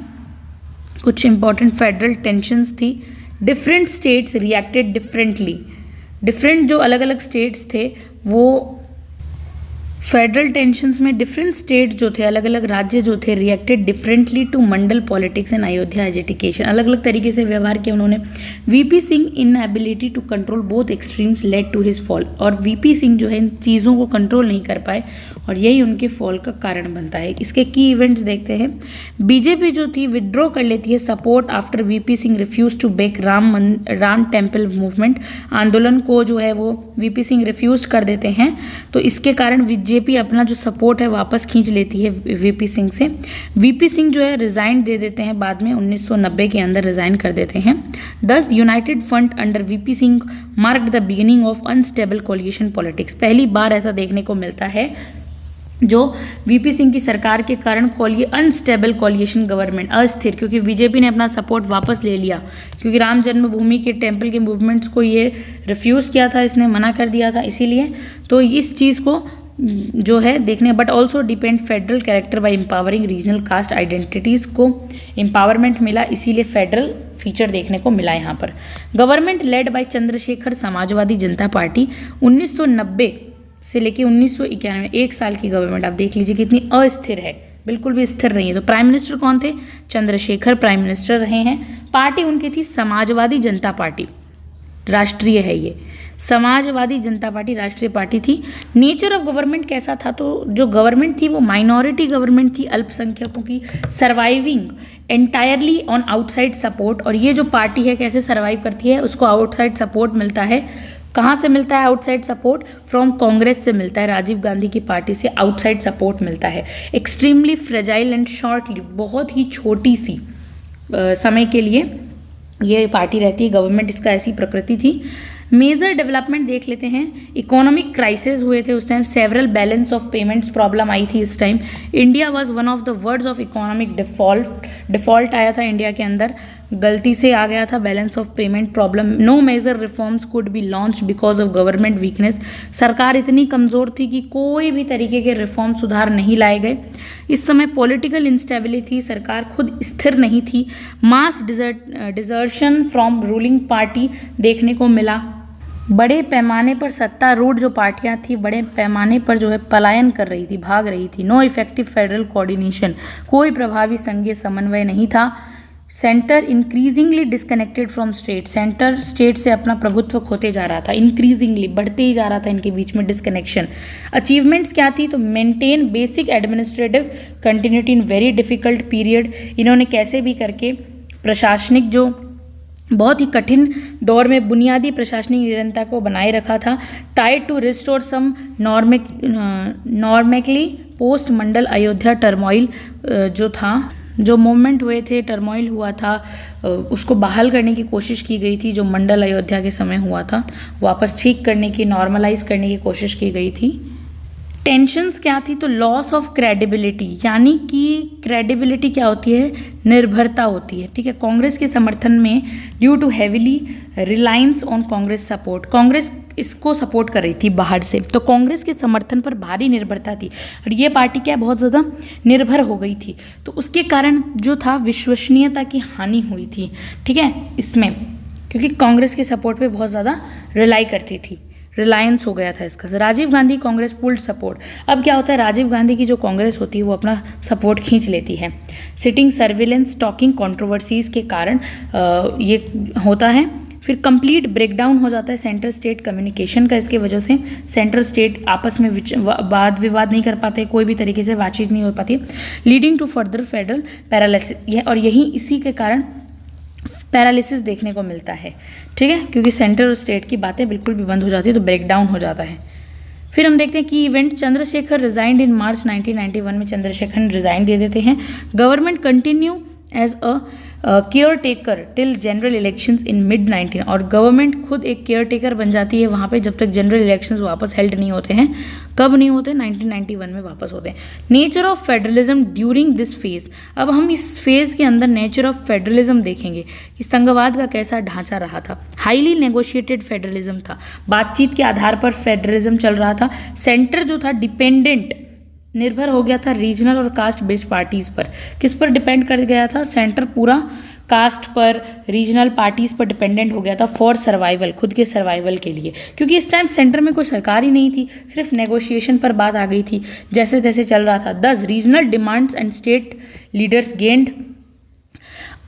कुछ इंपॉर्टेंट फेडरल टेंशन्स थी। Different states reacted differently, different जो अलग अलग स्टेट्स थे वो फेडरल टेंशन्स में डिफरेंट स्टेट जो थे, अलग अलग राज्य जो थे, reacted differently to Mandal politics and Ayodhya education, अलग अलग तरीके से व्यवहार किया उन्होंने। VP Singh inability to control both extremes led to his fall, और वीपी सिंह जो है इन चीज़ों को कंट्रोल नहीं कर पाए और यही उनके फॉल का कारण बनता है। इसके की इवेंट्स देखते हैं। बीजेपी जो थी विड्रॉ कर लेती है support after VP Singh refuse to back Ram temple movement, आंदोलन को जो है वो वीपी सिंह रिफ्यूज कर देते हैं, तो इसके कारण बीजेपी अपना जो सपोर्ट है वापस खींच लेती है वीपी सिंह से। वीपी सिंह जो है रिजाइन दे देते हैं बाद में, 1990 के अंदर रिजाइन कर देते हैं। 10 united front under VP Singh marked the beginning of unstable coalition politics. पहली बार ऐसा देखने को मिलता है जो वीपी सिंह की सरकार के कारण अनस्टेबल कोलिशन गवर्नमेंट, अस्थिर, क्योंकि बीजेपी ने अपना सपोर्ट वापस ले लिया, क्योंकि राम जन्मभूमि के टेम्पल के मूवमेंट्स को ये रिफ्यूज़ किया था, इसने मना कर दिया था, इसीलिए तो इस चीज़ को जो है देखने। But also depend federal character by empowering regional caste identities को एम्पावरमेंट मिला, इसीलिए फेडरल फीचर देखने को मिला यहाँ पर। Government led by Chandrashekhar Samajwadi Janata Party 1990 से लेके 1991, 1 साल की गवर्नमेंट आप देख लीजिए कितनी अस्थिर है, बिल्कुल भी स्थिर नहीं है। तो प्राइम मिनिस्टर कौन थे, चंद्रशेखर प्राइम मिनिस्टर रहे हैं। पार्टी उनकी थी समाजवादी जनता पार्टी, राष्ट्रीय है ये, समाजवादी जनता पार्टी राष्ट्रीय पार्टी थी। नेचर ऑफ गवर्नमेंट कैसा था, तो जो गवर्नमेंट थी वो माइनॉरिटी गवर्नमेंट थी, अल्पसंख्यकों की, surviving entirely on outside support. और ये जो पार्टी है कैसे सर्वाइव करती है, उसको आउटसाइड सपोर्ट मिलता है। कहाँ से मिलता है आउटसाइड सपोर्ट, फ्रॉम कांग्रेस से मिलता है, राजीव गांधी की पार्टी से आउटसाइड सपोर्ट मिलता है। Extremely fragile and short live, बहुत ही छोटी सी समय के लिए ये पार्टी रहती है, गवर्नमेंट इसका ऐसी प्रकृति थी। मेजर डेवलपमेंट देख लेते हैं। इकोनॉमिक क्राइसिस हुए थे उस time, several balance of payments problem आई थी इस time. India was one of the words of economic default आया था इंडिया के अंदर। गलती से आ गया था, balance of payment problem. No major reforms could be launched because of government weakness. सरकार इतनी कमज़ोर थी कि कोई भी तरीके के रिफॉर्म सुधार नहीं लाए गए। इस समय पॉलिटिकल इंस्टेबिलिटी थी, सरकार खुद स्थिर नहीं थी। मास डिजर्शन फ्रॉम रूलिंग पार्टी देखने को मिला। बड़े पैमाने पर सत्तारूढ़ जो पार्टियां थी बड़े पैमाने पर जो है पलायन कर रही थी, भाग रही थी। नो इफेक्टिव फेडरल कोऑर्डिनेशन, कोई प्रभावी संघीय समन्वय नहीं था। Centre increasingly disconnected from state, centre state से अपना प्रभुत्व खोते जा रहा था, इंक्रीजिंगली बढ़ते ही जा रहा था इनके बीच में डिस्कनेक्शन। अचीवमेंट्स क्या थी? तो maintain basic administrative continuity in very difficult period. इन्होंने कैसे भी करके प्रशासनिक जो बहुत ही कठिन दौर में बुनियादी प्रशासनिक निरंतरता को बनाए रखा था। टाइड to restore some normalcy post Mandal Ayodhya turmoil जो था, जो मूवमेंट हुए थे, टर्मोइल हुआ था, उसको बहाल करने की कोशिश की गई थी। जो मंडल अयोध्या के समय हुआ था वापस ठीक करने की, नॉर्मलाइज करने की कोशिश की गई थी। टेंशन्स क्या थी? तो लॉस ऑफ क्रेडिबिलिटी, यानी कि क्रेडिबिलिटी क्या होती है? निर्भरता होती है, ठीक है। कांग्रेस के समर्थन में due to heavily reliance on Congress support, Congress इसको सपोर्ट कर रही थी बाहर से, तो कांग्रेस के समर्थन पर भारी निर्भरता थी और ये पार्टी क्या बहुत ज़्यादा निर्भर हो गई थी, तो उसके कारण जो था विश्वसनीयता की हानि हुई थी, ठीक है इसमें, क्योंकि कांग्रेस के सपोर्ट पे बहुत ज़्यादा रिलाई करती थी, रिलायंस हो गया था इसका। Rajiv Gandhi Congress pulled support. अब क्या होता है, राजीव गांधी की जो कांग्रेस होती है वो अपना सपोर्ट खींच लेती है। सिटिंग सर्विलेंस टॉकिंग कंट्रोवर्सीज के कारण ये होता है। फिर कंप्लीट ब्रेकडाउन हो जाता है सेंटर स्टेट कम्युनिकेशन का, इसके वजह से सेंट्रल स्टेट आपस में वाद विवाद नहीं कर पाते, कोई भी तरीके से बातचीत नहीं हो पाती, leading to further federal paralysis. और यही इसी के कारण पैरालिसिस देखने को मिलता है, ठीक है, क्योंकि सेंटर और स्टेट की बातें बिल्कुल भी बंद हो जाती है तो ब्रेकडाउन हो जाता है। फिर हम देखते हैं कि event Chandrashekhar resigned in March 1991 में चंद्रशेखर रिजाइन दे देते हैं। Government continue as a caretaker till general elections in mid 19, और गवर्नमेंट खुद एक केयर टेकर बन जाती है वहाँ पे जब तक जनरल इलेक्शंस वापस हेल्ड नहीं होते हैं। कब नहीं होते? 1991 में वापस होते हैं। Nature of federalism during this phase, अब हम इस फेज के अंदर नेचर ऑफ फेडरलिज्म देखेंगे कि संघवाद का कैसा ढांचा रहा था। हाईली नेगोशिएटेड फेडरलिज्म था, बातचीत के आधार पर फेडरलिज्म चल रहा था। सेंटर जो था डिपेंडेंट निर्भर हो गया था रीजनल और कास्ट बेस्ड पार्टीज पर। किस पर डिपेंड कर गया था? सेंटर पूरा कास्ट पर, रीजनल पार्टीज पर डिपेंडेंट हो गया था फॉर सर्वाइवल, खुद के सर्वाइवल के लिए, क्योंकि इस टाइम सेंटर में कोई सरकार ही नहीं थी, सिर्फ नेगोशिएशन पर बात आ गई थी जैसे तैसे चल रहा था। 10 regional demands and state leaders gained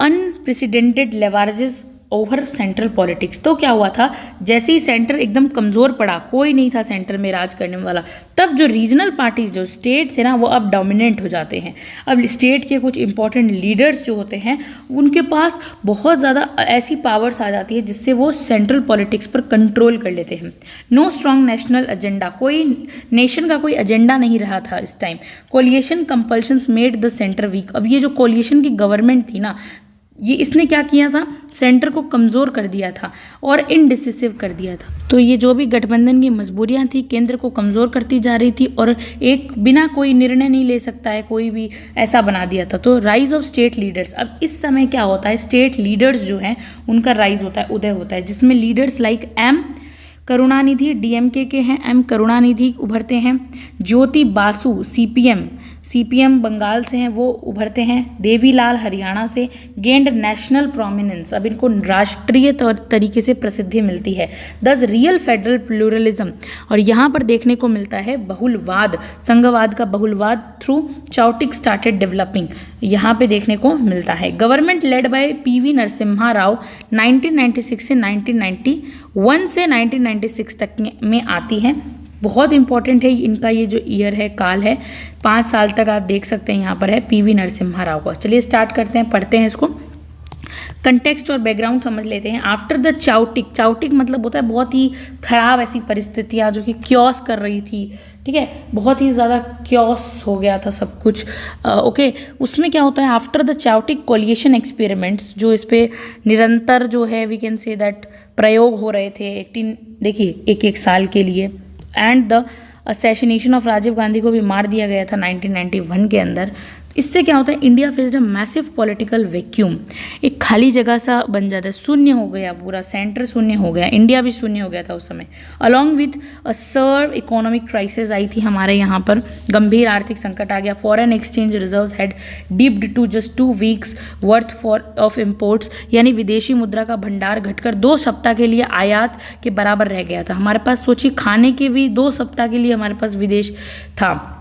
unprecedented leverages over central politics. तो क्या हुआ था, जैसे ही सेंटर एकदम कमज़ोर पड़ा, कोई नहीं था सेंटर में राज करने वाला, तब जो रीजनल पार्टीज जो स्टेट थे ना वो अब डोमिनेंट हो जाते हैं। अब स्टेट के कुछ इंपॉर्टेंट लीडर्स जो होते हैं उनके पास बहुत ज़्यादा ऐसी पावर्स आ जाती है जिससे वो सेंट्रल पॉलिटिक्स पर कंट्रोल कर लेते हैं। नो स्ट्रॉन्ग नेशनल एजेंडा, कोई नेशन का कोई एजेंडा नहीं रहा था इस time. Coalition compulsions made the centre weak. अब ये जो कोलिएशन की गवर्नमेंट थी ना, ये इसने क्या किया था, सेंटर को कमज़ोर कर दिया था और इनडिसिसिव कर दिया था। तो ये जो भी गठबंधन की मजबूरियां थी केंद्र को कमज़ोर करती जा रही थी और एक बिना कोई निर्णय नहीं ले सकता है कोई भी, ऐसा बना दिया था। तो राइज ऑफ स्टेट लीडर्स, अब इस समय क्या होता है, स्टेट लीडर्स जो हैं उनका राइज होता है, उदय होता है, जिसमें leaders like M Karunanidhi DMK के हैं, एम करुणानिधि उभरते हैं। ज्योति बासु सीपीएम बंगाल से हैं, वो उभरते हैं। देवीलाल हरियाणा से गेंड नेशनल प्रोमिनेंस, अब इनको राष्ट्रीय तरीके से प्रसिद्धि मिलती है। 10 रियल फेडरल प्लूरलिज्म, और यहाँ पर देखने को मिलता है बहुलवाद, संघवाद का बहुलवाद थ्रू चाउटिक स्टार्टेड डेवलपिंग, यहाँ पे देखने को मिलता है। Government led bye PV Narasimha Rao 1996 से 1991 से 1996 तक में आती है। बहुत इंपॉर्टेंट है इनका ये जो ईयर है, काल है, 5 साल तक आप देख सकते हैं यहाँ पर है पीवी नरसिम्हा राव का। चलिए स्टार्ट करते हैं, पढ़ते हैं इसको। कंटेक्स्ट और बैकग्राउंड समझ लेते हैं। आफ्टर द चाउटिक मतलब होता है बहुत ही खराब ऐसी परिस्थितियाँ जो कि क्योस कर रही थी, ठीक है, बहुत ही ज़्यादा क्योस हो गया था सब कुछ, ओके। उसमें क्या होता है, आफ्टर द चाउटिक कोलिएशन एक्सपेरिमेंट्स, जो इस पर निरंतर जो है वी कैन से दैट प्रयोग हो रहे थे 18, देखिए एक साल के लिए, and the assassination of Rajiv Gandhi को भी मार दिया गया था 1991 के अंदर। इससे क्या होता है, India faced a massive political vacuum, एक खाली जगह सा बन जाता है, शून्य हो गया, पूरा सेंटर शून्य हो गया, इंडिया भी शून्य हो गया था उस समय। Along with a severe economic crisis आई थी हमारे यहाँ पर, गंभीर आर्थिक संकट आ गया। Foreign exchange reserves had dipped to just 2 weeks worth of imports, यानी विदेशी मुद्रा का भंडार घटकर 2 सप्ताह के लिए आयात के बराबर रह गया था हमारे पास। सोचिए, खाने के भी 2 सप्ताह के लिए हमारे पास विदेश था,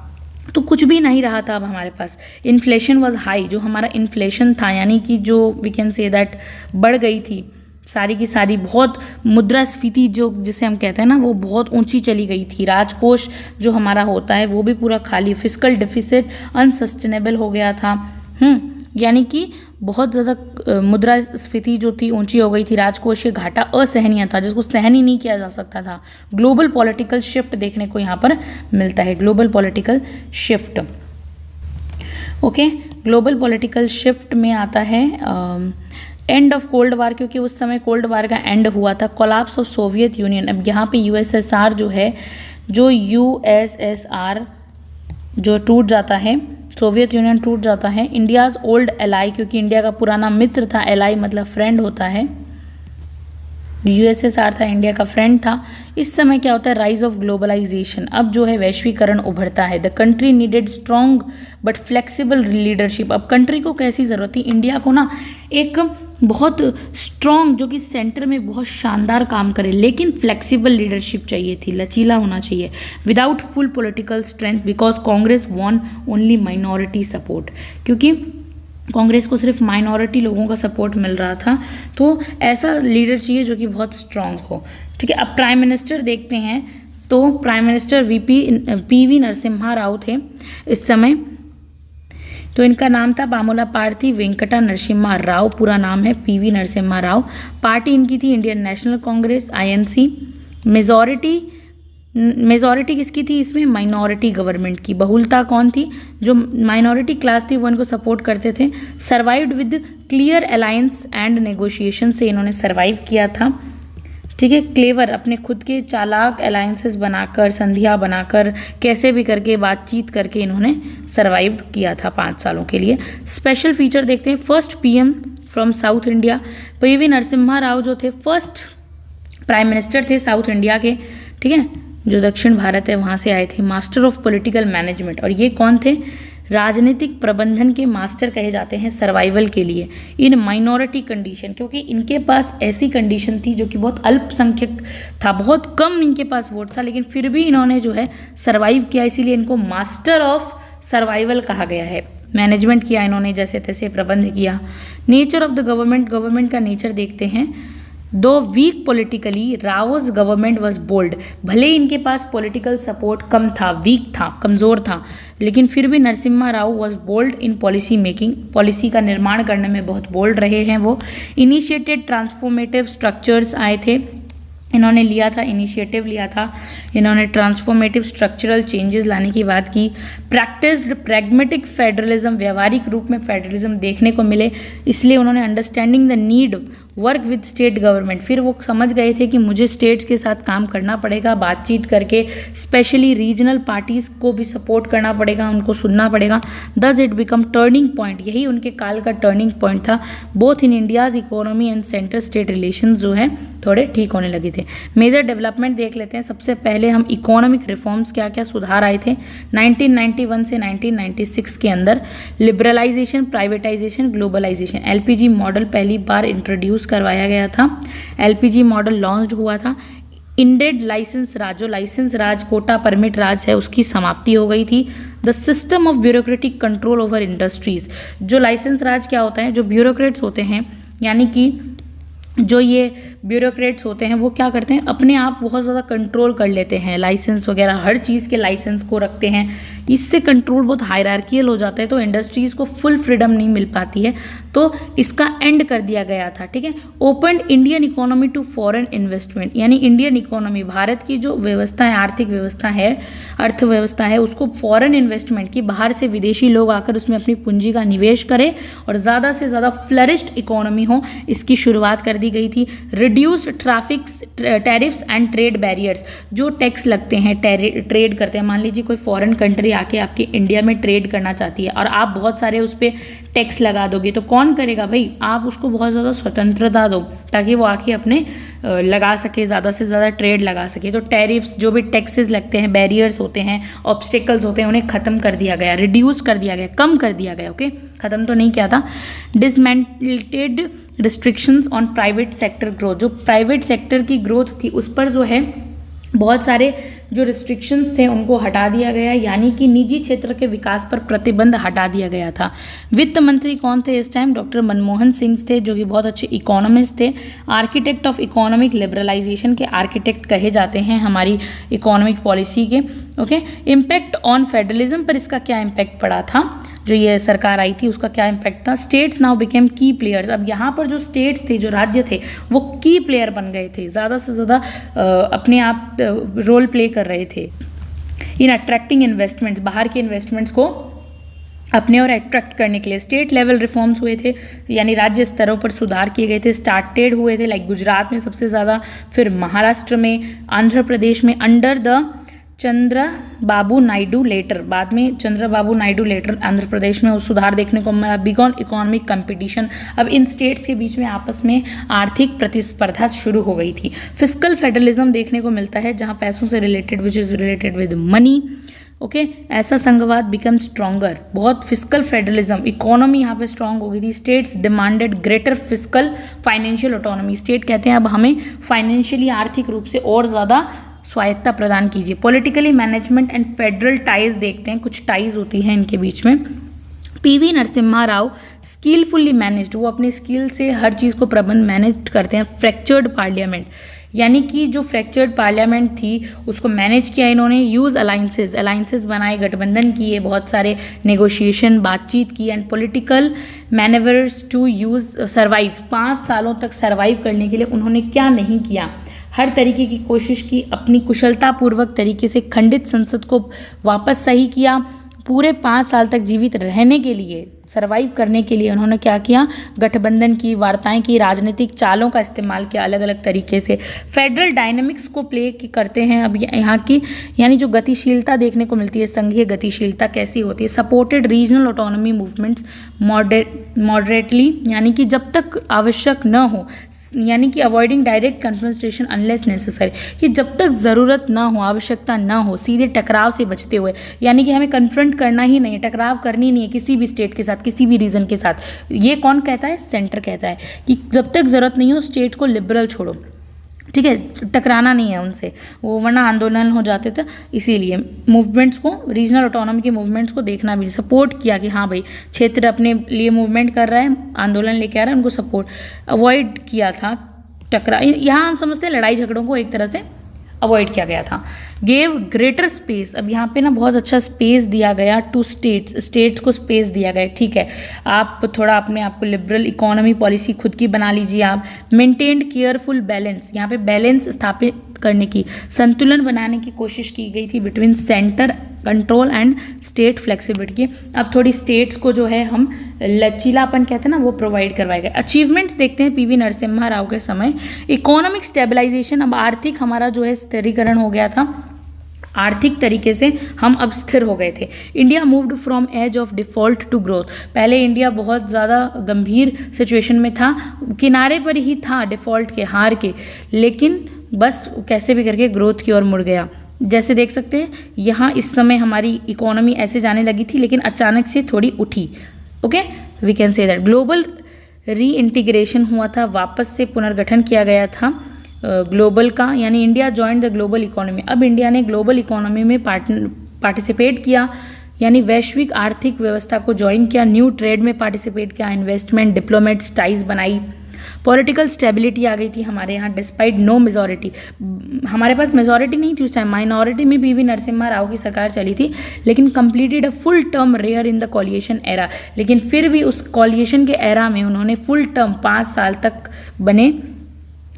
तो कुछ भी नहीं रहा था अब हमारे पास। इन्फ्लेशन वॉज हाई, जो हमारा इन्फ्लेशन था, यानी कि जो वी कैन से दैट बढ़ गई थी सारी की सारी, बहुत मुद्रास्फीति जो जिसे हम कहते हैं ना, वो बहुत ऊंची चली गई थी। राजकोष जो हमारा होता है वो भी पूरा खाली, फिस्कल डिफिसिट अनसस्टेनेबल हो गया था। यानी कि बहुत ज़्यादा मुद्रास्फीति जो थी ऊंची हो गई थी, राजकोषीय घाटा असहनीय था, जिसको सहन ही नहीं किया जा सकता था। ग्लोबल पॉलिटिकल शिफ्ट देखने को यहाँ पर मिलता है, global political shift. Okay, global political shift में आता है एंड ऑफ कोल्ड वार, क्योंकि उस समय कोल्ड वार का एंड हुआ था। कोलैप्स ऑफ सोवियत यूनियन, अब यहाँ पे यूएसएसआर जो है, जो यूएसएसआर जो टूट जाता है, सोवियत यूनियन टूट जाता है। इंडियाज़ ओल्ड एलाई, क्योंकि इंडिया का पुराना मित्र था, एलाई मतलब फ्रेंड होता है, यूएसएसआर था, इंडिया का फ्रेंड था। इस समय क्या होता है, राइज ऑफ ग्लोबलाइजेशन, अब जो है वैश्वीकरण उभरता है। The country needed strong but flexible leadership, अब कंट्री को कैसी ज़रूरत थी, इंडिया को ना एक बहुत स्ट्रॉन्ग, जो कि सेंटर में बहुत शानदार काम करे, लेकिन फ्लेक्सिबल लीडरशिप चाहिए थी, लचीला होना चाहिए। Without full political strength, because Congress won only minority support, क्योंकि कांग्रेस को सिर्फ माइनॉरिटी लोगों का सपोर्ट मिल रहा था, तो ऐसा लीडर चाहिए जो कि बहुत स्ट्रांग हो। ठीक है, अब प्राइम मिनिस्टर देखते हैं, तो prime minister PV Narasimha Rao थे इस समय, तो इनका नाम था पामुलापार्थी वेंकटा नरसिम्हा राव, पूरा नाम है पीवी नरसिम्हा राव। पार्टी इनकी थी Indian national Congress, INC. Majority किसकी थी इसमें, माइनॉरिटी गवर्नमेंट की। बहुलता कौन थी, जो माइनॉरिटी क्लास थी वो इनको सपोर्ट करते थे। Survived with clear alliance and negotiation, से इन्होंने सर्वाइव किया था। ठीक है, क्लेवर, अपने खुद के चालाक अलायंसेस बनाकर, संधियाँ बनाकर, कैसे भी करके बातचीत करके इन्होंने सर्वाइव किया था 5 सालों के लिए। स्पेशल फीचर देखते हैं, first PM from south India. PV Narasimha Rao जो थे फर्स्ट प्राइम मिनिस्टर थे साउथ इंडिया के, ठीक है, जो दक्षिण भारत है वहाँ से आए थे। मास्टर ऑफ पॉलिटिकल मैनेजमेंट, और ये कौन थे, राजनीतिक प्रबंधन के मास्टर कहे जाते हैं सर्वाइवल के लिए इन माइनॉरिटी कंडीशन, क्योंकि इनके पास ऐसी कंडीशन थी जो कि बहुत अल्पसंख्यक था, बहुत कम इनके पास वोट था, लेकिन फिर भी इन्होंने जो है सर्वाइव किया, इसीलिए इनको मास्टर ऑफ सर्वाइवल कहा गया है। मैनेजमेंट किया इन्होंने, जैसे तैसे प्रबंध किया। Nature of the government, government का नेचर देखते हैं। Though weak politically, Rao's government was bold, भले इनके पास पॉलिटिकल सपोर्ट कम था, वीक था, कमज़ोर था, लेकिन फिर भी Narasimha Rao was bold in policy making, policy का निर्माण करने में बहुत बोल्ड रहे हैं वो। इनिशिएटेड ट्रांसफॉर्मेटिव स्ट्रक्चर्स आए थे, इन्होंने लिया था, इनिशिएटिव लिया था, इन्होंने ट्रांसफॉर्मेटिव स्ट्रक्चरल चेंजेस लाने की बात की। प्रैक्टिस्ड प्रैग्मेटिक फेडरलिज्म, व्यवहारिक रूप में फेडरलिज्म देखने को मिले, इसलिए उन्होंने understanding the need work with state government, फिर वो समझ गए थे कि मुझे स्टेट्स के साथ काम करना पड़ेगा, बातचीत करके, स्पेशली रीजनल पार्टीज़ को भी सपोर्ट करना पड़ेगा, उनको सुनना पड़ेगा। Thus it become turning point, यही उनके काल का टर्निंग पॉइंट था। Both in India's economy and centre state relation जो है थोड़े ठीक होने लगे थे। मेजर डेवलपमेंट देख लेते हैं। सबसे पहले हम इकोनॉमिक रिफॉर्म्स, क्या क्या सुधार आए थे 1991 से 1996 के अंदर। Liberalization, privatization, globalization. LPG model पहली बार इंट्रोड्यूस करवाया गया था, एलपीजी मॉडल लॉन्च्ड हुआ था। इंडेड लाइसेंस राज, जो लाइसेंस राज, कोटा परमिट राज है, उसकी समाप्ति हो गई थी। The system of bureaucratic control over industries, जो लाइसेंस राज क्या होता है, जो ब्यूरोक्रेट्स होते हैं, यानी कि जो ये ब्यूरोक्रेट्स होते हैं वो क्या करते हैं, अपने आप बहुत ज़्यादा कंट्रोल कर लेते हैं, लाइसेंस वगैरह हर चीज़ के लाइसेंस को रखते हैं, इससे कंट्रोल बहुत हायरार्कियल हो जाता है, तो इंडस्ट्रीज़ को फुल फ्रीडम नहीं मिल पाती है, तो इसका एंड कर दिया गया था। ठीक है, open Indian economy to foreign investment, यानी इंडियन इकोनॉमी, भारत की जो व्यवस्था है, आर्थिक व्यवस्था है, अर्थव्यवस्था है, उसको फॉरेन इन्वेस्टमेंट की, बाहर से विदेशी लोग आकर उसमें अपनी पूंजी का निवेश करें और ज़्यादा से ज़्यादा फ्लरिश्ड इकोनॉमी हो, इसकी शुरुआत कर दी गई थी। Reduced traffic tariffs and trade barriers, जो टैक्स लगते हैं, ट्रेड करते हैं, मान लीजिए कोई फॉरेन कंट्री आके आपके इंडिया में ट्रेड करना चाहती है और आप बहुत सारे उस पर टैक्स लगा दोगे तो कौन करेगा भाई? आप उसको बहुत ज़्यादा स्वतंत्रता दो ताकि वो आके अपने लगा सके, ज़्यादा से ज़्यादा ट्रेड लगा सके। तो टैरिफ्स, जो भी टैक्सेस लगते हैं, बैरियर्स होते हैं, ऑब्स्टिकल्स होते हैं, उन्हें ख़त्म कर दिया गया, रिड्यूस कर दिया गया, कम कर दिया गया। ओके, ख़त्म तो नहीं किया था। Dismantled restrictions on private sector growth, जो प्राइवेट सेक्टर की ग्रोथ थी उस पर जो है बहुत सारे जो रिस्ट्रिक्शंस थे उनको हटा दिया गया, यानी कि निजी क्षेत्र के विकास पर प्रतिबंध हटा दिया गया था। वित्त मंत्री कौन थे इस टाइम? डॉक्टर मनमोहन सिंह थे, जो कि बहुत अच्छे इकोनॉमिस्ट थे। आर्किटेक्ट ऑफ इकोनॉमिक लिबरलाइजेशन के आर्किटेक्ट कहे जाते हैं हमारी इकोनॉमिक पॉलिसी के। ओके, इम्पैक्ट ऑन फेडरलिज्म पर इसका क्या इम्पैक्ट पड़ा था? जो ये सरकार आई थी उसका क्या इम्पैक्ट था? स्टेट्स नाउ बिकेम की प्लेयर्स, अब यहाँ पर जो स्टेट्स थे, जो राज्य थे, वो की प्लेयर बन गए थे, ज़्यादा से ज़्यादा अपने आप रोल प्ले कर रहे थे इन अट्रैक्टिंग इन्वेस्टमेंट्स, बाहर के इन्वेस्टमेंट्स को अपने और अट्रैक्ट करने के लिए। स्टेट लेवल रिफॉर्म्स हुए थे, यानी राज्य स्तरों पर सुधार किए गए थे, स्टार्टेड हुए थे, लाइक गुजरात में सबसे ज़्यादा, फिर महाराष्ट्र में, आंध्र प्रदेश में under the Chandrababu Naidu later, बाद में चंद्रबाबू नायडू लेटर आंध्र प्रदेश में सुधार देखने को मिला। बिगॉन इकोनॉमिक कंपटीशन, अब इन स्टेट्स के बीच में आपस में आर्थिक प्रतिस्पर्धा शुरू हो गई थी। फिस्कल फेडरलिज्म देखने को मिलता है जहां पैसों से related, which is related with money. Okay, ऐसा संघवाद बिकम स्ट्रॉन्गर, बहुत फिस्कल फेडरलिज्म, इकोनॉमी यहाँ पे स्ट्रांग हो गई थी। States demanded greater fiscal financial autonomy, state कहते हैं अब हमें फाइनेंशियली, आर्थिक रूप से और ज़्यादा स्वायत्ता प्रदान कीजिए। Politically management and federal ties देखते हैं, कुछ टाइज होती हैं इनके बीच में। PV Narasimha Rao skilfully managed, वो अपनी स्किल से हर चीज़ को प्रबंध मैनेज करते हैं। फ्रैक्चर्ड पार्लियामेंट, यानी कि जो फ्रैक्चर्ड पार्लियामेंट थी उसको मैनेज किया इन्होंने। यूज़ अलाइंसेस बनाए, गठबंधन किए, बहुत सारे नेगोशिएशन, बातचीत की। And political manoeuvres to use survive, 5 सालों तक सर्वाइव करने के लिए उन्होंने क्या नहीं किया, हर तरीके की कोशिश की, अपनी कुशलतापूर्वक तरीके से खंडित संसद को वापस सही किया। पूरे 5 साल तक जीवित रहने के लिए, सर्वाइव करने के लिए उन्होंने क्या किया? गठबंधन की, वार्ताएं की, राजनीतिक चालों का इस्तेमाल किया अलग अलग तरीके से। फेडरल डायनेमिक्स को प्ले करते हैं अब यहाँ की, यानी जो गतिशीलता देखने को मिलती है, संघीय गतिशीलता कैसी होती है। Supported regional autonomy movements moderately, यानी कि जब तक आवश्यक न हो, यानी कि avoiding direct confrontation unless necessary, कि जब तक ज़रूरत ना हो, आवश्यकता ना हो, सीधे टकराव से बचते हुए, यानी कि हमें कन्फ्रंट करना ही नहीं है, टकराव करनी नहीं है किसी भी स्टेट के साथ, किसी भी रीजन के साथ। ये कौन कहता है? सेंटर कहता है कि जब तक ज़रूरत नहीं हो स्टेट को लिबरल छोड़ो, ठीक है, टकराना नहीं है उनसे, वो वरना आंदोलन हो जाते थे। इसीलिए मूवमेंट्स को, रीजनल ऑटोनॉमी के मूवमेंट्स को देखना भी, सपोर्ट किया कि हाँ भाई क्षेत्र अपने लिए मूवमेंट कर रहा है, आंदोलन लेके आ रहा है, उनको सपोर्ट, अवॉइड किया था टकरा, यहाँ हम समझते हैं लड़ाई झगड़ों को एक तरह से अवॉइड किया गया था। गेव ग्रेटर स्पेस, अब यहाँ पे ना बहुत अच्छा स्पेस दिया गया टू स्टेट्स को स्पेस दिया गया, ठीक है, आप थोड़ा अपने आप को लिबरल इकोनॉमी पॉलिसी खुद की बना लीजिए आप। मेंटेन्ड केयरफुल बैलेंस, यहाँ पे बैलेंस स्थापित करने की, संतुलन बनाने की कोशिश की गई थी between centre control and state flexibility. अब थोड़ी स्टेट्स को जो है हम लचीलापन कहते हैं ना, वो प्रोवाइड करवाए गए। अचीवमेंट्स देखते हैं पीवी नरसिम्हा राव के समय। इकोनॉमिक स्टेबलाइजेशन, अब आर्थिक हमारा जो है स्थिरीकरण हो गया था, आर्थिक तरीके से हम अब स्थिर हो गए थे। India moved from edge of default to growth, पहले इंडिया बहुत ज़्यादा गंभीर सिचुएशन में था, किनारे पर ही था डिफॉल्ट के, हार के, लेकिन बस कैसे भी करके ग्रोथ की ओर मुड़ गया। जैसे देख सकते हैं यहाँ इस समय हमारी इकोनॉमी ऐसे जाने लगी थी, लेकिन अचानक से थोड़ी उठी। Okay, we can say that. Global re integration हुआ था, वापस से पुनर्गठन किया गया था ग्लोबल का, यानी India joined the global economy. अब इंडिया ने ग्लोबल इकोनॉमी में पार्टिसिपेट किया, यानी वैश्विक आर्थिक व्यवस्था को ज्वाइन किया, न्यू ट्रेड में पार्टिसिपेट किया, इन्वेस्टमेंट, डिप्लोमेट्स टाइज बनाई। पॉलिटिकल स्टेबिलिटी आ गई थी हमारे यहाँ, डिस्पाइट नो मेजॉरिटी, हमारे पास मेजॉरिटी नहीं थी उस टाइम, माइनॉरिटी में पीवी नरसिम्हा राव की सरकार चली थी, लेकिन completed a full term rare in the coalition era, लेकिन फिर भी उस कॉलिएशन के एरा में उन्होंने फुल टर्म 5 साल तक बने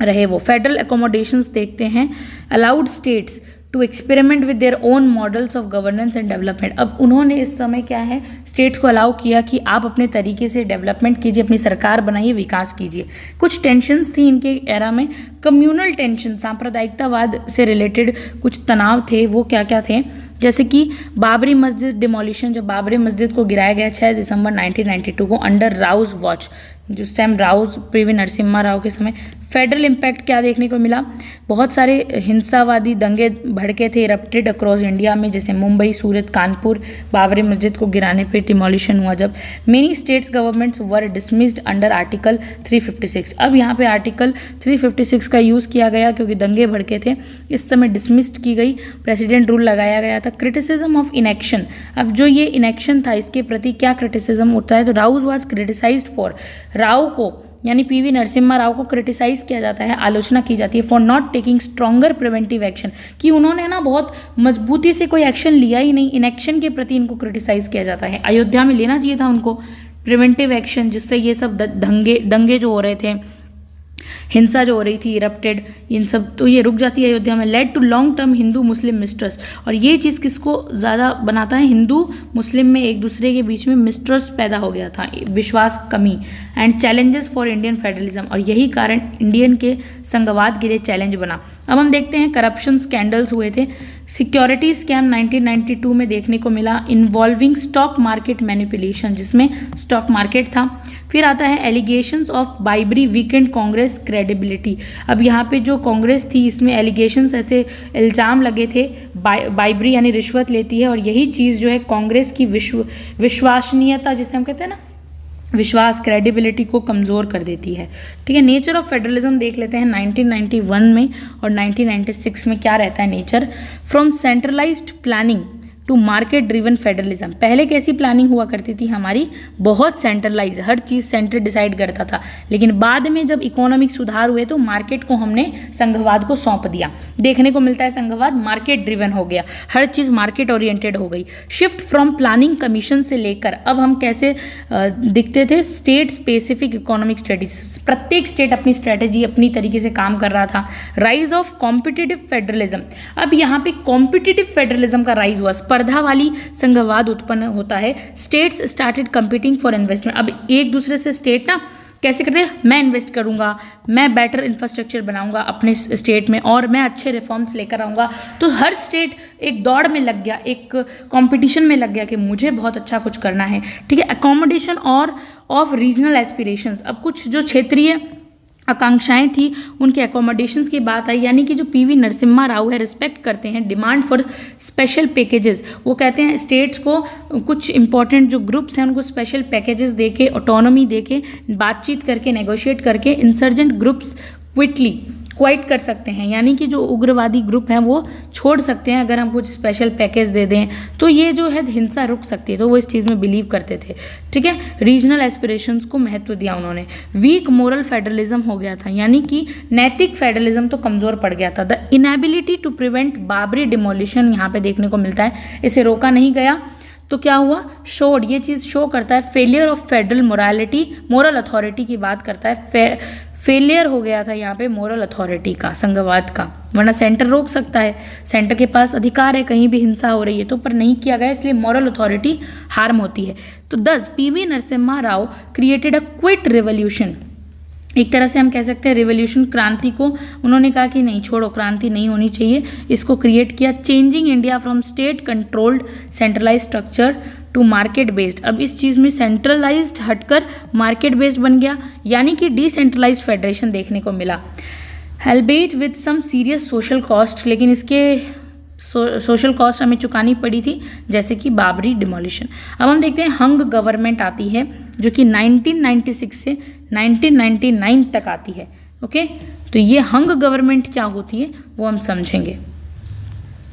रहे वो। फेडरल एकोमोडेशंस देखते हैं, allowed states to experiment with their own models of governance and development. अब उन्होंने इस समय क्या है, स्टेट्स को अलाउ किया कि आप अपने तरीके से डेवलपमेंट कीजिए, अपनी सरकार बनाइए, विकास कीजिए। कुछ टेंशन्स थी इनके एरा में, कम्युनल टेंशन, सांप्रदायिकतावाद से रिलेटेड कुछ तनाव थे, वो क्या क्या थे, जैसे कि बाबरी मस्जिद डिमोलिशन, जब बाबरी मस्जिद को गिराया गया 6 दिसंबर 1992 को अंडर राउज वॉच, जिस टाइम राउज पीवी नरसिम्हा राव के समय। फेडरल इम्पैक्ट क्या देखने को मिला, बहुत सारे हिंसावादी दंगे भड़के थे, इरप्टेड अक्रॉस इंडिया में, जैसे मुंबई, सूरत, कानपुर, बाबरी मस्जिद को गिराने पे डिमोलिशन हुआ जब। मेनी स्टेट्स गवर्नमेंट्स वर डिसमिस्ड अंडर आर्टिकल 356। अब यहाँ पे आर्टिकल 356 का यूज़ किया गया क्योंकि दंगे भड़के थे, इस समय डिसमिस्ड की गई, प्रेसिडेंट रूल लगाया गया था। क्रिटिसिज्म ऑफ इनेक्शन, अब जो ये इनेक्शन था इसके प्रति क्या क्रिटिसिज्म होता है, तो Rouse was criticised for, Rao को यानी पीवी नरसिम्हा राव को क्रिटिसाइज किया जाता है, आलोचना की जाती है, for not taking stronger preventive action, कि उन्होंने ना बहुत मजबूती से कोई एक्शन लिया ही नहीं, इनेक्शन के प्रति इनको क्रिटिसाइज किया जाता है। अयोध्या में लेना चाहिए था उनको प्रिवेंटिव एक्शन, जिससे ये सब दंगे जो हो रहे थे, हिंसा जो हो रही थी, इरप्टेड, इन सब, तो ये रुक जाती है अयोध्या में। Led to long term Hindu Muslim mistrust, और ये चीज़ किसको ज़्यादा बनाता है, हिंदू मुस्लिम में एक दूसरे के बीच में मिस्ट्रस्ट पैदा हो गया था, विश्वास कमी। And challenges for Indian federalism, और यही कारण इंडियन के संघवाद के लिए चैलेंज बना। अब हम देखते हैं करप्शन स्कैंडल्स हुए थे। सिक्योरिटी स्कैम 1992 में देखने को मिला, इन्वॉल्विंग स्टॉक मार्केट मैनिपुलेशन, जिसमें स्टॉक मार्केट था। फिर आता है allegations of bribery weakened Congress credibility, अब यहाँ पे जो कांग्रेस थी इसमें एलिगेशंस, ऐसे इल्ज़ाम लगे थे, बाइबरी यानी रिश्वत लेती है, और यही चीज़ जो है कांग्रेस की विश्वसनीयता, जिसे हम कहते हैं ना विश्वास, क्रेडिबिलिटी को कमज़ोर कर देती है। ठीक है, नेचर ऑफ फेडरलिज्म देख लेते हैं 1991 में और 1996 में क्या रहता है nature. From centralized planning to market driven federalism, पहले कैसी प्लानिंग हुआ करती थी हमारी, बहुत सेंट्रलाइज, हर चीज़ सेंटर डिसाइड करता था, लेकिन बाद में जब इकोनॉमिक सुधार हुए तो मार्केट को हमने संघवाद को सौंप दिया। देखने को मिलता है संघवाद मार्केट ड्रिवन हो गया, हर चीज़ मार्केट ओरिएंटेड हो गई। शिफ्ट फ्रॉम प्लानिंग कमीशन से लेकर अब हम कैसे दिखते थे, स्टेट स्पेसिफिक इकोनॉमिक स्ट्रेटेजी, प्रत्येक स्टेट अपनी स्ट्रेटेजी अपनी तरीके से काम कर रहा था। राइज ऑफ कॉम्पिटिटिव फेडरलिज्म, अब यहाँ पे कॉम्पिटिटिव फेडरलिज्म का राइज हुआ, स्पर्धा वाली संघवाद उत्पन्न होता है। States started competing for investment, अब एक दूसरे से स्टेट ना कैसे करते हैं, मैं इन्वेस्ट करूंगा, मैं बेटर इंफ्रास्ट्रक्चर बनाऊंगा अपने स्टेट में, और मैं अच्छे रिफॉर्म्स लेकर आऊंगा। तो हर स्टेट एक दौड़ में लग गया, एक कंपटीशन में लग गया कि मुझे बहुत अच्छा कुछ करना है। ठीक है, अकोमोडेशन और ऑफ रीजनल एस्पिरेशंस, अब कुछ जो क्षेत्रीय आकांक्षाएं थी उनके अकोमोडेशंस की बात आई, यानी कि जो पीवी नरसिम्हा राव है रिस्पेक्ट करते हैं डिमांड फॉर स्पेशल पैकेजेस, वो कहते हैं स्टेट्स को कुछ इंपॉर्टेंट जो ग्रुप्स हैं उनको स्पेशल पैकेजेस देके, ऑटोनॉमी देके, बातचीत करके, नेगोशिएट करके इंसर्जेंट ग्रुप्स क्वाइट कर सकते हैं, यानी कि जो उग्रवादी ग्रुप हैं वो छोड़ सकते हैं अगर हम कुछ स्पेशल पैकेज दे दें, तो ये जो है हिंसा रुक सकती है, तो वो इस चीज़ में बिलीव करते थे। ठीक है, रीजनल एस्पिरेशंस को महत्व दिया उन्होंने। वीक मोरल फेडरलिज्म हो गया था, यानी कि नैतिक फेडरलिज्म तो कमज़ोर पड़ गया था। The inability to prevent Babri demolition यहाँ पे देखने को मिलता है, इसे रोका नहीं गया, तो क्या हुआ, शोड, ये चीज़ शो करता है failure of federal morality, moral authority की बात करता है, फेलियर हो गया था यहाँ पे मोरल अथॉरिटी का, संघवाद का, वरना सेंटर रोक सकता है, सेंटर के पास अधिकार है, कहीं भी हिंसा हो रही है तो, पर नहीं किया गया, इसलिए मोरल अथॉरिटी हार्म होती है। तो 10 PV Narasimha Rao created a quit revolution, एक तरह से हम कह सकते हैं रिवॉल्यूशन, क्रांति को उन्होंने कहा कि नहीं छोड़ो, क्रांति नहीं होनी चाहिए, इसको क्रिएट किया। Changing India from state controlled centralize structure to market based, अब इस चीज़ में सेंट्रलाइज्ड हटकर मार्केट बेस्ड बन गया, यानी कि डिसेंट्रलाइज्ड फेडरेशन देखने को मिला। Albeit with some serious social cost, लेकिन इसके सोशल कॉस्ट हमें चुकानी पड़ी थी, जैसे कि बाबरी डिमोलिशन। अब हम देखते हैं हंग गवर्नमेंट आती है जो कि 1996 से 1999 तक आती है। ओके, तो ये हंग गवर्नमेंट क्या होती है वो हम समझेंगे,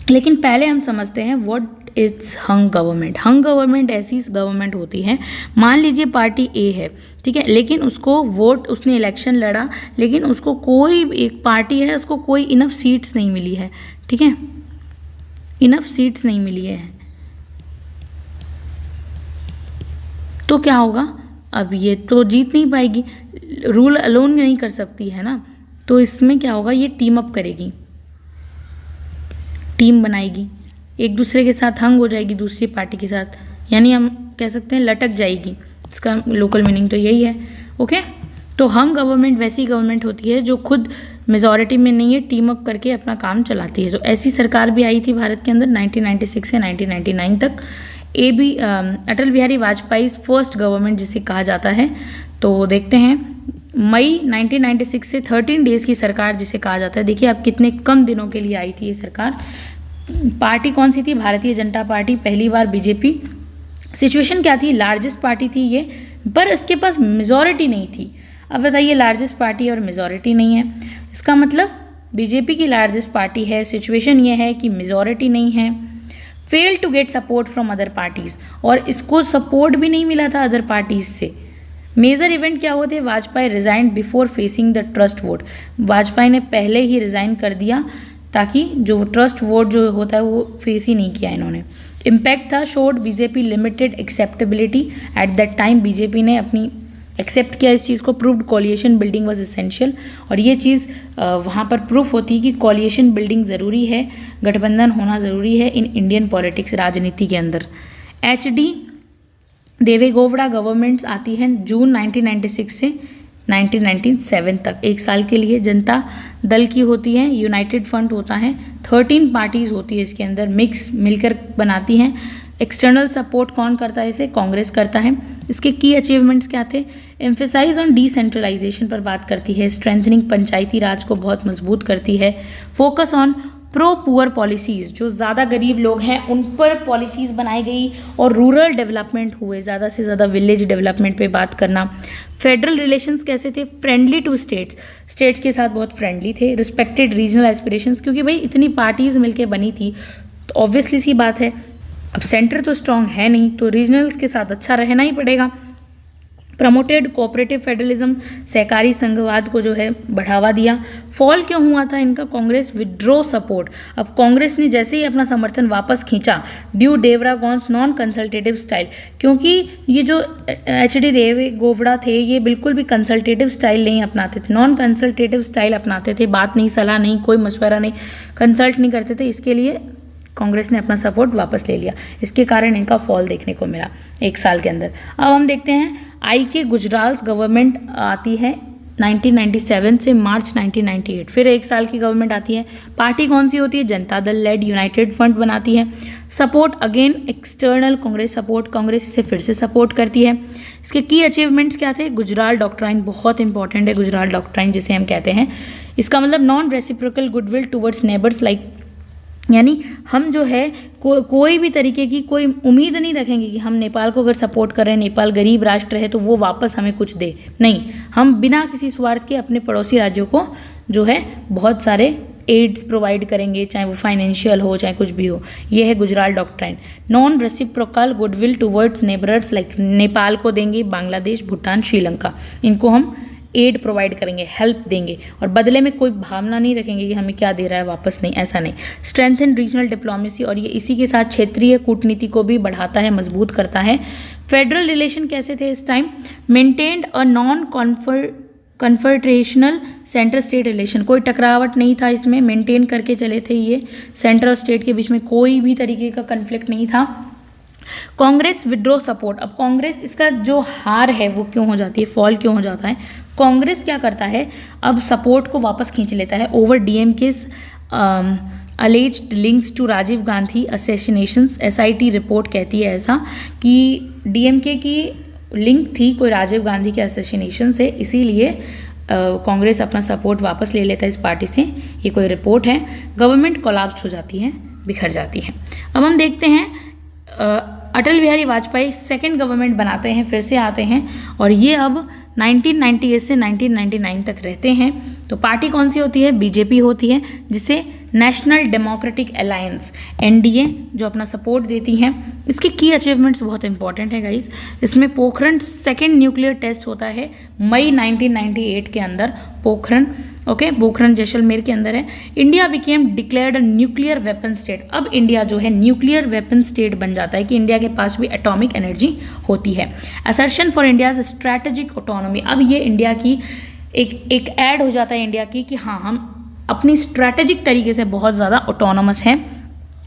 लेकिन पहले हम समझते हैं what it's hung government. Hung government ऐसी गवर्नमेंट होती है, मान लीजिए पार्टी ए है, ठीक है, लेकिन उसको वोट, उसने इलेक्शन लड़ा, लेकिन उसको कोई एक पार्टी है, उसको कोई इनफ सीट्स नहीं मिली है, ठीक है, इनफ सीट्स नहीं मिली है, तो क्या होगा, अब ये तो जीत नहीं पाएगी, रूल अलोन नहीं कर सकती है ना, तो इसमें क्या होगा, ये टीम अप करेगी, टीम बनाएगी, एक दूसरे के साथ हंग हो जाएगी दूसरी पार्टी के साथ, यानी हम कह सकते हैं लटक जाएगी, इसका लोकल मीनिंग तो यही है। ओके, तो हम गवर्नमेंट वैसी गवर्नमेंट होती है जो खुद मेजॉरिटी में नहीं है, टीम अप करके अपना काम चलाती है। तो ऐसी सरकार भी आई थी भारत के अंदर 1996 से 1999 तक। अटल बिहारी वाजपेयी फर्स्ट गवर्नमेंट जिसे कहा जाता है। तो देखते हैं, मई 1996 से 13 डेज की सरकार जिसे कहा जाता है। देखिए आप कितने कम दिनों के लिए आई थी ये सरकार। पार्टी कौन सी थी? भारतीय जनता पार्टी, पहली बार बीजेपी। सिचुएशन क्या थी? लार्जेस्ट पार्टी थी ये, पर इसके पास मेजॉरिटी नहीं थी। अब बताइए, लार्जेस्ट पार्टी और मेजॉरिटी नहीं है, इसका मतलब बीजेपी की लार्जेस्ट पार्टी है, सिचुएशन ये है कि मेजॉरिटी नहीं है। Fail to get support from other parties, और इसको सपोर्ट भी नहीं मिला था अदर पार्टीज से। मेजर इवेंट क्या हुए थे? Vajpayee resign before facing the trust vote. Vajpayee ने पहले ही रिजाइन कर दिया ताकि जो ट्रस्ट वोट जो होता है वो फेस ही नहीं किया इन्होंने। इम्पैक्ट था, showed BJP limited acceptability at that time. BJP ने अपनी एक्सेप्ट किया इस चीज़ को। Proved coalition building was essential, और ये चीज़ वहाँ पर प्रूफ होती है कि कोलिएशन बिल्डिंग ज़रूरी है, गठबंधन होना ज़रूरी है इन इंडियन पॉलिटिक्स, राजनीति के अंदर। एच.डी. देवे गौड़ा गवर्नमेंट्स आती हैं जून 1996 से 1997 तक, एक साल के लिए। जनता दल की होती है, यूनाइटेड फ्रंट होता है, 13 पार्टीज होती है इसके अंदर, मिक्स मिलकर बनाती हैं। एक्सटर्नल सपोर्ट कौन करता है इसे? कांग्रेस करता है। इसके की अचीवमेंट्स क्या थे? एम्फेसाइज ऑन डिसेंट्रलाइजेशन पर बात करती है, स्ट्रेंथनिंग पंचायती राज को बहुत मजबूत करती है, focus on pro poor policies, जो ज़्यादा गरीब लोग हैं उन पर पॉलिसीज़ बनाई गई, और रूरल डेवलपमेंट हुए, ज़्यादा से ज़्यादा विलेज डेवलपमेंट पे बात करना। फेडरल रिलेशंस कैसे थे? फ्रेंडली टू स्टेट्स, स्टेट्स के साथ बहुत फ्रेंडली थे। रिस्पेक्टेड रीजनल एस्पिरेशंस, क्योंकि भाई इतनी पार्टीज़ मिलके बनी थी तो ऑब्वियसली सी बात है, अब सेंटर तो स्ट्रॉन्ग है नहीं, तो रीजनल्स के साथ अच्छा रहना ही पड़ेगा। प्रमोटेड कोऑपरेटिव फेडरलिज्म, सहकारी संघवाद को जो है बढ़ावा दिया। फॉल क्यों हुआ था इनका? Congress withdraw support. अब कांग्रेस ने जैसे ही अपना समर्थन वापस खींचा ड्यू देवरागॉन्स नॉन कंसल्टेटिव स्टाइल, क्योंकि ये जो एच.डी. देवे गौड़ा थे ये बिल्कुल भी कंसल्टेटिव स्टाइल नहीं अपनाते थे, नॉन कंसल्टेटिव स्टाइल अपनाते थे, बात नहीं, सलाह नहीं, कोई मशवरा नहीं, कंसल्ट नहीं करते थे। इसके लिए कांग्रेस ने अपना सपोर्ट वापस ले लिया, इसके कारण इनका फॉल देखने को मिला एक साल के अंदर। अब हम देखते हैं, आई.के. गुजराल्स गवर्नमेंट आती है 1997 से मार्च 1998, फिर एक साल की गवर्नमेंट आती है। पार्टी कौन सी होती है? Janata Dal lead United front बनाती है। Support again external Congress support, Congress इसे फिर से सपोर्ट करती है। इसके की अचीवमेंट्स क्या थे? गुजराल डॉक्ट्राइन बहुत इंपॉर्टेंट है, गुजराल डॉक्ट्राइन जिसे हम कहते हैं, इसका मतलब non reciprocal goodwill towards neighbours, like यानी हम जो है कोई भी तरीके की कोई उम्मीद नहीं रखेंगे कि हम नेपाल को अगर सपोर्ट कर रहे हैं, नेपाल गरीब राष्ट्र है तो वो वापस हमें कुछ दे, नहीं, हम बिना किसी स्वार्थ के अपने पड़ोसी राज्यों को जो है बहुत सारे एड्स प्रोवाइड करेंगे, चाहे वो फाइनेंशियल हो चाहे कुछ भी हो। ये है Gujral doctrine. Non reciprocal goodwill towards neighbours, like Nepal को देंगे, बांग्लादेश, भूटान, श्रीलंका, इनको हम एड प्रोवाइड करेंगे, हेल्प देंगे, और बदले में कोई भावना नहीं रखेंगे कि हमें क्या दे रहा है वापस, नहीं, ऐसा नहीं। स्ट्रेंथन रीजनल डिप्लोमेसी, और ये इसी के साथ क्षेत्रीय कूटनीति को भी बढ़ाता है, मजबूत करता है। फेडरल रिलेशन कैसे थे इस time? Maintained a non confrontational centre state relation, कोई टकरावट नहीं था इसमें, मेंटेन करके चले थे ये, सेंटर और स्टेट के बीच में कोई भी तरीके का कन्फ्लिक्ट नहीं था। कांग्रेस विड्रॉ सपोर्ट, अब कांग्रेस इसका जो हार है वो क्यों हो जाती है, फॉल क्यों हो जाता है? कांग्रेस क्या करता है, अब सपोर्ट को वापस खींच लेता है over DMK's alleged links to Rajiv Gandhi assassinations. SIT report कहती है ऐसा कि डीएमके की लिंक थी कोई राजीव गांधी के असैसिनेशन से, इसीलिए कांग्रेस अपना सपोर्ट वापस ले लेता है इस पार्टी से, ये कोई रिपोर्ट है। गवर्नमेंट कोलैप्स हो जाती है, बिखर जाती है। अब हम देखते हैं अटल बिहारी वाजपेयी सेकंड गवर्नमेंट बनाते हैं, फिर से आते हैं, और ये अब 1998 से 1999 तक रहते हैं। तो पार्टी कौन सी होती है? बीजेपी होती है, जिसे नेशनल डेमोक्रेटिक अलायंस एनडीए जो अपना सपोर्ट देती हैं। इसके की अचीवमेंट्स बहुत इंपॉर्टेंट है गाइस। इसमें पोखरण सेकेंड न्यूक्लियर टेस्ट होता है मई 1998 के अंदर, पोखरण, ओके, पोखरण जैसलमेर के अंदर है। India became declared nuclear weapon state, अब इंडिया जो है न्यूक्लियर वेपन स्टेट बन जाता है कि इंडिया के पास भी एटॉमिक एनर्जी होती है। Assertion for India's strategic autonomy, अब ये इंडिया की एक ऐड हो जाता है इंडिया की कि हाँ, हम अपनी स्ट्रैटेजिक तरीके से बहुत ज़्यादा ऑटोनॉमस हैं।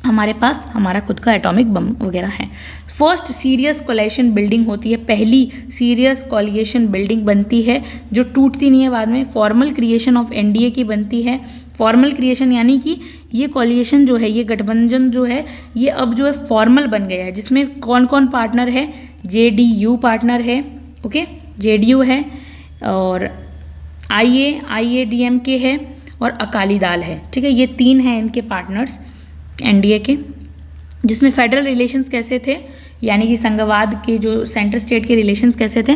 हमारे पास हमारा खुद का एटॉमिक बम वगैरह है। फर्स्ट सीरियस कोलिशन बिल्डिंग होती है, पहली सीरियस कोलिशन बिल्डिंग बनती है जो टूटती नहीं है बाद में। फॉर्मल क्रिएशन ऑफ एनडीए की बनती है। फॉर्मल क्रिएशन यानी कि ये कोलिशन जो है, ये गठबंधन जो है, ये अब जो है फॉर्मल बन गया है, जिसमें कौन कौन पार्टनर है, जेडीयू पार्टनर है, ओके, जेडीयू है, और आईएडीएमके है, और अकाली दल है, ठीक है। ये 3 हैं इनके पार्टनर्स एनडीए के, जिसमें फेडरल रिलेशंस कैसे थे, यानी कि संघवाद के जो सेंटर स्टेट के रिलेशंस कैसे थे,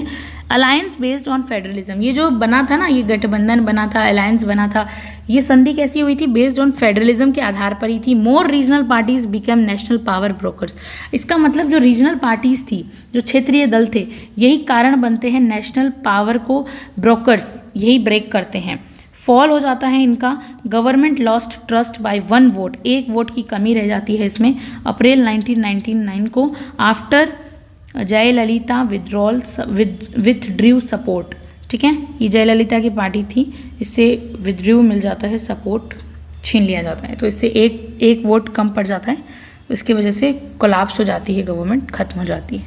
अलायंस बेस्ड ऑन फेडरलिज्म। ये जो बना था ना, ये गठबंधन बना था, अलायंस बना था, ये संधि कैसी हुई थी, बेस्ड ऑन फेडरलिज्म के आधार पर ही थी। More regional parties become national power brokers. इसका मतलब जो रीजनल पार्टीज थी, जो क्षेत्रीय दल थे, यही कारण बनते हैं नेशनल पावर को ब्रोकर्स, यही ब्रेक करते हैं। फॉल हो जाता है इनका। Government lost trust bye 1 vote, 1 vote की कमी रह जाती है इसमें, अप्रैल 1999 को, आफ्टर जयललिता विथड्रू सपोर्ट, ठीक है। ये जयललिता की पार्टी थी, इससे विथड्रू मिल जाता है, सपोर्ट छीन लिया जाता है, तो इससे एक वोट कम पड़ जाता है, इसकी वजह से कोलैप्स हो जाती है, गवर्नमेंट खत्म हो जाती है।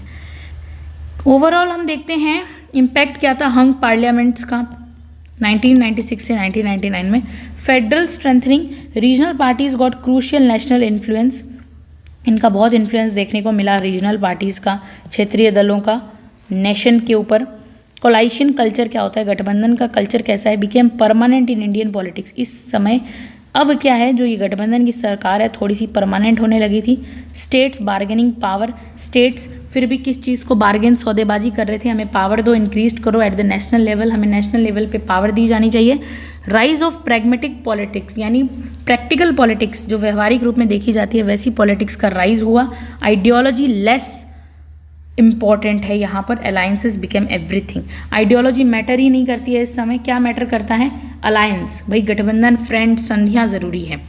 ओवरऑल हम देखते हैं इम्पैक्ट क्या था हंग पार्लियामेंट्स का 1996 से 1999 में। Federal strengthening, regional parties got crucial national influence, इनका बहुत इन्फ्लुएंस देखने को मिला रीजनल पार्टीज़ का, क्षेत्रीय दलों का नेशन के ऊपर। कोलाइशन कल्चर क्या होता है, गठबंधन का कल्चर कैसा है, became permanent in Indian politics. इस समय अब क्या है, जो ये गठबंधन की सरकार है थोड़ी सी परमानेंट होने लगी थी। स्टेट्स बार्गेनिंग पावर, स्टेट्स फिर भी किस चीज़ को बार्गेन, सौदेबाजी कर रहे थे, हमें पावर दो, इंक्रीज करो एट द नेशनल लेवल, हमें नेशनल लेवल पे पावर दी जानी चाहिए। राइज ऑफ प्रैग्मेटिक पॉलिटिक्स, यानी प्रैक्टिकल पॉलिटिक्स जो व्यवहारिक रूप में देखी जाती है वैसी पॉलिटिक्स का राइज हुआ। आइडियोलॉजी लेस इम्पॉर्टेंट है यहाँ पर, alliances became everything. Ideology matter ही नहीं करती है इस समय, क्या मैटर करता है, अलायंस, भाई गठबंधन, फ्रेंड, संधियाँ ज़रूरी है,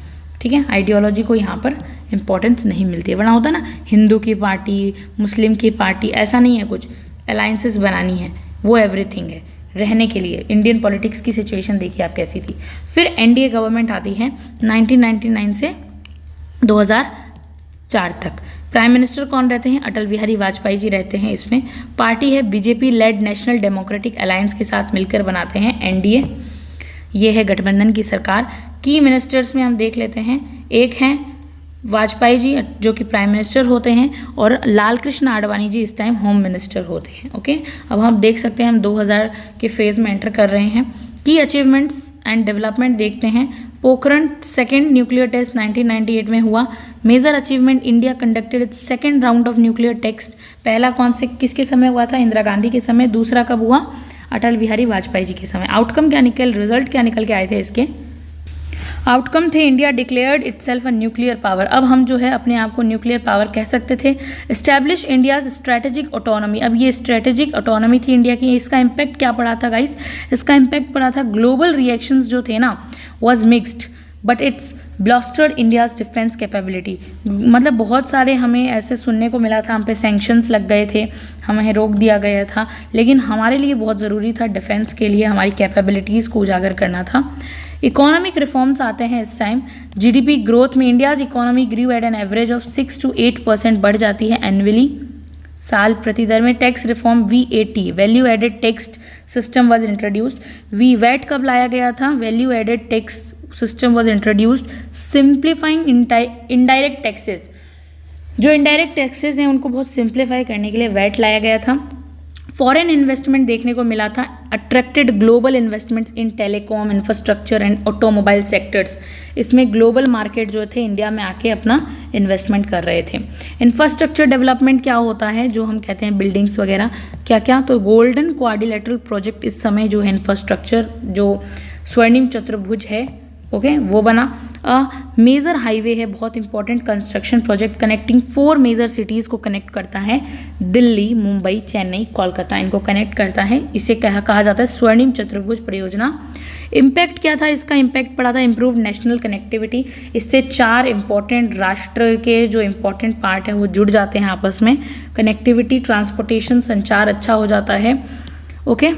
ठीक है। आइडियोलॉजी को यहाँ पर इंपॉर्टेंस नहीं मिलती है, वरना होता ना हिंदू की पार्टी, मुस्लिम की पार्टी, ऐसा नहीं है कुछ, अलायंसेस बनानी है, वो एवरीथिंग है रहने के लिए। इंडियन पॉलिटिक्स की सिचुएशन देखिए आप कैसी थी। फिर एनडीए गवर्नमेंट आती है 1999 से 2004 तक। प्राइम मिनिस्टर कौन रहते हैं, अटल बिहारी वाजपेयी जी रहते हैं इसमें। पार्टी है BJP lead national democratic alliance के साथ मिलकर बनाते हैं एनडीए, ये है गठबंधन की सरकार। की मिनिस्टर्स में हम देख लेते हैं, एक हैं वाजपेयी जी जो कि प्राइम मिनिस्टर होते हैं, और लाल कृष्ण आडवाणी जी इस टाइम होम मिनिस्टर होते हैं, ओके। अब हम देख सकते हैं हम 2000 के फेज़ में एंटर कर रहे हैं। की अचीवमेंट्स एंड डेवलपमेंट देखते हैं। पोखरण सेकेंड न्यूक्लियर टेस्ट 1998 में हुआ। Major achievement, India conducted its second round of nuclear test. पहला कौन से किसके समय हुआ था, इंदिरा गांधी के समय। दूसरा कब हुआ, अटल बिहारी वाजपेयी जी के समय। आउटकम क्या निकल, रिजल्ट क्या निकल के आए थे इसके, आउटकम थे India declared itself a nuclear power. अब हम जो है अपने आप को न्यूक्लियर पावर कह सकते थे। एस्टैब्लिश इंडियाज स्ट्रैटेजिक ऑटोनॉमी, अब ये स्ट्रैटेजिक ऑटोनॉमी थी इंडिया की। इसका इम्पैक्ट क्या पड़ा था गाइस, इसका इम्पैक्ट पड़ा था ग्लोबल रिएक्शंस जो थे ना was mixed, but it's bolstered India's defence capability. मतलब बहुत सारे हमें ऐसे सुनने को मिला था, हम पे सैंक्शंस लग गए थे, हमें रोक दिया गया था, लेकिन हमारे लिए बहुत ज़रूरी था डिफेंस के लिए हमारी कैपेबिलिटीज़ को उजागर करना था। इकोनॉमिक रिफॉर्म्स आते हैं इस टाइम। जीडीपी ग्रोथ में India's economy grew at an average of 6 to 8% बढ़ जाती है एनुअली, साल प्रति दर में। Tax reform VAT value added tax system was introduced. VAT कब लाया गया था, value added tax system was introduced. Simplifying indirect taxes, जो इनडायरेक्ट टैक्सेस हैं उनको बहुत सिंप्लीफाई करने के लिए वैट लाया गया था। फॉरेन इन्वेस्टमेंट देखने को मिला था। Attracted global investments in telecom, infrastructure and automobile sectors. इसमें ग्लोबल मार्केट जो थे इंडिया में आके अपना इन्वेस्टमेंट कर रहे थे। इंफ्रास्ट्रक्चर डेवलपमेंट क्या होता है, जो हम कहते हैं बिल्डिंग्स वगैरह, क्या क्या, तो गोल्डन क्वाड्रिलेटरल प्रोजेक्ट इस समय जो है इंफ्रास्ट्रक्चर, जो स्वर्णिम चतुर्भुज है, ओके, वो बना। मेजर हाईवे है, बहुत important construction project, connecting 4 major cities को कनेक्ट करता है, दिल्ली, मुंबई, चेन्नई, कोलकाता, इनको कनेक्ट करता है। इसे कहा जाता है स्वर्णिम चतुर्भुज परियोजना। इम्पैक्ट क्या था इसका, इम्पैक्ट पड़ा था इम्प्रूव नेशनल कनेक्टिविटी। इससे 4 इंपॉर्टेंट राष्ट्र के जो इंपॉर्टेंट पार्ट है वो जुड़ जाते हैं आपस में। कनेक्टिविटी, ट्रांसपोर्टेशन, संचार अच्छा हो जाता है, ओके।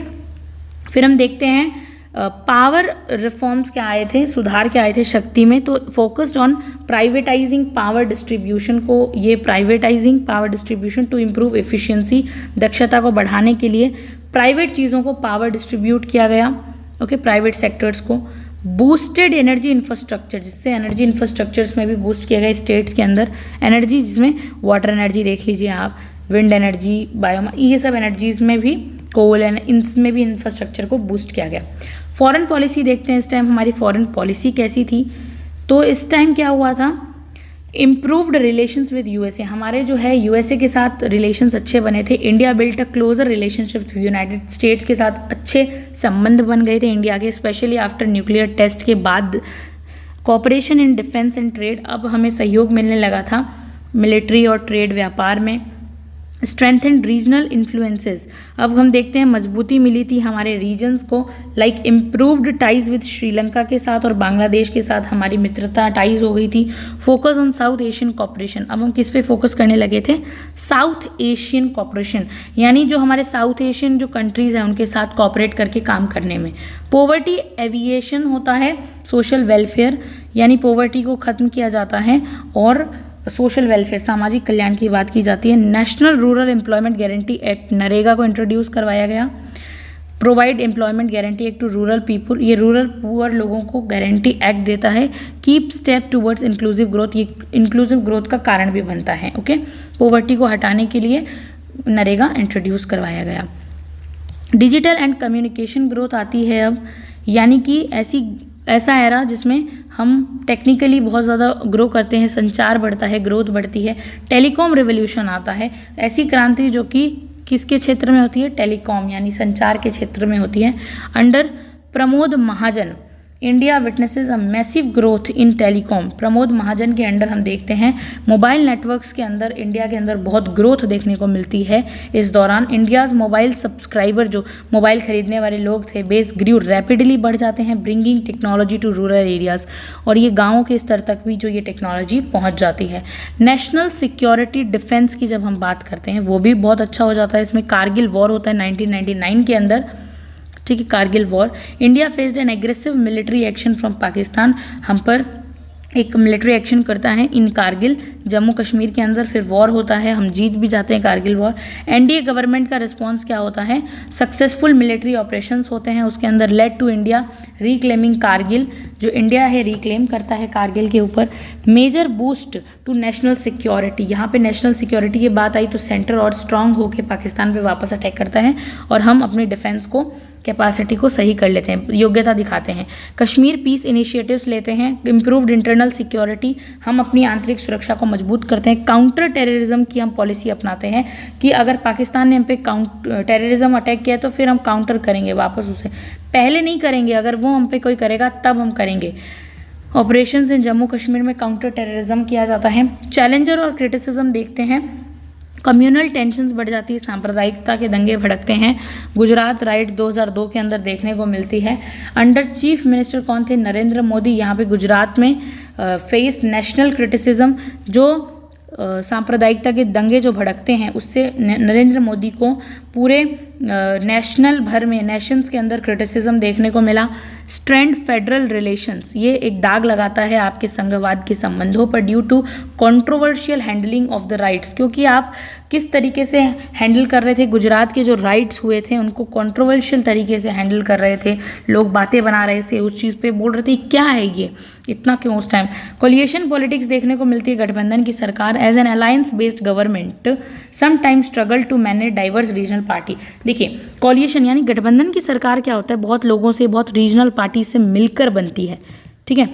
फिर हम देखते हैं पावर रिफॉर्म्स क्या आए थे, सुधार क्या आए थे शक्ति में, तो focused on privatizing power distribution को, ये privatizing power distribution to improve efficiency, दक्षता को बढ़ाने के लिए प्राइवेट चीज़ों को पावर डिस्ट्रीब्यूट किया गया, ओके, प्राइवेट सेक्टर्स को। बूस्टेड एनर्जी इंफ्रास्ट्रक्चर, जिससे एनर्जी इंफ्रास्ट्रक्चर्स में भी बूस्ट किया गया स्टेट्स के अंदर एनर्जी, जिसमें वाटर एनर्जी देख लीजिए आप, विंड एनर्जी, बायोमास, ये सब एनर्जीज में भी, कोल एंड इनमें भी इंफ्रास्ट्रक्चर को बूस्ट किया गया। फॉरेन पॉलिसी देखते हैं इस टाइम हमारी फॉरेन पॉलिसी कैसी थी। तो इस टाइम क्या हुआ था, इम्प्रूव्ड रिलेशंस विद यूएसए, हमारे जो है यूएसए के साथ रिलेशंस अच्छे बने थे। India built a closer relationship with United States के साथ अच्छे संबंध बन गए थे इंडिया के, स्पेशली आफ्टर न्यूक्लियर टेस्ट के बाद। Cooperation in defence and trade, अब हमें सहयोग मिलने लगा था मिलिट्री और ट्रेड व्यापार में। स्ट्रेंथेंड रीजनल इन्फ्लुएंसेस, अब हम देखते हैं मजबूती मिली थी हमारे रीजन्स को, like improved ties with Sri Lanka के साथ और बांग्लादेश के साथ हमारी मित्रता टाइज हो गई थी। Focus on South Asian cooperation, अब हम किस पे फोकस करने लगे थे, साउथ एशियन कॉपरेशन, यानी जो हमारे साउथ एशियन जो कंट्रीज़ हैं उनके साथ कॉपरेट करके काम करने में। पॉवर्टी एविएशन होता है सोशल वेलफेयर, यानी पॉवर्टी को ख़त्म किया जाता है और सोशल वेलफेयर, सामाजिक कल्याण की बात की जाती है। National rural employment guarantee act, NREGA को इंट्रोड्यूस करवाया गया। Provide employment guarantee act to rural people, ये रूरल पुअर लोगों को गारंटी एक्ट देता है। Key step towards inclusive growth, ये इंक्लूसिव ग्रोथ का कारण भी बनता है, ओके। पॉवर्टी को हटाने के लिए नरेगा इंट्रोड्यूस करवाया गया। डिजिटल एंड कम्युनिकेशन ग्रोथ आती है अब, यानी कि ऐसा एरा जिसमें हम टेक्निकली बहुत ज़्यादा ग्रो करते हैं, संचार बढ़ता है, ग्रोथ बढ़ती है। टेलीकॉम रिवोल्यूशन आता है, ऐसी क्रांति जो कि किसके क्षेत्र में होती है, टेलीकॉम यानी संचार के क्षेत्र में होती है। Under Pramod Mahajan, India witnesses a massive growth in telecom, Pramod Mahajan के अंडर हम देखते हैं मोबाइल नेटवर्क्स के अंदर इंडिया के अंदर बहुत ग्रोथ देखने को मिलती है। इस दौरान इंडियाज़ मोबाइल सब्सक्राइबर, जो मोबाइल खरीदने वाले लोग थे, बेस ग्रू रैपिडली बढ़ जाते हैं, bringing technology to rural areas, और ये गाँवों के स्तर तक भी जो ये टेक्नोलॉजी पहुँच जाती है। नेशनल सिक्योरिटी डिफेंस की जब हम बात करते हैं वो भी बहुत अच्छा हो जाता है। इसमें कारगिल वॉर होता है 1999 के अंदर, ठीक है, Kargil war. India faced N aggressive military action from Pakistan, हम पर एक मिलिट्री एक्शन करता है इन कारगिल, जम्मू कश्मीर के अंदर, फिर वॉर होता है, हम जीत भी जाते हैं कारगिल वॉर। एनडीए गवर्नमेंट का रिस्पांस क्या होता है, सक्सेसफुल मिलिट्री ऑपरेशंस होते हैं उसके अंदर, led to India reclaiming Kargil, जो इंडिया है रिक्लेम करता है कारगिल के ऊपर। Major boost to national security, यहाँ पे नेशनल सिक्योरिटी की बात आई तो सेंटर और स्ट्रांग होकर पाकिस्तान पे वापस अटैक करता है और हम अपनी डिफेंस को, कैपेसिटी को सही कर लेते हैं, योग्यता दिखाते हैं। कश्मीर पीस इनिशिएटिव्स लेते हैं। इम्प्रूव्ड इंटरनल सिक्योरिटी, हम अपनी आंतरिक सुरक्षा को मजबूत करते हैं। काउंटर टेररिज्म की हम पॉलिसी अपनाते हैं कि अगर पाकिस्तान ने हम पे टेररिज्म अटैक किया तो फिर हम काउंटर करेंगे वापस उसे, पहले नहीं करेंगे, अगर वो हम पे कोई करेगा तब हम करेंगे। ऑपरेशंस इन जम्मू कश्मीर में काउंटर टेररिज्म किया जाता है। चैलेंजर और क्रिटिसिज्म देखते हैं। कम्युनल टेंशन्स बढ़ जाती है, सांप्रदायिकता के दंगे भड़कते हैं। गुजरात राइट्स 2002 के अंदर देखने को मिलती है। अंडर चीफ मिनिस्टर कौन थे, नरेंद्र मोदी। यहाँ पे गुजरात में फेस नेशनल क्रिटिसिज्म, जो सांप्रदायिकता के दंगे जो भड़कते हैं उससे नरेंद्र मोदी को पूरे नेशनल भर में, नेशंस के अंदर क्रिटिसिज्म देखने को मिला। स्ट्रेंड फेडरल रिलेशंस, ये एक दाग लगाता है आपके संघवाद के संबंधों पर, due to controversial handling of the rights, क्योंकि आप किस तरीके से हैंडल कर रहे थे, गुजरात के जो राइट्स हुए थे उनको कंट्रोवर्शियल तरीके से हैंडल कर रहे थे, लोग बातें बना रहे थे उस चीज़ पे, बोल रहे थे क्या है ये, इतना क्यों उस टाइम। कोलिएशन पॉलिटिक्स देखने को मिलती है, गठबंधन की सरकार। As an alliance based government some time struggle to manage diverse regional party. देखिए कोलिएशन यानी गठबंधन की सरकार क्या होता है, बहुत लोगों से, बहुत रीजनल पार्टी से मिलकर बनती है, ठीक है।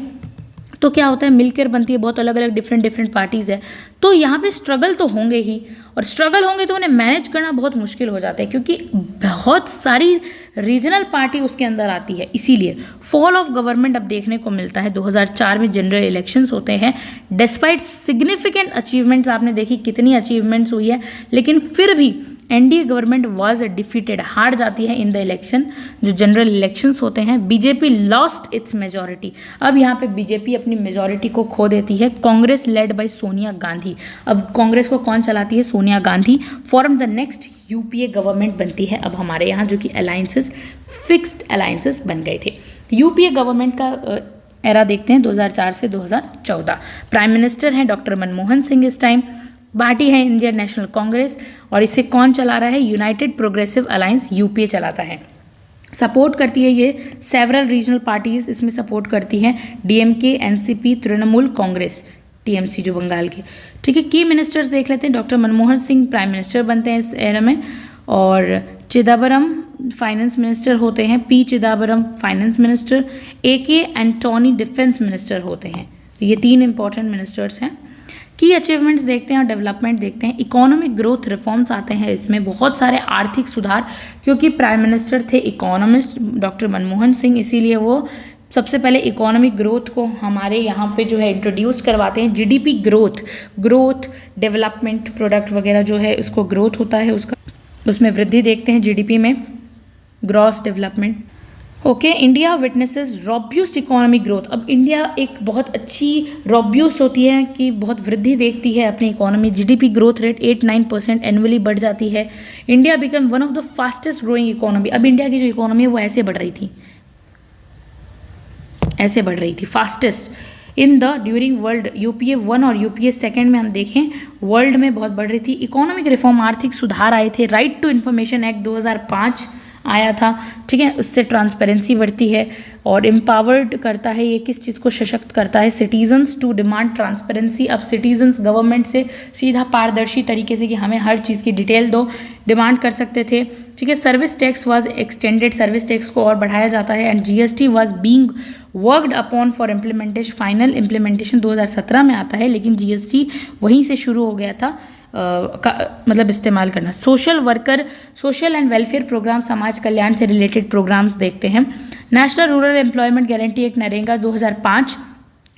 तो क्या होता है, मिलकर बनती है, बहुत अलग अलग डिफरेंट पार्टीज़ है, तो यहाँ पे स्ट्रगल तो होंगे ही, और स्ट्रगल होंगे तो उन्हें मैनेज करना बहुत मुश्किल हो जाता है, क्योंकि बहुत सारी रीजनल पार्टी उसके अंदर आती है। इसीलिए फॉल ऑफ गवर्नमेंट अब देखने को मिलता है। 2004 में जनरल इलेक्शंस होते हैं। डिस्पाइट सिग्निफिकेंट अचीवमेंट्स, आपने देखी कितनी अचीवमेंट्स हुई है, लेकिन फिर भी एनडीए गवर्नमेंट वाज डिफीटेड, हार जाती है इन द इलेक्शन, जो जनरल इलेक्शंस होते हैं। बीजेपी लॉस्ट इट्स मेजॉरिटी, अब यहाँ पे बीजेपी अपनी मेजॉरिटी को खो देती है। कांग्रेस लेड बाय सोनिया गांधी, अब कांग्रेस को कौन चलाती है, Sonia Gandhi. Form the next UPA government बनती है अब हमारे यहाँ, जो कि अलायंसेस फिक्स्ड अलायंसेस बन गए थे। यूपीए गवर्नमेंट का एरा देखते हैं 2004 से 2014। प्राइम मिनिस्टर हैं डॉक्टर मनमोहन सिंह इस टाइम। पार्टी है इंडियन नेशनल कांग्रेस और इसे कौन चला रहा है? यूनाइटेड प्रोग्रेसिव अलायंस यूपीए चलाता है। सपोर्ट करती है ये सेवरल रीजनल पार्टीज, इसमें सपोर्ट करती हैं DMK, NCP, Trinamool Congress, TMC जो बंगाल के। ठीक है, की मिनिस्टर्स देख लेते हैं। Doctor Manmohan Singh prime minister बनते हैं इस एरा में, और चिदम्बरम फाइनेंस मिनिस्टर होते हैं, P Chidambaram finance minister, AK Antony defence minister होते हैं। तो ये 3 इंपॉर्टेंट मिनिस्टर्स हैं। की अचीवमेंट्स देखते हैं और डेवलपमेंट देखते हैं। इकोनॉमिक ग्रोथ रिफॉर्म्स आते हैं इसमें, बहुत सारे आर्थिक सुधार, क्योंकि प्राइम मिनिस्टर थे इकोनॉमिस्ट डॉक्टर मनमोहन सिंह, इसीलिए वो सबसे पहले इकोनॉमिक ग्रोथ को हमारे यहाँ पे जो है इंट्रोड्यूस करवाते हैं। जीडीपी ग्रोथ डेवलपमेंट प्रोडक्ट वगैरह जो है उसको ग्रोथ होता है, उसमें वृद्धि देखते हैं जीडीपी में, gross development. Okay, India witnesses robust economic growth. अब इंडिया एक बहुत अच्छी रॉब्यूस्ट होती है कि बहुत वृद्धि देखती है अपनी economy. GDP growth rate 8-9% annually बढ़ जाती है। India become one of the fastest growing economy. अब इंडिया की जो इकोनॉमी है वो ऐसे बढ़ रही थी fastest in the during world. UPA 1 और यूपीए 2 में हम देखें वर्ल्ड में बहुत बढ़ रही थी। इकोनॉमिक रिफॉर्म, आर्थिक सुधार आए थे। राइट टू इन्फॉर्मेशन एक्ट 2005 आया था। ठीक है, उससे ट्रांसपेरेंसी बढ़ती है और एम्पावर्ड करता है। ये किस चीज़ को सशक्त करता है? Citizens to demand transparency. अब सिटीजन्स गवर्नमेंट से सीधा पारदर्शी तरीके से कि हमें हर चीज़ की डिटेल दो, डिमांड कर सकते थे। ठीक है, service tax was extended, service tax को और बढ़ाया जाता है। And GST was being worked upon for implementation. Final implementation 2017 में आता है, लेकिन जीएसटी वहीं से शुरू हो गया था मतलब इस्तेमाल करना। सोशल एंड वेलफेयर प्रोग्राम, समाज कल्याण से रिलेटेड प्रोग्राम्स देखते हैं। National rural employment guarantee act NREGA 2005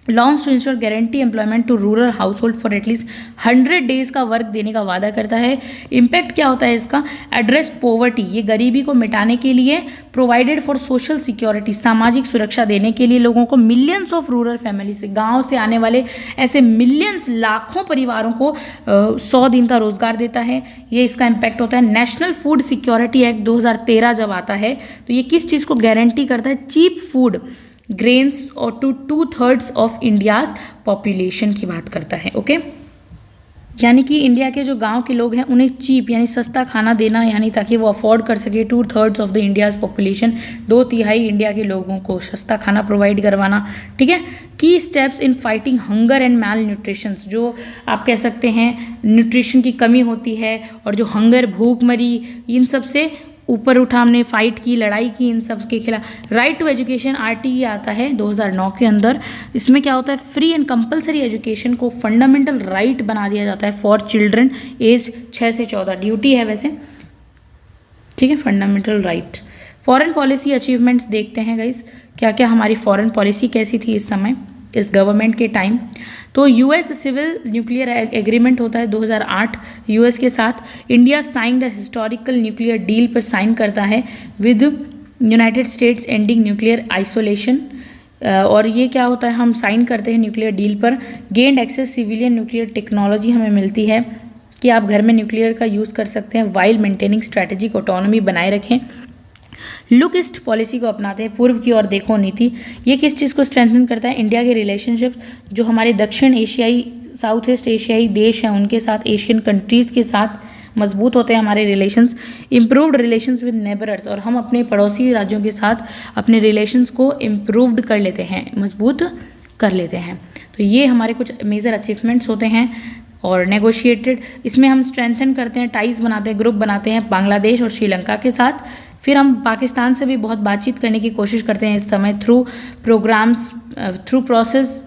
launch to ensure guarantee employment to rural household for at least 100 days का वर्क देने का वादा करता है। इम्पैक्ट क्या होता है इसका? एड्रेस पोवर्टी, ये गरीबी को मिटाने के लिए, प्रोवाइडेड फॉर सोशल सिक्योरिटी, सामाजिक सुरक्षा देने के लिए लोगों को, मिलियंस ऑफ रूरल फैमिली से, गांव से आने वाले ऐसे मिलियंस लाखों परिवारों को 100 दिन का रोजगार देता है। ये इसका इम्पैक्ट होता है। नेशनल फूड सिक्योरिटी एक्ट 2013 जब आता है तो ये किस चीज़ को गारंटी करता है? चीप फूड ग्रेन्स और टू 2/3 ऑफ इंडियाज पॉपुलेशन की बात करता है। ओके, यानी कि इंडिया के जो गांव के लोग हैं उन्हें चीप यानी सस्ता खाना देना, यानी ताकि वो अफोर्ड कर सके 2/3 of the India's population, 2/3 India के लोगों को सस्ता खाना प्रोवाइड करवाना। ठीक है, key steps in fighting hunger and malnutrition, जो आप कह सकते हैं न्यूट्रिशन की कमी होती है और जो हंगर, भूखमरी, इन सब से ऊपर उठा, हमने फाइट की, लड़ाई की इन सब के खिलाफ। राइट टू एजुकेशन RTE आता है 2009 के अंदर। इसमें क्या होता है? फ्री एंड कंपलसरी एजुकेशन को फंडामेंटल राइट बना दिया जाता है फॉर चिल्ड्रन एज 6 से 14। ड्यूटी है वैसे, ठीक है, fundamental right. Foreign policy achievements देखते हैं गाइस, क्या क्या हमारी फॉरेन पॉलिसी कैसी थी इस समय, इस गवर्नमेंट के टाइम। तो यूएस सिविल न्यूक्लियर एग्रीमेंट होता है 2008 यूएस के साथ। India signed a historical nuclear deal पर साइन करता है with United States ending nuclear isolation. और ये क्या होता है? हम साइन करते हैं न्यूक्लियर डील पर। Gained access civilian nuclear technology हमें मिलती है कि आप घर में न्यूक्लियर का यूज़ कर सकते हैं वाइल मेंटेनिंग स्ट्रैटेजिक ऑटोनॉमी बनाए रखें। लुक ईस्ट पॉलिसी को अपनाते हैं, पूर्व की ओर देखो नीति। ये किस चीज़ को स्ट्रेंथन करता है? इंडिया के रिलेशनशिप जो हमारे दक्षिण एशियाई, साउथ ईस्ट एशियाई देश हैं उनके साथ, एशियन कंट्रीज़ के साथ मजबूत होते हैं हमारे रिलेशंस। इम्प्रूव्ड रिलेशंस विद नेबरर्स, और हम अपने पड़ोसी राज्यों के साथ अपने रिलेशंस को इम्प्रूव्ड कर लेते हैं, मजबूत कर लेते हैं। तो ये हमारे कुछ मेजर अचीवमेंट्स होते हैं। और नेगोशिएटेड, इसमें हम स्ट्रेंथन करते हैं, टाइज बनाते हैं, ग्रुप बनाते हैं बांग्लादेश और श्रीलंका के साथ। फिर हम पाकिस्तान से भी बहुत बातचीत करने की कोशिश करते हैं इस समय। Through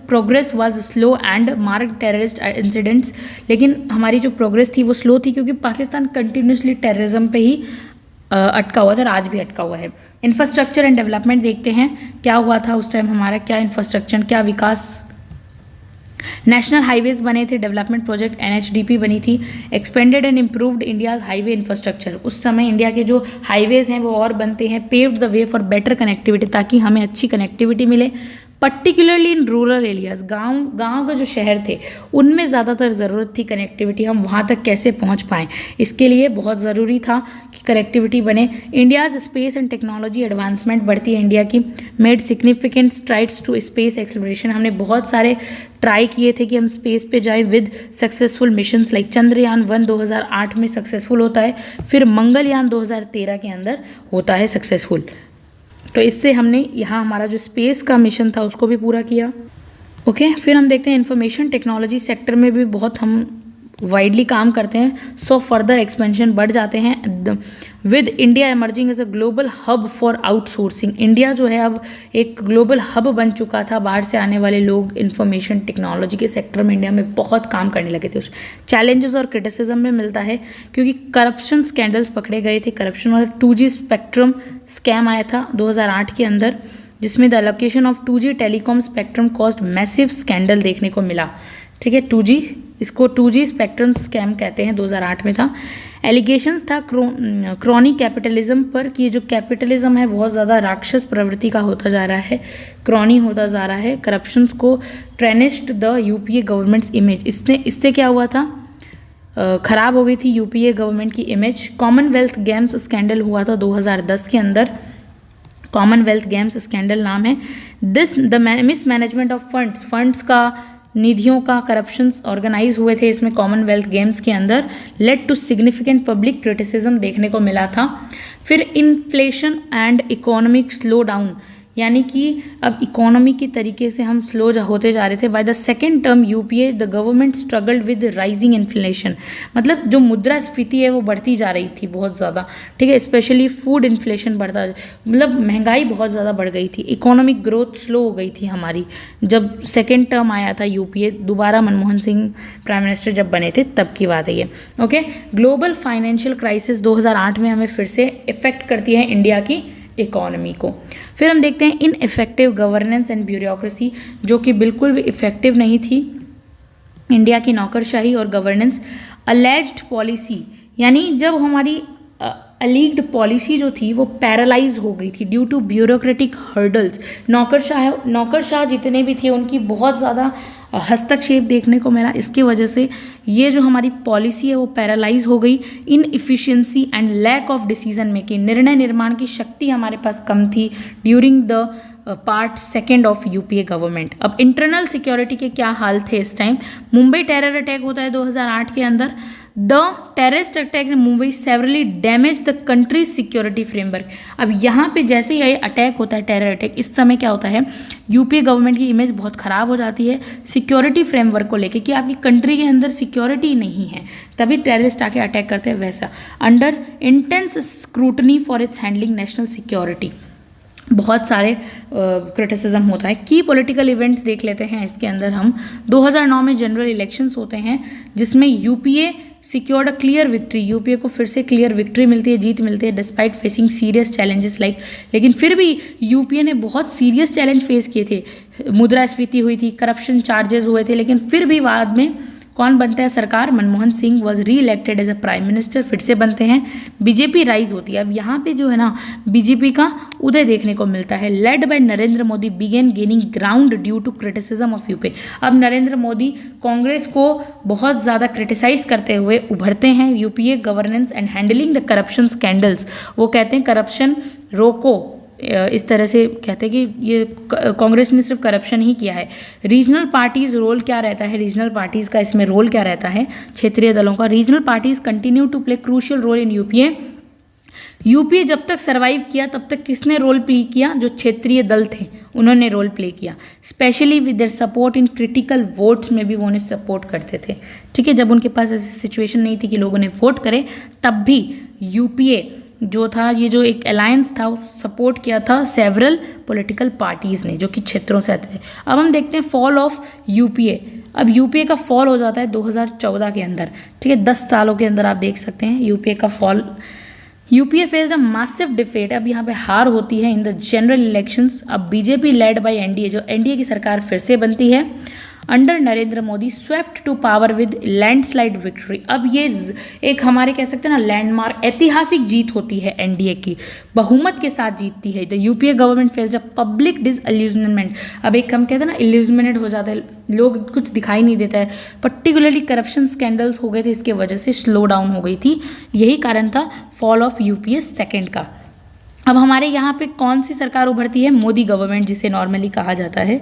progress was slow and marked terrorist incidents, लेकिन हमारी जो प्रोग्रेस थी वो स्लो थी क्योंकि पाकिस्तान कंटिन्यूसली टेररिज्म पे ही अटका हुआ था और आज भी अटका हुआ है। इंफ्रास्ट्रक्चर एंड डेवलपमेंट देखते हैं क्या हुआ था उस टाइम, हमारा क्या इंफ्रास्ट्रक्चर, क्या विकास। नेशनल हाईवेज बने थे, डेवलपमेंट प्रोजेक्ट NHDP बनी थी। Expanded and improved India's highway infrastructure, उस समय इंडिया के जो हाईवेज हैं वो और बनते हैं। Paved the way for better connectivity, ताकि हमें अच्छी कनेक्टिविटी मिले। पर्टिकुलरली इन रूरल एरियाज, गांव के जो शहर थे उनमें ज़्यादातर ज़रूरत थी कनेक्टिविटी, हम वहाँ तक कैसे पहुँच पाएँ, इसके लिए बहुत ज़रूरी था कि कनेक्टिविटी बने। India's space and technology advancement बढ़ती है इंडिया की, made significant strides to space exploration, हमने बहुत सारे ट्राई किए थे कि हम स्पेस पे जाए with successful missions like Chandrayaan 1 2008 में सक्सेसफुल होता है, फिर मंगलयान 2013 के अंदर होता है सक्सेसफुल। तो इससे हमने यहाँ हमारा जो स्पेस का मिशन था उसको भी पूरा किया। ओके, फिर हम देखते हैं इंफॉर्मेशन टेक्नोलॉजी सेक्टर में भी बहुत हम वाइडली काम करते हैं, सो फर्दर एक्सपेंशन बढ़ जाते हैं। With India emerging as a global hub for outsourcing, India जो है अब एक ग्लोबल हब बन चुका था, बाहर से आने वाले लोग इंफॉर्मेशन टेक्नोलॉजी के सेक्टर में इंडिया में बहुत काम करने लगे थे। उस चैलेंजेस और क्रिटिसिज्म में मिलता है क्योंकि करप्शन स्कैंडल्स पकड़े गए थे, करप्शन और 2G स्पेक्ट्रम स्कैम आया था 2008 के अंदर, जिसमें the allocation of 2G telecom spectrum cost massive scandal देखने को मिला। ठीक है, 2G, इसको 2G स्पेक्ट्रम स्कैम कहते हैं, 2008 में था। एलिगेशंस था क्रॉनी कैपिटलिज्म पर कि जो कैपिटलिज्म है बहुत ज़्यादा राक्षस प्रवृत्ति का होता जा रहा है, क्रॉनी होता जा रहा है, करप्शंस को ट्रेनिस्ड द यूपीए गवर्नमेंट्स इमेज, इससे क्या हुआ था, खराब हो गई थी यूपीए गवर्नमेंट की इमेज। कॉमनवेल्थ गेम्स स्कैंडल हुआ था 2010 के अंदर, कॉमनवेल्थ गेम्स स्कैंडल नाम है। This the mismanagement of funds का, निधियों का करप्शंस ऑर्गेनाइज हुए थे इसमें कॉमनवेल्थ गेम्स के अंदर, led to significant public criticism देखने को मिला था। फिर inflation and economic slowdown, यानी कि अब इकोनॉमी की तरीके से हम स्लो होते जा रहे थे। By the second term UPA the government struggled with rising inflation, मतलब जो मुद्रास्फीति है वो बढ़ती जा रही थी बहुत ज़्यादा। ठीक है, स्पेशली फूड इन्फ्लेशन बढ़ता, मतलब महंगाई बहुत ज़्यादा बढ़ गई थी, इकोनॉमिक ग्रोथ स्लो हो गई थी हमारी। जब सेकेंड टर्म आया था यूपीए, दोबारा मनमोहन सिंह प्राइम मिनिस्टर जब बने थे तब की बात है ये। ओके, ग्लोबल फाइनेंशियल क्राइसिस 2008 में हमें फिर से इफेक्ट करती है इंडिया की इकोनॉमी को। फिर हम देखते हैं in effective governance and bureaucracy, जो कि बिल्कुल भी इफेक्टिव नहीं थी, इंडिया की नौकरशाही और गवर्नेंस। अलेज्ड पॉलिसी, यानी जब हमारी अलीग्ड पॉलिसी जो थी वो पैरालाइज हो गई थी ड्यू टू ब्यूरोक्रेटिक हर्डल्स। नौकरशाह जितने भी थे उनकी बहुत ज़्यादा हस्तक्षेप देखने को मिला, इसकी वजह से ये जो हमारी पॉलिसी है वो पैरालाइज हो गई। Inefficiency and lack of decision making, निर्णय निर्माण की शक्ति हमारे पास कम थी during the part second of UPA government. अब इंटरनल सिक्योरिटी के क्या हाल थे इस टाइम। मुंबई टेरर अटैक होता है 2008 के अंदर। The terrorist attack in Mumbai severally damage the countries security framework. अब यहाँ पे जैसे ही अटैक होता है, टेरर अटैक, इस समय क्या होता है, यूपीए गवर्नमेंट की इमेज बहुत ख़राब हो जाती है सिक्योरिटी फ्रेमवर्क को लेके कि आपकी कंट्री के अंदर सिक्योरिटी नहीं है, तभी टेररिस्ट आके अटैक करते हैं। वैसा under intense scrutiny for its handling national security, बहुत सारे क्रिटिसिज्म होता है। की पॉलिटिकल इवेंट्स देख लेते हैं इसके अंदर हम। 2009 में जनरल इलेक्शंस होते हैं जिसमें UPA secured a clear victory, UPA को फिर से क्लियर विक्ट्री मिलती है, जीत मिलती है despite facing serious challenges like, लेकिन फिर भी यूपीए ने बहुत सीरियस चैलेंज फेस किए थे। मुद्रास्फीति हुई थी, करप्शन चार्जेस हुए थे, लेकिन फिर भी बाद में कौन बनता है सरकार, Manmohan Singh was reelected as a prime minister, फिर से बनते हैं। बीजेपी राइज होती है। अब यहाँ पे जो है ना बीजेपी का उदय देखने को मिलता है। Led by Narendra Modi began gaining ground due to criticism of UPA. अब नरेंद्र मोदी कांग्रेस को बहुत ज़्यादा क्रिटिसाइज करते हुए उभरते हैं। UPA governance and handling the corruption scandals, वो कहते हैं करप्शन रोको, इस तरह से कहते हैं कि ये कांग्रेस ने सिर्फ करप्शन ही किया है। रीजनल पार्टीज रोल क्या रहता है, रीजनल पार्टीज का इसमें रोल क्या रहता है, क्षेत्रीय दलों का। Regional parties continue to play crucial role in UPA. UPA जब तक सर्वाइव किया तब तक किसने रोल प्ले किया, जो क्षेत्रीय दल थे उन्होंने रोल प्ले किया, specially with their support in critical votes में भी वो उन्हें सपोर्ट करते थे। ठीक है, जब उनके पास ऐसी सिचुएशन नहीं थी कि लोग उन्हें वोट करें, तब भी यूपीए जो था, ये जो एक अलायंस था, सपोर्ट किया था सेवरल पॉलिटिकल पार्टीज़ ने जो कि क्षेत्रों से आते थे। अब हम देखते हैं फॉल ऑफ यूपीए। अब यूपीए का फॉल हो जाता है 2014 के अंदर। ठीक है, 10 सालों के अंदर आप देख सकते हैं यूपीए का fall. UPA faced a massive defeat, अब यहाँ पे हार होती है इन द जनरल इलेक्शंस। अब बीजेपी लेड बाय एनडीए, जो एनडीए की सरकार फिर से बनती है। Under Narendra Modi swept to power with landslide victory. अब ये एक हमारे कह सकते हैं ना लैंडमार्क ऐतिहासिक जीत होती है एनडीए की, बहुमत के साथ जीतती है। The UPA government faced a public disillusionment. अब एक हम कहते हैं ना इल्यूजमेंट हो जाता है, लोग कुछ दिखाई नहीं देता है, पर्टिकुलरली करप्शन स्कैंडल्स हो गए थे, इसके वजह से स्लो डाउन हो गई थी, यही कारण था फॉल ऑफ यूपीए सेकेंड का। अब हमारे यहाँ पे कौन सी सरकार उभरती है? मोदी गवर्नमेंट, जिसे नॉर्मली कहा जाता है,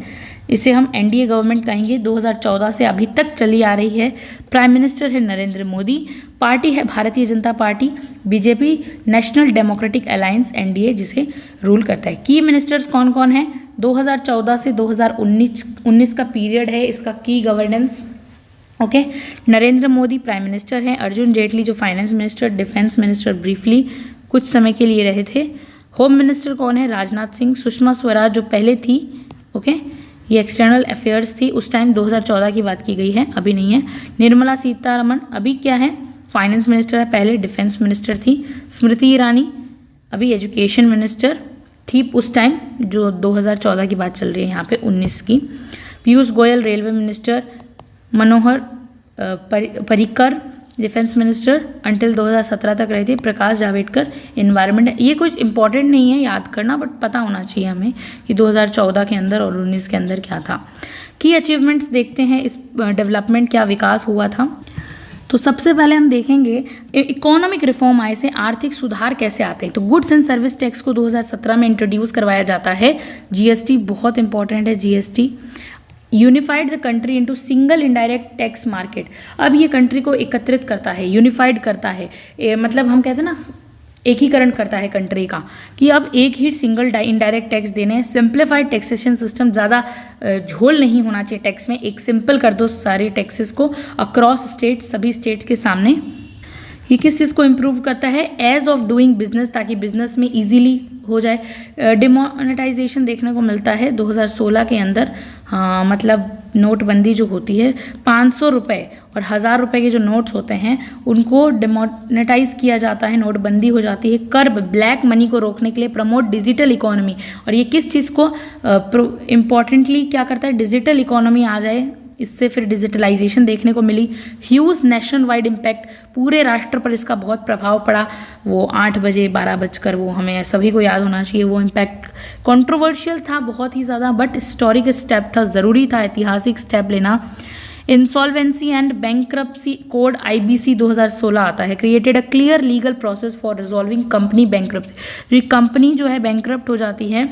इसे हम एनडीए गवर्नमेंट कहेंगे। 2014 से अभी तक चली आ रही है। प्राइम मिनिस्टर है नरेंद्र मोदी, पार्टी है Bharatiya Janata party, BJP national democratic alliance NDA जिसे रूल करता है। की मिनिस्टर्स कौन कौन है? 2014 से 2019 का पीरियड है इसका की governance. Okay, Narendra Modi prime minister हैं, अर्जुन जेटली जो finance minister, defence minister briefly कुछ समय के लिए रहे थे। होम मिनिस्टर कौन है? राजनाथ सिंह। सुषमा स्वराज जो पहले थी, ओके, ये एक्सटर्नल अफेयर्स थी उस टाइम, 2014 की बात की गई है, अभी नहीं है। निर्मला सीतारमण अभी क्या है? फाइनेंस मिनिस्टर है, पहले डिफेंस मिनिस्टर थी। स्मृति ईरानी अभी एजुकेशन मिनिस्टर थी उस टाइम, जो 2014 की बात चल रही है यहाँ पे 19 की। Piyush Goyal railway minister, Manohar Parrikar defence minister until 2017 तक रहे थे। प्रकाश जावड़ेकर इन्वायरमेंट। ये कुछ इंपॉर्टेंट नहीं है याद करना, बट पता होना चाहिए हमें कि 2014 के अंदर और 19 के अंदर क्या था। की अचीवमेंट्स देखते हैं, इस डेवलपमेंट क्या विकास हुआ था। तो सबसे पहले हम देखेंगे इकोनॉमिक रिफॉर्म आए से आर्थिक सुधार कैसे आते हैं। तो गुड्स एंड सर्विस टैक्स को 2017 में इंट्रोड्यूस करवाया जाता है। जीएसटी बहुत इंपॉर्टेंट है, GST. Unified the country into single indirect tax market. अब ये कंट्री को एकत्रित करता है, यूनिफाइड करता है, मतलब हम कहते हैं ना एकीकरण करता है कंट्री का, कि अब एक ही सिंगल इनडायरेक्ट टैक्स देने हैं। सिंप्लीफाइड टैक्सेशन सिस्टम, ज़्यादा झोल नहीं होना चाहिए टैक्स में, एक सिंपल कर दो सारे टैक्सेस को अक्रॉस स्टेट, सभी स्टेट्स के सामने। ये किस चीज़ को इम्प्रूव करता है? एज ऑफ डूइंग बिजनेस, ताकि बिजनेस में इजीली हो जाए। डिमोनेटाइजेशन देखने को मिलता है 2016 के अंदर। हाँ, मतलब नोटबंदी जो होती है, 500 रुपये और 1000 रुपये के जो नोट्स होते हैं उनको डिमोनेटाइज किया जाता है, नोटबंदी हो जाती है। कर्ब, ब्लैक मनी को रोकने के लिए। प्रमोट डिजिटल इकोनॉमी, और ये किस चीज़ को इम्पॉर्टेंटली क्या करता है? डिजिटल इकोनॉमी आ जाए, इससे फिर डिजिटलाइजेशन देखने को मिली। ह्यूज नेशनल वाइड इम्पैक्ट, पूरे राष्ट्र पर इसका बहुत प्रभाव पड़ा। वो 8 बजे 12 बजकर, वो हमें सभी को याद होना चाहिए। वो इम्पैक्ट कंट्रोवर्शियल था बहुत ही ज़्यादा, बट हिस्टोरिक स्टेप था, ज़रूरी था ऐतिहासिक स्टेप लेना। Insolvency and bankruptcy code IBC 2016 आता है। Created a clear legal process for resolving company bankruptcy. जो कंपनी जो है बैंक्रप्ट हो जाती है,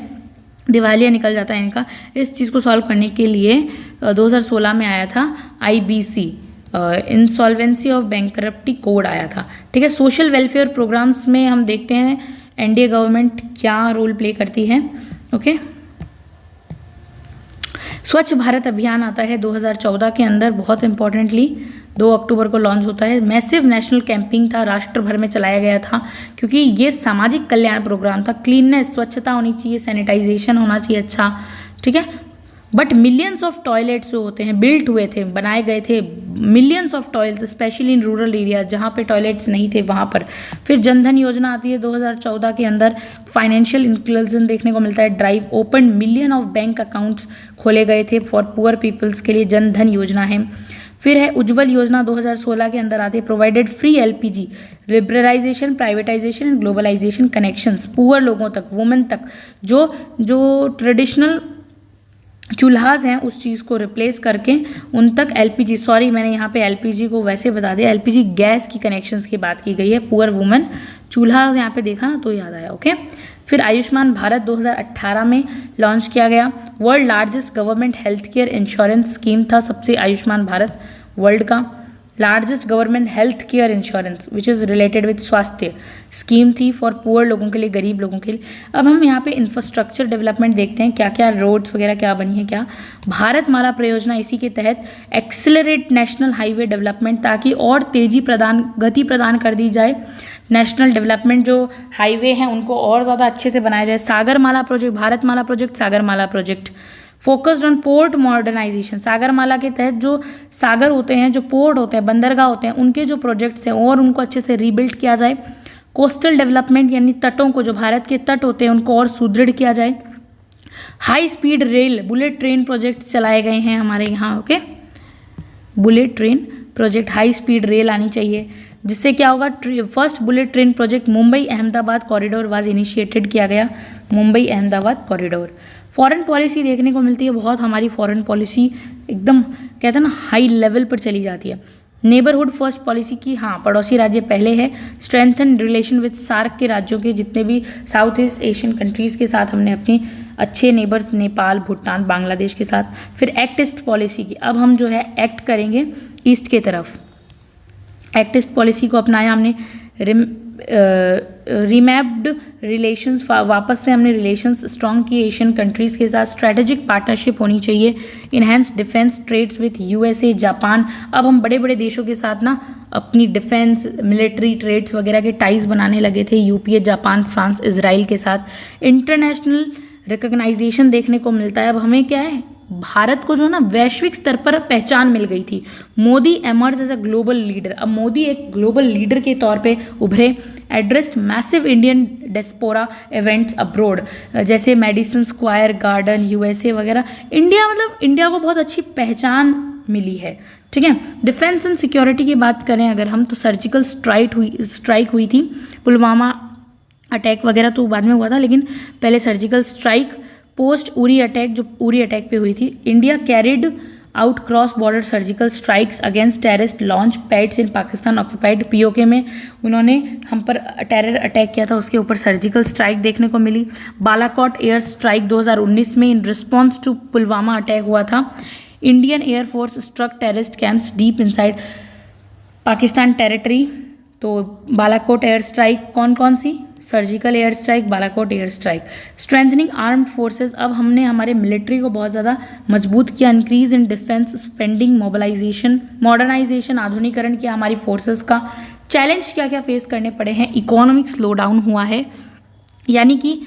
दिवालिया निकल जाता है इनका, इस चीज़ को सॉल्व करने के लिए 2016 में आया था IBC, insolvency of bankruptcy code आया था। ठीक है। सोशल वेलफेयर प्रोग्राम्स में हम देखते हैं एनडीए गवर्नमेंट क्या रोल प्ले करती है। ओके, स्वच्छ भारत अभियान आता है 2014 के अंदर, बहुत इंपॉर्टेंटली 2 अक्टूबर को लॉन्च होता है। मैसिव नेशनल कैंपिंग था, राष्ट्र भर में चलाया गया था, क्योंकि ये सामाजिक कल्याण प्रोग्राम था। क्लीननेस, स्वच्छता होनी चाहिए, सैनिटाइजेशन होना चाहिए अच्छा, ठीक है। बट मिलियंस ऑफ टॉयलेट्स जो होते हैं बिल्ट हुए थे, बनाए गए थे, millions of toilets specially in rural areas जहाँ पे टॉयलेट्स नहीं थे वहाँ पर। फिर जनधन योजना आती है 2014 के अंदर, फाइनेंशियल इंक्लूजन देखने को मिलता है। Drive open, million of bank accounts खोले गए थे फॉर पुअर पीपल्स के लिए, जनधन योजना है। फिर है उज्ज्वल योजना 2016 के अंदर आती है। Provided free LPG, liberalisation, privatisation and globalisation connections, poor लोगों तक, वुमेन तक, जो ट्रेडिशनल चूल्हाज हैं उस चीज़ को रिप्लेस करके उन तक LPG, सॉरी मैंने यहाँ पे LPG को वैसे बता दिया, LPG गैस की कनेक्शंस की बात की गई है। पुअर वुमेन चूल्हा यहाँ पे देखा ना तो याद आया। ओके, फिर आयुष्मान भारत 2018 में लॉन्च किया गया। World largest government health care insurance scheme था सबसे, आयुष्मान भारत वर्ल्ड का largest government health care insurance which is related with स्वास्थ्य स्कीम थी फॉर पुअर लोगों के लिए, गरीब लोगों के लिए। अब हम यहाँ पे इंफ्रास्ट्रक्चर डेवलपमेंट देखते हैं, क्या क्या रोड्स वगैरह क्या बनी है क्या। भारत माला परियोजना, इसी के तहत एक्सेलरेट नेशनल हाईवे डेवलपमेंट, ताकि और गति प्रदान कर दी जाए। नेशनल डेवलपमेंट जो हाईवे हैं उनको और ज़्यादा अच्छे से बनाया जाए। Sagarmala project, Bharatmala project, Sagarmala project. Focused on port modernisation, Sagarmala के तहत जो सागर होते हैं, जो पोर्ट होते हैं, बंदरगाह होते हैं, उनके जो प्रोजेक्ट्स हैं और उनको अच्छे से रीबिल्ड किया जाए। कोस्टल डेवलपमेंट, यानी तटों को, जो भारत के तट होते हैं उनको और सुदृढ़ किया जाए। High speed rail bullet train project चलाए गए हैं हमारे यहाँ, okay. Bullet train project, high speed rail आनी चाहिए, जिससे क्या होगा, first bullet train project Mumbai Ahmedabad corridor was initiated किया गया, Mumbai Ahmedabad corridor. Foreign policy देखने को मिलती है बहुत, हमारी फॉरेन पॉलिसी एकदम कहते हैं ना हाई लेवल पर चली जाती है। नेबरहुड फर्स्ट पॉलिसी की, हाँ पड़ोसी राज्य पहले है। स्ट्रेंथन रिलेशन विद सार्क के राज्यों के, जितने भी साउथ ईस्ट एशियन कंट्रीज़ के साथ हमने अपनी अच्छे नेबर्स, नेपाल, भूटान, बांग्लादेश के साथ। फिर एक्ट ईस्ट पॉलिसी की, अब हम जो है एक्ट करेंगे ईस्ट के तरफ। एक्ट ईस्ट पॉलिसी को अपनाया हमने। रिमैप्ड रिलेशंस, वापस से हमने रिलेशंस स्ट्रॉन्ग किए एशियन कंट्रीज़ के साथ। स्ट्रेटेजिक पार्टनरशिप होनी चाहिए। Enhance defence trades with USA, Japan. अब हम बड़े बड़े देशों के साथ ना अपनी डिफेंस, मिलिट्री ट्रेड्स वगैरह के टाइज बनाने लगे थे, यूपीए, जापान, फ्रांस, इजराइल के साथ। इंटरनेशनल रिकग्नाइजेशन देखने को मिलता है। अब हमें क्या है, भारत को जो ना वैश्विक स्तर पर पहचान मिल गई थी। Modi emerge as a global leader, अब मोदी एक ग्लोबल लीडर के तौर पे उभरे। Addressed massive Indian diaspora events abroad, जैसे मेडिसन स्क्वायर गार्डन, यूएसए वगैरह। इंडिया मतलब इंडिया को बहुत अच्छी पहचान मिली है, ठीक है। डिफेंस एंड सिक्योरिटी की बात करें अगर हम, तो सर्जिकल स्ट्राइक हुई थी। पुलवामा अटैक वगैरह तो बाद में हुआ था, लेकिन पहले surgical strike post Uri attack, जो उरी अटैक पे हुई थी। India carried out cross border surgical strikes against terrorist launch pads in Pakistan occupied. PoK में उन्होंने हम पर टेरर अटैक किया था, उसके ऊपर सर्जिकल स्ट्राइक देखने को मिली। बालाकोट एयर स्ट्राइक 2019 में in response to Pulwama attack हुआ था। Indian air force struck terrorist camps deep inside Pakistan territory. तो बालाकोट एयर स्ट्राइक कौन कौन सी, surgical air strike, Balakot air strike. Strengthening armed forces, अब हमने हमारे मिलिट्री को बहुत ज़्यादा मजबूत किया। Increase in defence spending, mobilisation, modernisation, आधुनिकरण किया हमारी फोर्सेस का। चैलेंज क्या क्या फेस करने पड़े हैं, इकोनॉमिक स्लो डाउन हुआ है, यानी कि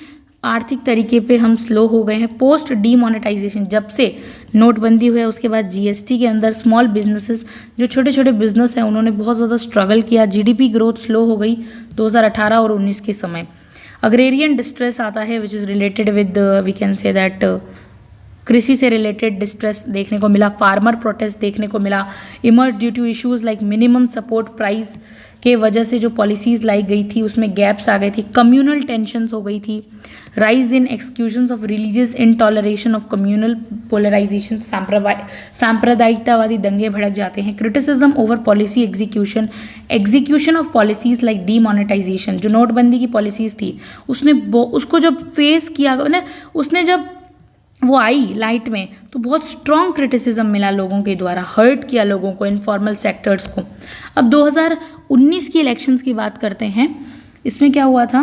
आर्थिक तरीके पे हम स्लो हो गए हैं। पोस्ट डीमोनेटाइजेशन, जब से नोटबंदी हुआ उसके बाद जीएसटी के अंदर स्मॉल बिजनेसेस, जो छोटे छोटे बिजनेस हैं, उन्होंने बहुत ज़्यादा स्ट्रगल किया। जीडीपी ग्रोथ स्लो हो गई 2018 और 19 के समय। अग्रेरियन डिस्ट्रेस आता है which is related with, we can say that कृषि से रिलेटेड डिस्ट्रेस देखने को मिला। फार्मर प्रोटेस्ट देखने को मिला। Emerge due to issues like minimum support price के वजह से जो पॉलिसीज़ लाई गई थी उसमें गैप्स आ गए थी। कम्युनल टेंशन्स हो गई थी। Rise in exclusions of religious intolerance of communal polarisation, सांप्रदायिकतावादी दंगे भड़क जाते हैं। Criticism over policy execution of policies like demonetisation, जो नोटबंदी की पॉलिसीज़ थी उसको जब फेस किया ना, उसने जब वो आई लाइट में तो बहुत स्ट्रॉन्ग क्रिटिसिज्म मिला लोगों के द्वारा, हर्ट किया लोगों को, इनफॉर्मल सेक्टर्स को। अब 2019 की इलेक्शंस की बात करते हैं। इसमें क्या हुआ था,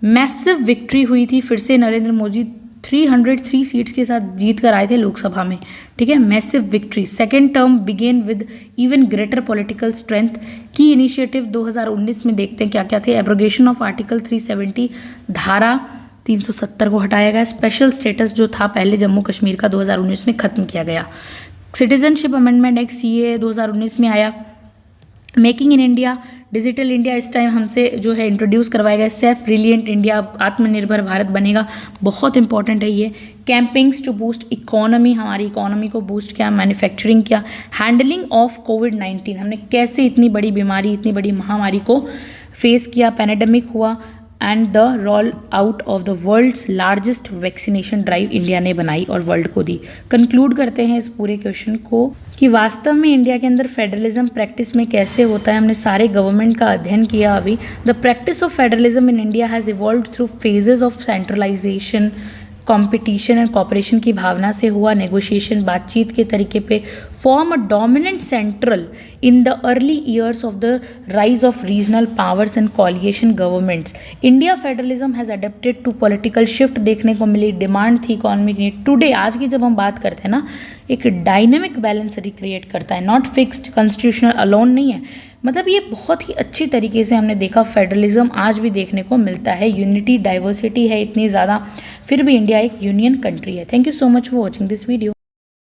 मैसिव विक्ट्री हुई थी। फिर से नरेंद्र मोदी 303 सीट्स के साथ जीत कर आए थे लोकसभा में, ठीक है, massive victory. Second term began with even greater political strength. की इनिशिएटिव 2019 में देखते हैं क्या क्या थे। एब्रोगेशन ऑफ आर्टिकल 370, धारा 370 को हटाया गया। स्पेशल स्टेटस जो था पहले जम्मू कश्मीर का 2019 में ख़त्म किया गया। सिटीजनशिप अमेंडमेंट एक्ट CAA 2019 में आया। Making in India, digital India इस टाइम हमसे जो है इंट्रोड्यूस करवाया गया। सेल्फ रिलियंट इंडिया, आत्मनिर्भर भारत बनेगा, बहुत इंपॉर्टेंट है ये। कैंपेन्स टू बूस्ट इकोनॉमी, हमारी इकोनॉमी को बूस्ट किया, मैन्युफैक्चरिंग किया। हैंडलिंग ऑफ कोविड-19, हमने कैसे इतनी बड़ी बीमारी, इतनी बड़ी महामारी को फेस किया। पैंडेमिक हुआ and the roll out of the world's largest vaccination drive India ने बनाई और वर्ल्ड को दी। कंक्लूड करते हैं इस पूरे क्वेश्चन को कि वास्तव में इंडिया के अंदर फेडरलिज्म प्रैक्टिस में कैसे होता है। हमने सारे गवर्नमेंट का अध्ययन किया अभी। The practice of federalism in India has evolved through phases of centralisation, competition and cooperation की भावना से हुआ। नेगोशिएशन, बातचीत के तरीके पे। Form a dominant central in the early years of the rise of regional powers and coalition governments. India federalism has adapted to political shift देखने को मिली। डिमांड थी इकोनॉमिक नीड। टुडे, आज की जब हम बात करते हैं ना, एक डायनेमिक बैलेंस रिक्रिएट करता है, नॉट फिक्स्ड, कॉन्स्टिट्यूशनल अलोन नहीं है। मतलब ये बहुत ही अच्छी तरीके से हमने देखा फेडरलिज्म आज भी देखने को मिलता है। यूनिटी, डाइवर्सिटी है इतनी ज़्यादा, फिर भी इंडिया एक यूनियन कंट्री है। Thank you so much for watching this video.